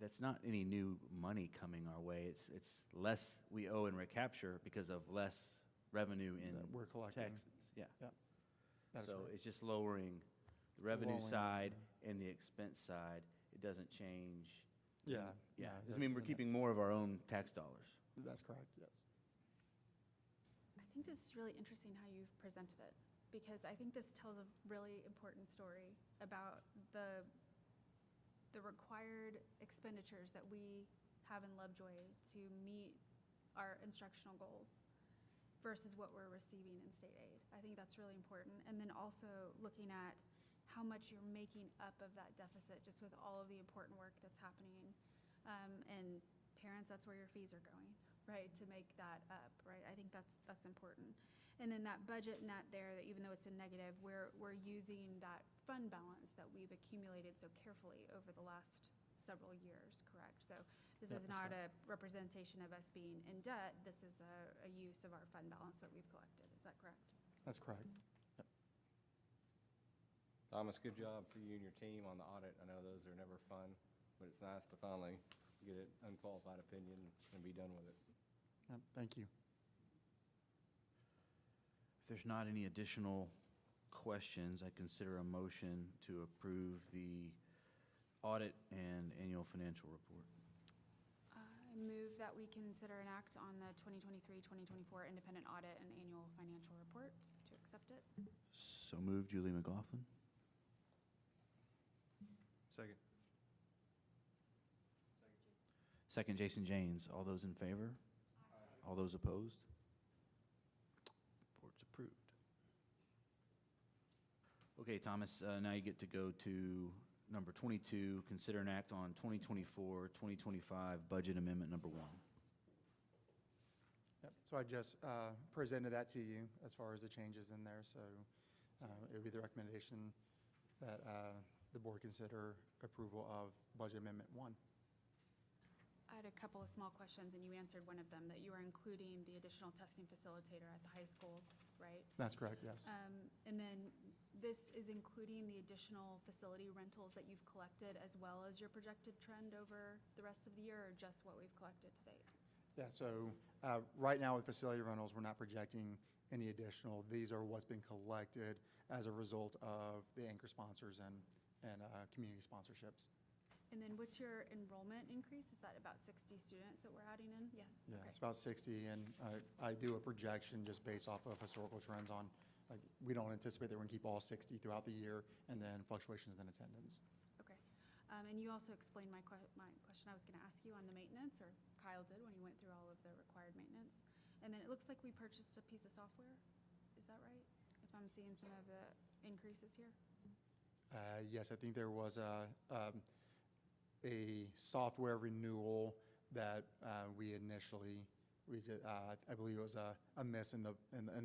that's not any new money coming our way. It's less we owe in recapture because of less revenue in we're collecting. taxes. Yeah. So right. it's just lowering the revenue side and the expense side. It doesn't change. Yeah. Yeah. Doesn't mean we're keeping more of our own tax dollars. That's correct, yes. I think this is really interesting how you've presented it. because I think this tells a really important story about the required expenditures that we have in Lovejoy to meet our instructional goals versus what we're receiving in state aid. I think that's really important. And then also looking at how much you're making up of that deficit just with all of the important work that's happening. And parents, that's where your fees are going, right, to make that up, right? I think that's important. And then that budget net there, that even though it's a negative, we're using that fund balance that we've accumulated so carefully over the last several years, correct? So this is not a representation of us being in debt. This is a use of our fund balance that we've collected. Is that correct? That's correct. Yep. Thomas, good job for you and your team on the audit. I know those are never fun, but it's nice to finally get an unqualified opinion and be done with it. Yep, thank you. If there's not any additional questions, I consider a motion to approve the audit and annual financial report. I move that we consider an act on the 2023-2024 independent audit and annual financial report to accept it. So moved, Julie McLaughlin. Second. Second, Jason Janes. All those in favor? All those opposed? Report's approved. Okay, Thomas, now you get to go to number 22, consider an act on 2024-2025 budget amendment number 1. Yep. So I just presented that to you as far as the changes in there. So it would be the recommendation that the board consider approval of budget amendment 1. I had a couple of small questions, and you answered one of them, that you are including the additional testing facilitator at the high school, right? That's correct, yes. And then this is including the additional facility rentals that you've collected as well as your projected trend over the rest of the year, or just what we've collected to date? Yeah, so right now with facility rentals, we're not projecting any additional. These are what's been collected as a result of the anchor sponsors and community sponsorships. And then what's your enrollment increase? Is that about 60 students that we're adding in? Yes? Yeah, Okay. it's about 60, and I do a projection just based off of historical trends on, like, we don't anticipate that we're going to keep all 60 throughout the year, and then fluctuations in attendance. Okay. And you also explained my question I was going to ask you on the maintenance, or Kyle did when he went through all of the required maintenance. And then it looks like we purchased a piece of software. Is that right? If I'm seeing some of the increases here? Yes, I think there was a software renewal that we initially, I believe it was a miss in the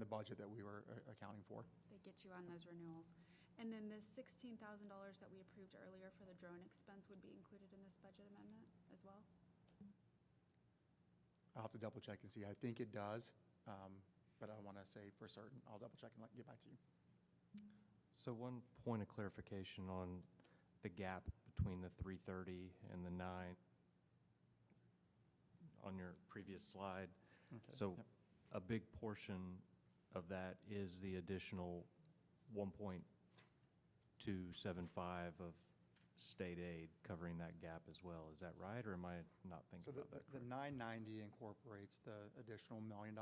budget that we were accounting for. They get you on those renewals. And then the $16,000 that we approved earlier for the drone expense would be included in this budget amendment as well? I'll have to double check and see. I think it does, but I don't want to say for certain. I'll double check and get back to you. So one point of clarification on the gap between the 330 and the 9 on your previous slide. Okay. So Yep. a big portion of that is the additional 1.275 of state aid covering that gap as well. Is that right, or am I not So thinking about that the correctly? 990 incorporates the additional $1 million.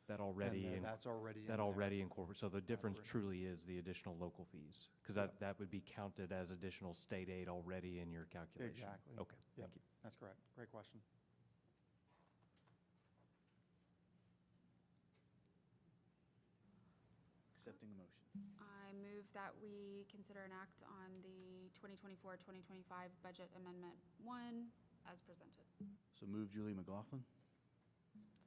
That already, and that's already in that there. already incorporates, so the difference Already. truly is the additional local fees? Because that would be counted as additional state aid already in your calculation? Exactly. Okay, Yep, thank you. that's correct. Great question. Accepting the motion. I move that we consider an act on the 2024-2025 budget amendment 1 as presented. So moved, Julie McLaughlin.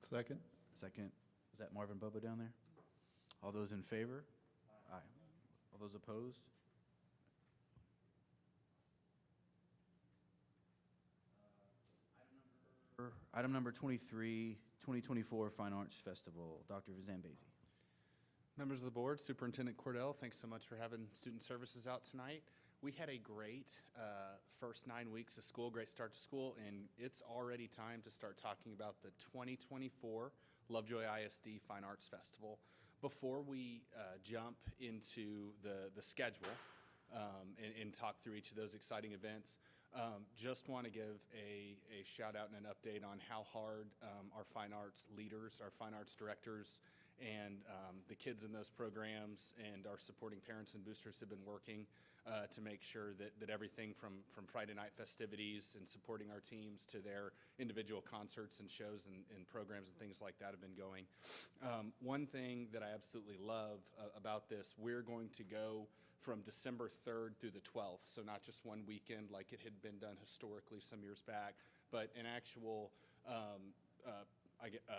Second. Second, is that Marvin Bubba down there? All those in favor? Aye. All those opposed? Item number 23, 2024 Fine Arts Festival. Dr. Zambezi. Members of the board, Superintendent Cordell, thanks so much for having student services out tonight. We had a great first 9 weeks of school, great start to school, and it's already time to start talking about the 2024 Lovejoy ISD Fine Arts Festival. Before we jump into the schedule and talk through each of those exciting events, just want to give a shout out and an update on how hard our fine arts leaders, our fine arts directors, And the kids in those programs and our supporting parents and boosters have been working to make sure that everything from Friday night festivities and supporting our teams to their individual concerts and shows and programs and things like that have been going. One thing that I absolutely love about this, we're going to go from December 3rd through the 12th, so not just one weekend like it had been done historically some years back, but an actual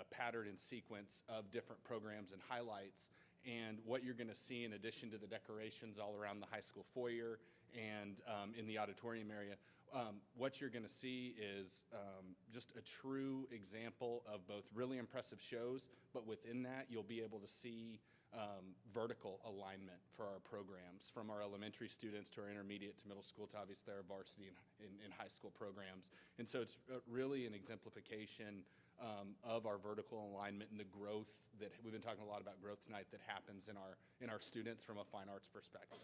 pattern and sequence of different programs and highlights. And what you're going to see, in addition to the decorations all around the high school foyer and in the auditorium area, what you're going to see is just a true example of both really impressive shows, but within that, you'll be able to see vertical alignment for our programs, from our elementary students to our intermediate to middle school to obviously our varsity and high school programs. And so it's really an exemplification of our vertical alignment and the growth that we've been talking a lot about growth tonight that happens in our students from a fine arts perspective.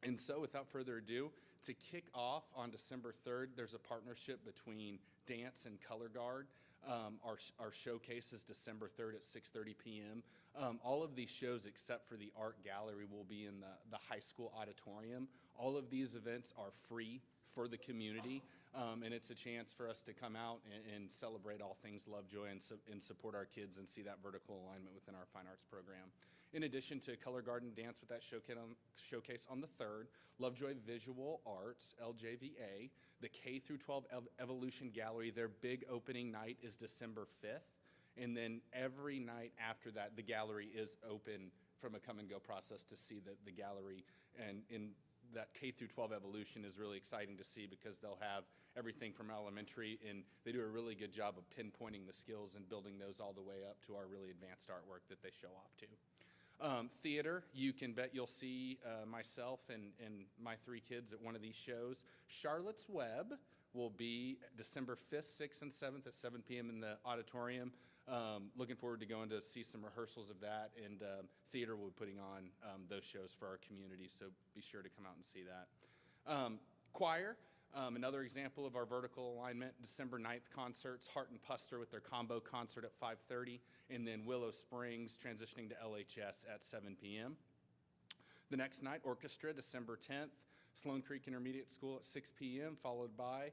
And so without further ado, to kick off on December 3rd, there's a partnership between Dance and Color Guard. Our showcase is December 3rd at 6:30 p.m. All of these shows, except for the art gallery, will be in the high school auditorium. All of these events are free for the community, and it's a chance for us to come out and celebrate all things Lovejoy and support our kids and see that vertical alignment within our fine arts program. In addition to Color Garden Dance with that showcase on the 3rd, Lovejoy Visual Arts, LJVA, the K through 12 Evolution Gallery, their big opening night is December 5th. And then every night after that, the gallery is open from a come and go process to see the gallery. And in that K through 12 evolution is really exciting to see because they'll have everything from elementary, and they do a really good job of pinpointing the skills and building those all the way up to our really advanced artwork that they show off to. Theater, you can bet you'll see myself and my 3 kids at one of these shows. Charlotte's Web will be December 5th, 6th, and 7th at 7 p.m. in the auditorium. Looking forward to going to see some rehearsals of that, and theater will be putting on those shows for our community, so be sure to come out and see that. Choir, another example of our vertical alignment, December 9th concerts, Hart and Puster with their combo concert at 5:30, and then Willow Springs transitioning to LHS at 7 p.m. The next night, orchestra, December 10th, Sloan Creek Intermediate School at 6 p.m., followed by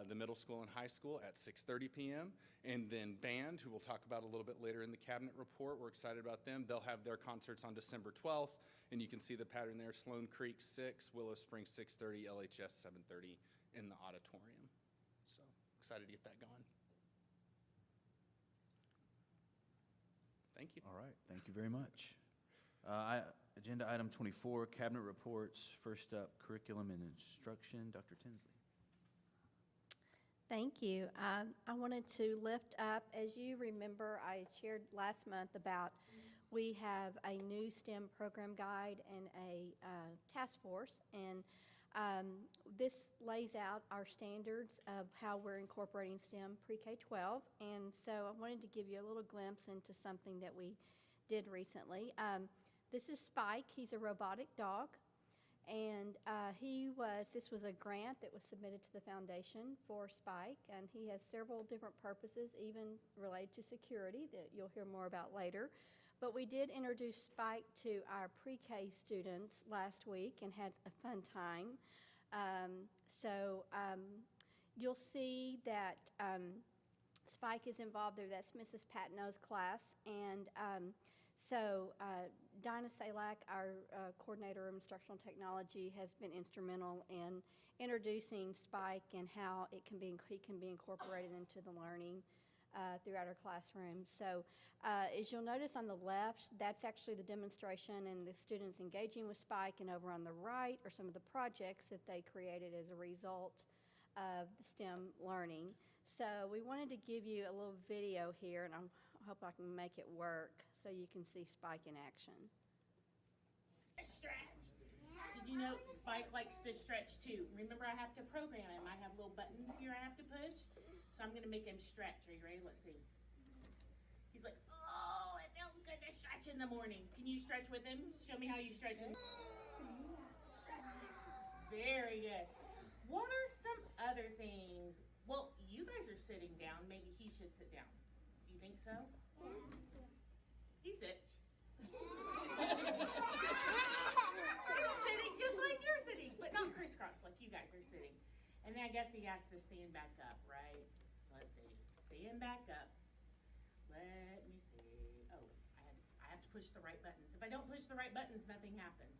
the middle school and high school at 6:30 p.m. And then band, who we'll talk about a little bit later in the cabinet report. We're excited about them. They'll have their concerts on December 12th, and you can see the pattern there. Sloan Creek 6, Willow Springs 6:30, LHS 7:30 in the auditorium. So excited to get that going. Thank you. All right, thank you very much. Agenda item 24, cabinet reports. First up, curriculum and instruction. Dr. Tinsley. Thank you. I wanted to lift up, as you remember, I shared last month about we have a new STEM program guide and a task force, and this lays out our standards of how we're incorporating STEM pre-K-12, and so I wanted to give you a little glimpse into something that we did recently. This is Spike. He's a robotic dog. And this was a grant that was submitted to the foundation for Spike, and he has several different purposes, even related to security, that you'll hear more about later. But we did introduce Spike to our pre-K students last week and had a fun time. You'll see that Spike is involved there. That's Mrs. Patnow's class, and Dinah Salak, our coordinator of instructional technology, has been instrumental in introducing Spike and how he can be incorporated into the learning throughout our classroom. So as you'll notice on the left, that's actually the demonstration and the students engaging with Spike, and over on the right are some of the projects that they created as a result of the STEM learning. So we wanted to give you a little video here, and I hope I can make it work so you can see Spike in action. Stretch. Did you know Spike likes to stretch too? Remember, I have to program him. I have little buttons here I have to push. So I'm going to make him stretch. Are you ready? Let's see. He's like, oh, it feels good to stretch in the morning. Can you stretch with him? Show me how you stretch him. Very good. What are some other things? Well, you guys are sitting down. Maybe he should sit down. You think so? across like you guys are sitting. And then I guess he has to stand back up, right? Let's see. Stand back up. Let me see. Oh, I have to push the right buttons. If I don't push the right buttons, nothing happens.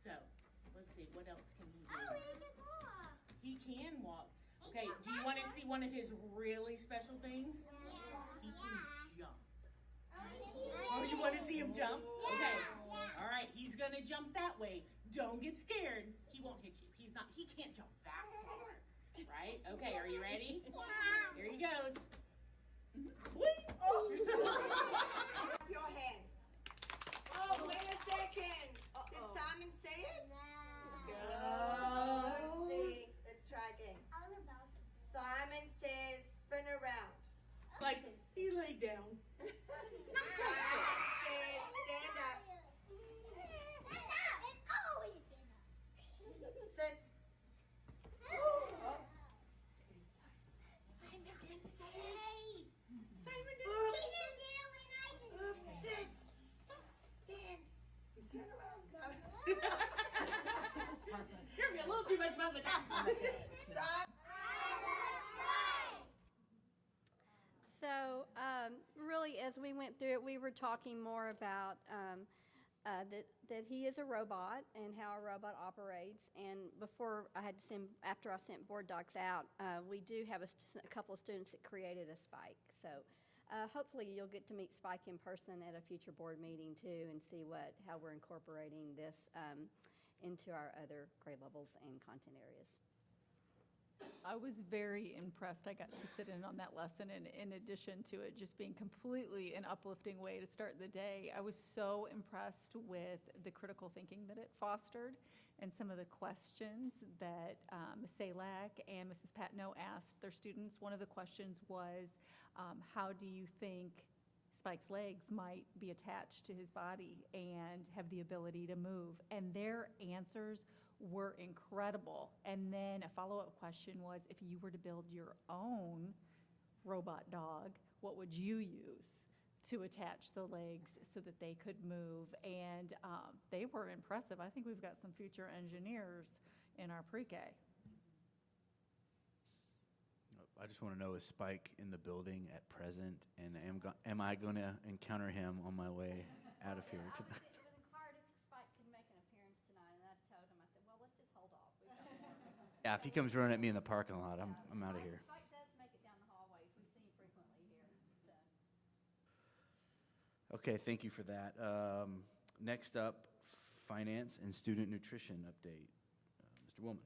So, let's see. What else can he do? Oh, he can walk. He can walk. Okay, do you want to see one of his really special things? Yeah. He can jump. Oh, you want to see him jump? Okay. All right, he's going to jump that way. Don't get scared. He won't hit you. He can't jump that far. Right? Okay, are you ready? Yeah. Here he goes. Whee! Oh. Your hands. Oh, wait a second. Did Simon say it? No. Let's see. Let's try again. Simon says spin around. Like, he laid down. Simon says stand up. Sit. Sit. Stand. Turn around. You're having a little too much fun with that. So, really, as we went through it, we were talking more about that he is a robot and how a robot operates. And after I sent board docs out, we do have a couple of students that created a Spike. So, hopefully, you'll get to meet Spike in person at a future board meeting too, and see how we're incorporating this into our other grade levels and content areas. I was very impressed. I got to sit in on that lesson, and in addition to it just being completely an uplifting way to start the day, I was so impressed with the critical thinking that it fostered and some of the questions that Ms. Salak and Mrs. Patno asked their students. One of the questions was, how do you think Spike's legs might be attached to his body and have the ability to move? And their answers were incredible. And then a follow-up question was, if you were to build your own robot dog, what would you use to attach the legs so that they could move? And they were impressive. I think we've got some future engineers in our pre-K. I just want to know, is Spike in the building at present, and am I going to encounter him on my way out of here tonight? It was inquired if Spike could make an appearance tonight, and I told him, I said, well, let's just hold off. We've got more. Yeah, if he comes running at me in the parking lot, I'm out of here. Spike does make it down the hallways. We see him frequently here. So. Okay, thank you for that. Next up, finance and student nutrition update. Mr. Woolman.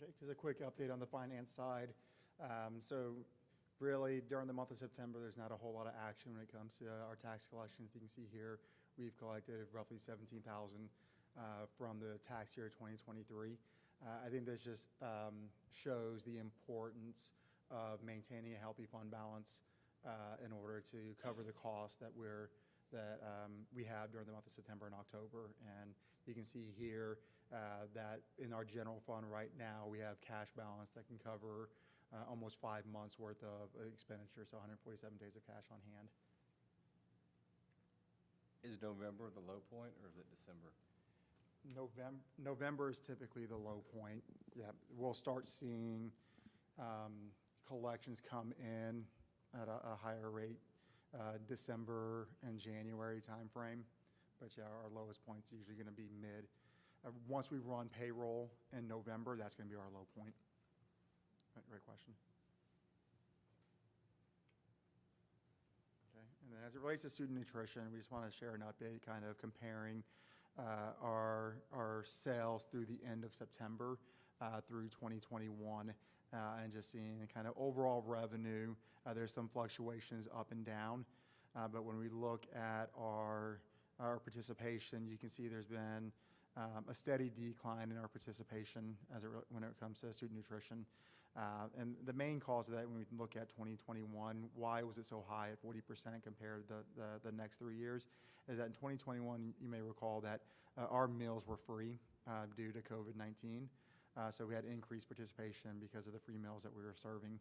Okay, just a quick update on the finance side. So really, during the month of September, there's not a whole lot of action when it comes to our tax collections. You can see here, we've collected roughly $17,000 from the tax year 2023. I think this just shows the importance of maintaining a healthy fund balance in order to cover the costs that we have during the month of September and October. And you can see here that in our general fund right now, we have cash balance that can cover almost 5 months worth of expenditure, so 147 days of cash on hand. Is November the low point, or is it December? November is typically the low point. Yeah, we'll start seeing collections come in at a higher rate December and January timeframe. But yeah, our lowest point's usually going to be mid. Once we run payroll in November, that's going to be our low point. Right question. Okay, and then as it relates to student nutrition, we just want to share an update kind of comparing our sales through the end of September through 2021 and just seeing kind of overall revenue. There's some fluctuations up and down, but when we look at our participation, you can see there's been a steady decline in our participation when it comes to student nutrition. And the main cause of that, when we look at 2021, why was it so high at 40% compared to the next 3 years, is that in 2021, you may recall that our meals were free due to COVID-19. So we had increased participation because of the free meals that we were serving.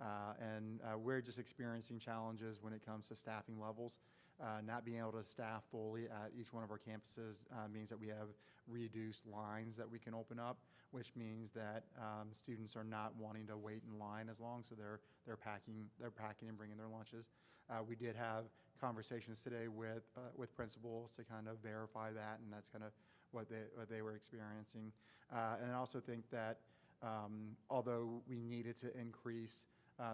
And we're just experiencing challenges when it comes to staffing levels. Not being able to staff fully at each one of our campuses means that we have reduced lines that we can open up, which means that students are not wanting to wait in line as long, so they're packing and bringing their lunches. We did have conversations today with principals to kind of verify that, and that's kind of what they were experiencing. And I also think that although we needed to increase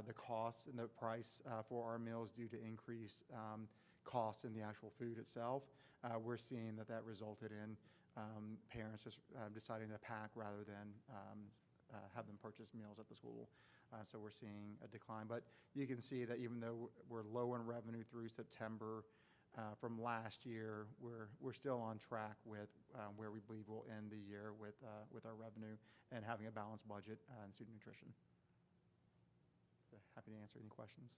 the cost and the price for our meals due to increased costs in the actual food itself, we're seeing that resulted in parents just deciding to pack rather than have them purchase meals at the school. So we're seeing a decline. But you can see that even though we're low in revenue through September from last year, we're still on track with where we believe we'll end the year with our revenue and having a balanced budget in student nutrition. So happy to answer any questions.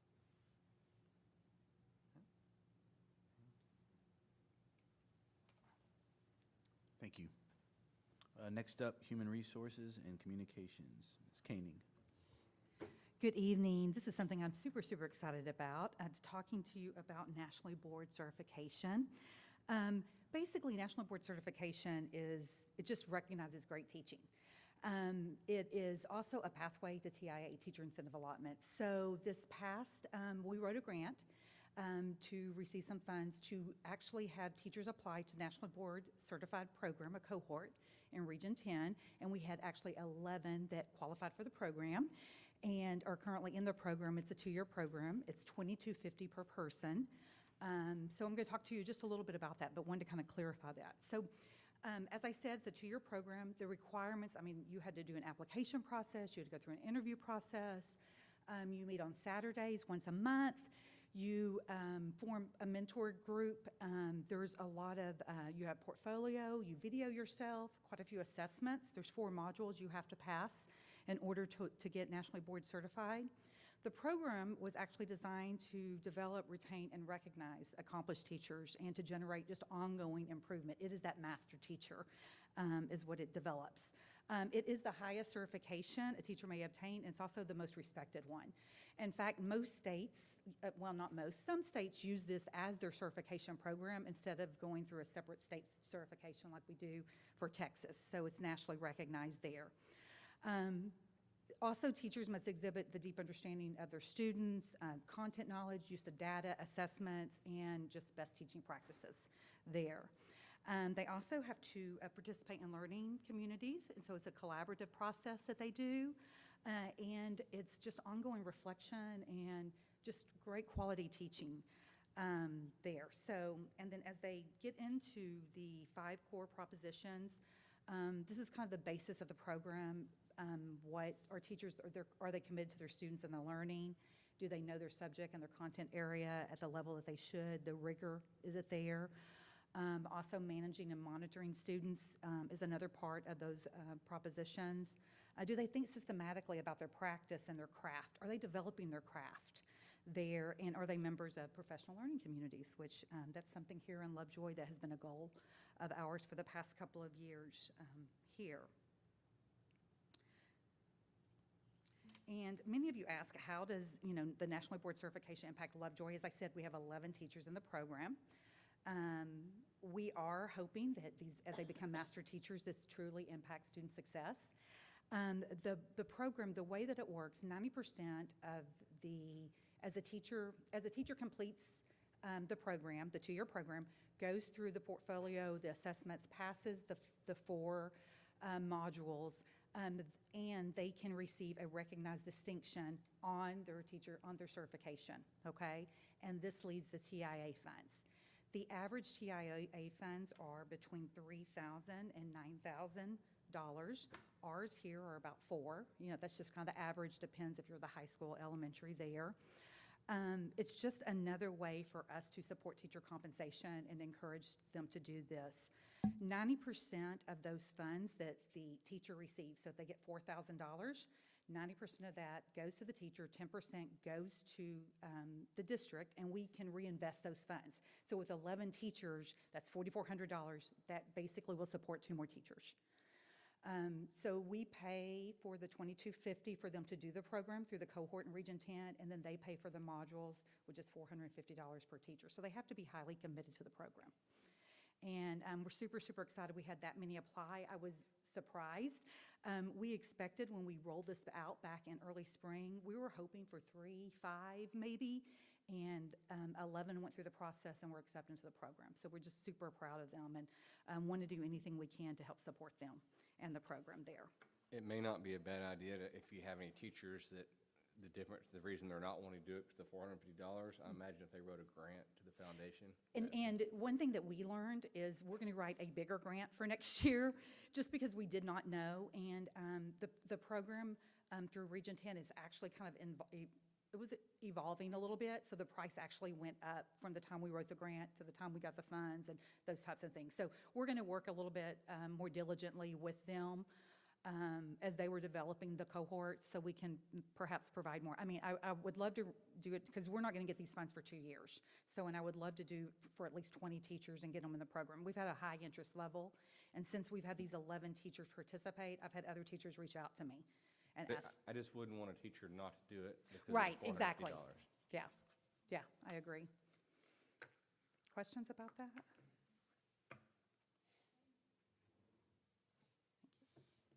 Thank you. Next up, Human Resources and Communications. Ms. Koenig. Good evening. This is something I'm super, super excited about. It's talking to you about Nationally Board Certification. Basically, National Board Certification it just recognizes great teaching. It is also a pathway to TIA, Teacher Incentive Allotment. So this past, we wrote a grant to receive some funds to actually have teachers apply to National Board Certified Program, a cohort in Region 10, and we had actually 11 that qualified for the program and are currently in the program. It's a 2-year program. It's $22.50 per person. So I'm going to talk to you just a little bit about that, but wanted to kind of clarify that. So as I said, it's a 2-year program. The requirements, I mean, you had to do an application process. You had to go through an interview process. You meet on Saturdays once a month. You form a mentor group. There's a lot of, you have portfolio, you video yourself, quite a few assessments. There's 4 modules you have to pass in order to get nationally board certified. The program was actually designed to develop, retain, and recognize accomplished teachers and to generate just ongoing improvement. It is that master teacher is what it develops. It is the highest certification a teacher may obtain, and it's also the most respected one. In fact, most states, well, not most, some states use this as their certification program instead of going through a separate state certification like we do for Texas. So it's nationally recognized there. Also, teachers must exhibit the deep understanding of their students, content knowledge, use of data, assessments, and just best teaching practices there. They also have to participate in learning communities, and so it's a collaborative process that they do, and it's just ongoing reflection and just great quality teaching there. So, and then as they get into the 5 core propositions, this is kind of the basis of the program. What are teachers, are they committed to their students and their learning? Do they know their subject and their content area at the level that they should? The rigor, is it there? Also, managing and monitoring students is another part of those propositions. Do they think systematically about their practice and their craft? Are they developing their craft there? And are they members of professional learning communities, which that's something here in Lovejoy that has been a goal of ours for the past couple of years here. And many of you ask, how does the National Board Certification impact Lovejoy? As I said, we have 11 teachers in the program. We are hoping that as they become master teachers, this truly impacts student success. The program, the way that it works, 90% of as a teacher completes the program, the 2-year program, goes through the portfolio, the assessments, passes the 4 modules, and they can receive a recognized distinction on their certification, okay? And this leads to TIA funds. The average TIA funds are between $3,000 and $9,000. Ours here are about 4. That's just kind of the average, depends if you're the high school, elementary there. It's just another way for us to support teacher compensation and encourage them to do this. 90% of those funds that the teacher receives, so if they get $4,000, 90% of that goes to the teacher, 10% goes to the district, and we can reinvest those funds. So with 11 teachers, that's $4,400. That basically will support 2 more teachers. So we pay for the $22.50 for them to do the program through the cohort in Region 10, and then they pay for the modules, which is $450 per teacher. So they have to be highly committed to the program. And we're super, super excited we had that many apply. I was surprised. We expected when we rolled this out back in early spring, we were hoping for 3, 5 maybe, and 11 went through the process and were accepted into the program. So we're just super proud of them and want to do anything we can to help support them and the program there. It may not be a bad idea to, if you have any teachers that the reason they're not wanting to do it for the $450, I imagine if they wrote a grant to the foundation. And one thing that we learned is we're going to write a bigger grant for next year, just because we did not know. And the program through Region 10 is actually kind of it was evolving a little bit, so the price actually went up from the time we wrote the grant to the time we got the funds and those types of things. So we're going to work a little bit more diligently with them as they were developing the cohorts, so we can perhaps provide more. I mean, I would love to do it because we're not going to get these funds for 2 years. So, and I would love to do for at least 20 teachers and get them in the program. We've had a high interest level, and since we've had these 11 teachers participate, I've had other teachers reach out to me and ask. I just wouldn't want a teacher not to do it because Right, of $450. exactly. Yeah, I agree. Questions about that?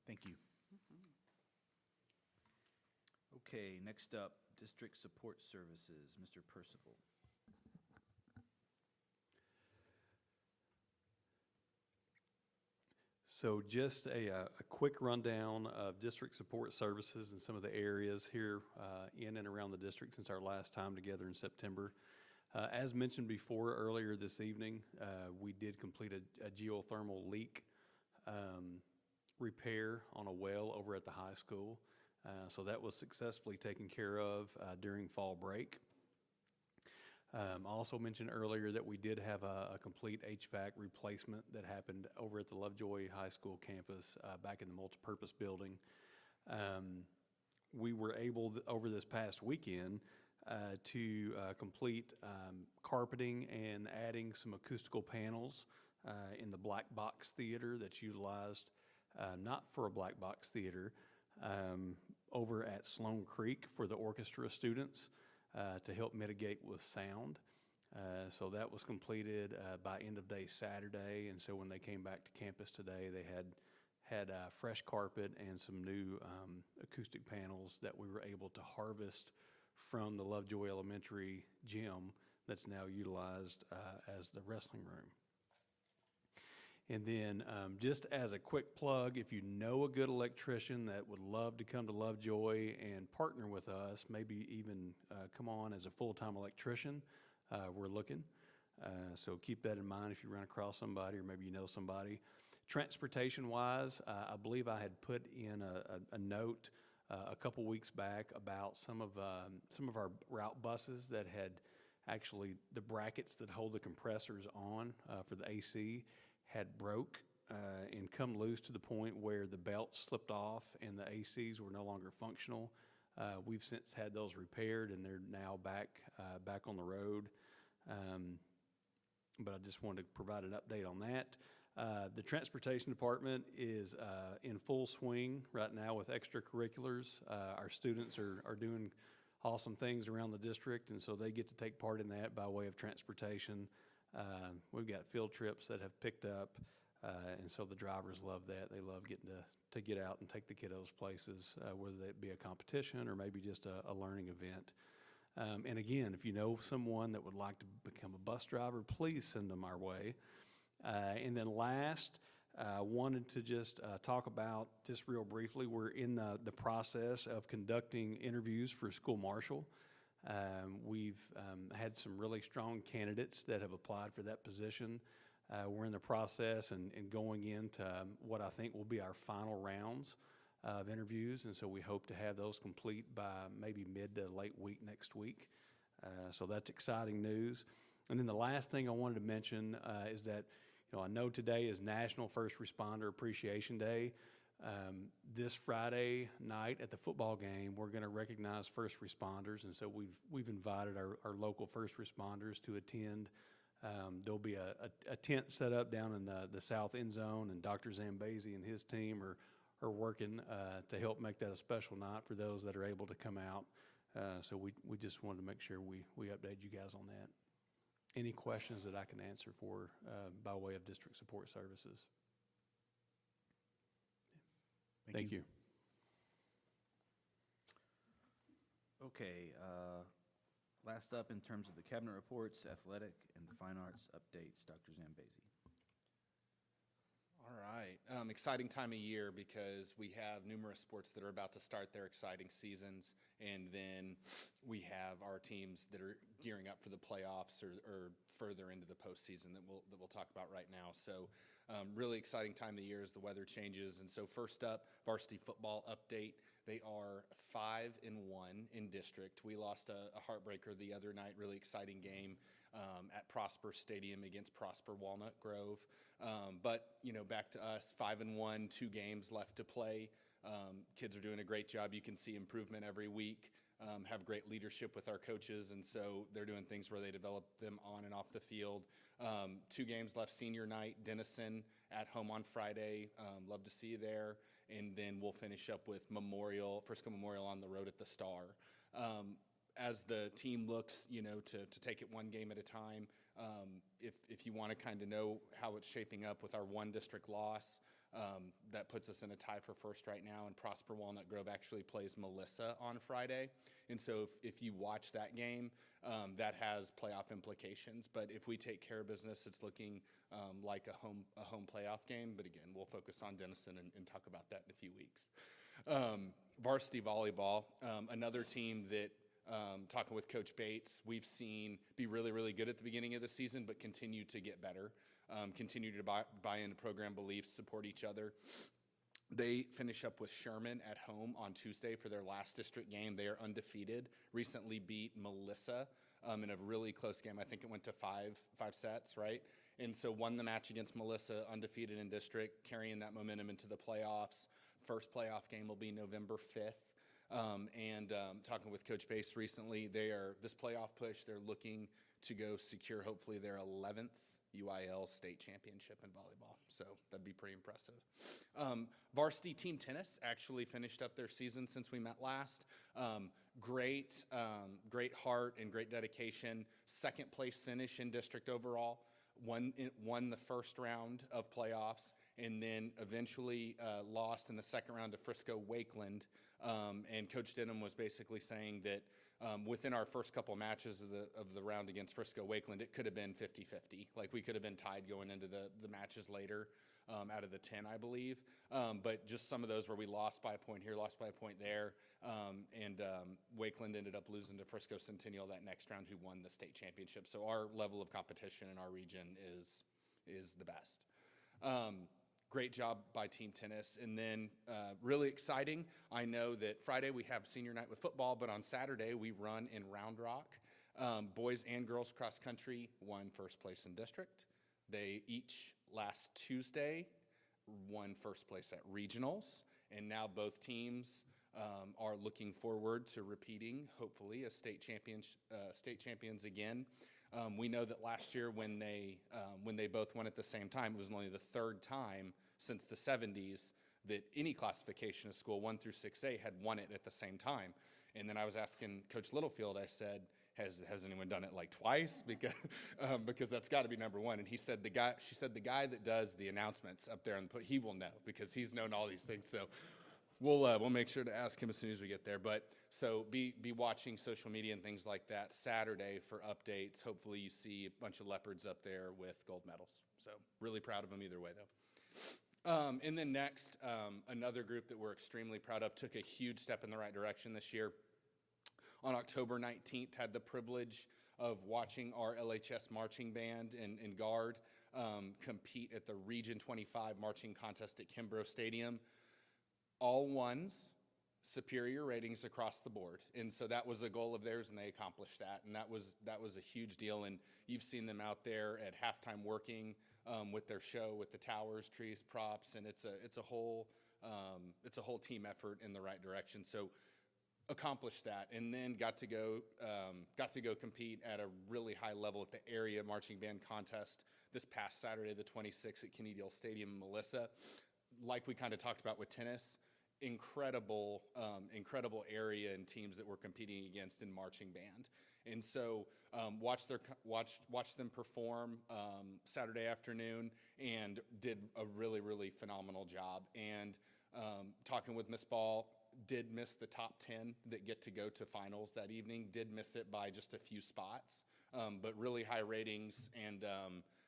Thank you. Okay, next up, District Support Services, Mr. Percival. So just a quick rundown of district support services and some of the areas here in and around the district since our last time together in September. As mentioned before earlier this evening, we did complete a geothermal leak repair on a well over at the high school. So that was successfully taken care of during fall break. I also mentioned earlier that we did have a complete HVAC replacement that happened over at the Lovejoy High School campus back in the multipurpose building. We were able, over this past weekend, to complete carpeting and adding some acoustical panels in the black box theater that's utilized not for a black box theater, over at Sloan Creek for the orchestra students to help mitigate with sound. So that was completed by end of day Saturday, and so when they came back to campus today, they had fresh carpet and some new acoustic panels that we were able to harvest from the Lovejoy Elementary gym that's now utilized as the wrestling room. And then just as a quick plug, if you know a good electrician that would love to come to Lovejoy and partner with us, maybe even come on as a full-time electrician, we're looking. So keep that in mind if you run across somebody or maybe you know somebody. Transportation-wise, I believe I had put in a note a couple weeks back about some of our route buses that had actually the brackets that hold the compressors on for the AC had broke and come loose to the point where the belts slipped off and the ACs were no longer functional. We've since had those repaired and they're now back on the road. But I just wanted to provide an update on that. The transportation department is in full swing right now with extracurriculars. Our students are doing awesome things around the district, and so they get to take part in that by way of transportation. We've got field trips that have picked up, and so the drivers love that. They love getting to get out and take the kiddos places, whether it be a competition or maybe just a learning event. And again, if you know someone that would like to become a bus driver, please send them our way. And then last, wanted to just talk about, just real briefly, we're in the process of conducting interviews for school marshal. We've had some really strong candidates that have applied for that position. We're in the process and going into what I think will be our final rounds of interviews, and so we hope to have those complete by maybe mid to late week next week. So that's exciting news. And then the last thing I wanted to mention is that, I know today is National First Responder Appreciation Day. This Friday night at the football game, we're going to recognize first responders, and so we've invited our local first responders to attend. There'll be a tent set up down in the south end zone, and Dr. Zambezi and his team are are working to help make that a special night for those that are able to come out. So we just wanted to make sure we update you guys on that. Any questions that I can answer for by way of district support services? Thank you. Okay, last up in terms of the cabinet reports, athletic and fine arts updates, Dr. Zambezi. All right. Exciting time of year because we have numerous sports that are about to start their exciting seasons, and then we have our teams that are gearing up for the playoffs or further into the postseason that we'll talk about right now. So, really exciting time of year as the weather changes. And so, first up, varsity football update. They are 5-1 in district. We lost a heartbreaker the other night. Really exciting game at Prosper Stadium against Prosper Walnut Grove. But, you know, back to us, 5-1, 2 games left to play. Kids are doing a great job. You can see improvement every week, have great leadership with our coaches, and so they're doing things where they develop them on and off the field. 2 games left senior night, Denison at home on Friday. Love to see you there. And then we'll finish up with Frisco Memorial on the road at the Star. As the team looks, you know, to take it one game at a time, if you want to kind of know how it's shaping up with our 1 district loss, that puts us in a tie for first right now, and Prosper Walnut Grove actually plays Melissa on Friday. And so if you watch that game, that has playoff implications. But if we take care of business, it's looking like a home playoff game. But again, we'll focus on Denison and talk about that in a few weeks. Varsity volleyball, another team that, talking with Coach Bates, we've seen be really, really good at the beginning of the season, but continue to get better, continue to buy into program beliefs, support each other. They finish up with Sherman at home on Tuesday for their last district game. They are undefeated, recently beat Melissa in a really close game. I think it went to five sets, right? And so won the match against Melissa, undefeated in district, carrying that momentum into the playoffs. First playoff game will be November 5th. Talking with Coach Bates recently, this playoff push, they're looking to go secure hopefully their 11th UIL state championship in volleyball. So that'd be pretty impressive. Varsity team tennis actually finished up their season since we met last. Great heart and great dedication. Second place finish in district overall. Won the first round of playoffs, and then eventually lost in the second round to Frisco Wakeland. And Coach Denham was basically saying that within our first couple matches of the round against Frisco Wakeland, it could have been 50-50. Like we could have been tied going into the matches later out of the 10, I believe. But just some of those where we lost by a point here, lost by a point there. Wakeland ended up losing to Frisco Centennial that next round, who won the state championship. So our level of competition in our region is the best. Great job by team tennis. And then really exciting, I know that Friday we have senior night with football, but on Saturday we run in Round Rock. Boys and girls cross country won first place in district. They each last Tuesday won first place at regionals. And now both teams are looking forward to repeating, hopefully, as state champions again. We know that last year when they both won at the same time, it was only the third time since the 70s that any classification of school 1 through 6A had won it at the same time. And then I was asking Coach Littlefield, I said, has anyone done it like twice? Because that's got to be number one. And she said the guy that does the announcements up there, he will know because he's known all these things. So we'll make sure to ask him as soon as we get there. But so be watching social media and things like that Saturday for updates. Hopefully you see a bunch of leopards up there with gold medals. So really proud of them either way, though. And then next, another group that we're extremely proud of took a huge step in the right direction this year. On October 19th, had the privilege of watching our LHS marching band and guard compete at the Region 25 marching contest at Kimbrough Stadium. All ones, superior ratings across the board. And so that was a goal of theirs, and they accomplished that. And that was a huge deal. And you've seen them out there at halftime working with their show, with the towers, trees, props, and it's a whole team effort in the right direction. So accomplished that, and then got to go compete at a really high level at the area marching band contest this past Saturday, the 26th, at Kennedy Stadium in Melissa. like we kind of talked about with tennis, incredible area and teams that we're competing against in marching band. And so watch them perform Saturday afternoon, and did a really, really phenomenal job. And talking with Miss Ball, did miss the top 10 that get to go to finals that evening, did miss it by just a few spots, but really high ratings, and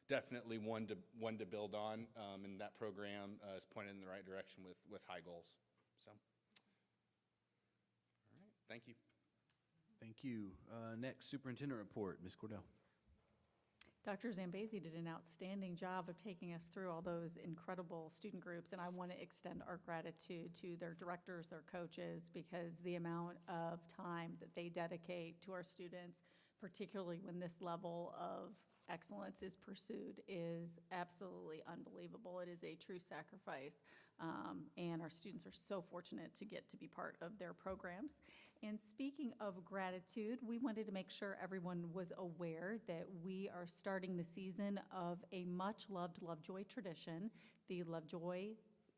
definitely one to build on. And that program is pointed in the right direction with high goals. So, all right, thank you. Thank you. Next, superintendent report, Ms. Cordell. Dr. Zambezi did an outstanding job of taking us through all those incredible student groups, and I want to extend our gratitude to their directors, their coaches, because the amount of time that they dedicate to our students, particularly when this level of excellence is pursued, is absolutely unbelievable. It is a true sacrifice, and our students are so fortunate to get to be part of their programs. And speaking of gratitude, we wanted to make sure everyone was aware that we are starting the season of a much-loved Lovejoy tradition, the Lovejoy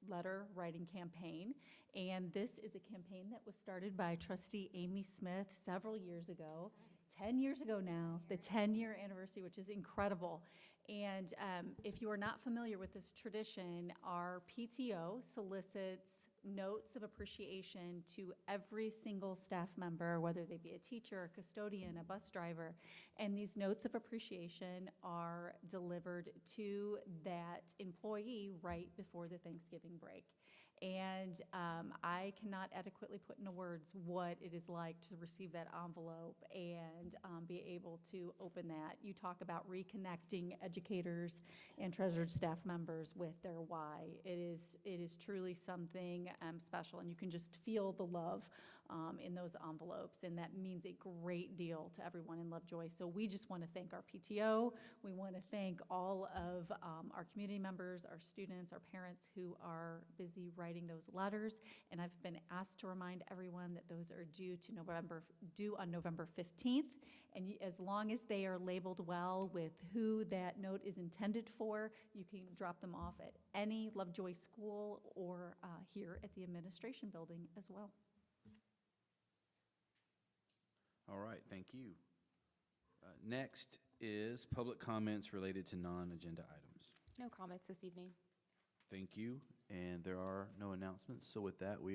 letter writing campaign. And this is a campaign that was started by trustee Amy Smith several years ago. 10 years ago now, the 10-year anniversary, which is incredible. And if you are not familiar with this tradition, our PTO solicits notes of appreciation to every single staff member, whether they be a teacher, a custodian, a bus driver. And these notes of appreciation are delivered to that employee right before the Thanksgiving break. And I cannot adequately put into words what it is like to receive that envelope and be able to open that. You talk about reconnecting educators and treasured staff members with their why. It is truly something special, and you can just feel the love in those envelopes, and that means a great deal to everyone in Lovejoy. So we just want to thank our PTO. We want to thank all of our community members, our students, our parents who are busy writing those letters. And I've been asked to remind everyone that those are due on November 15th. And as long as they are labeled well with who that note is intended for, you can drop them off at any Lovejoy school or here at the administration building as well. All right, thank you. Next is public comments related to non-agenda items. No comments this evening. Thank you, and there are no announcements. So with that, we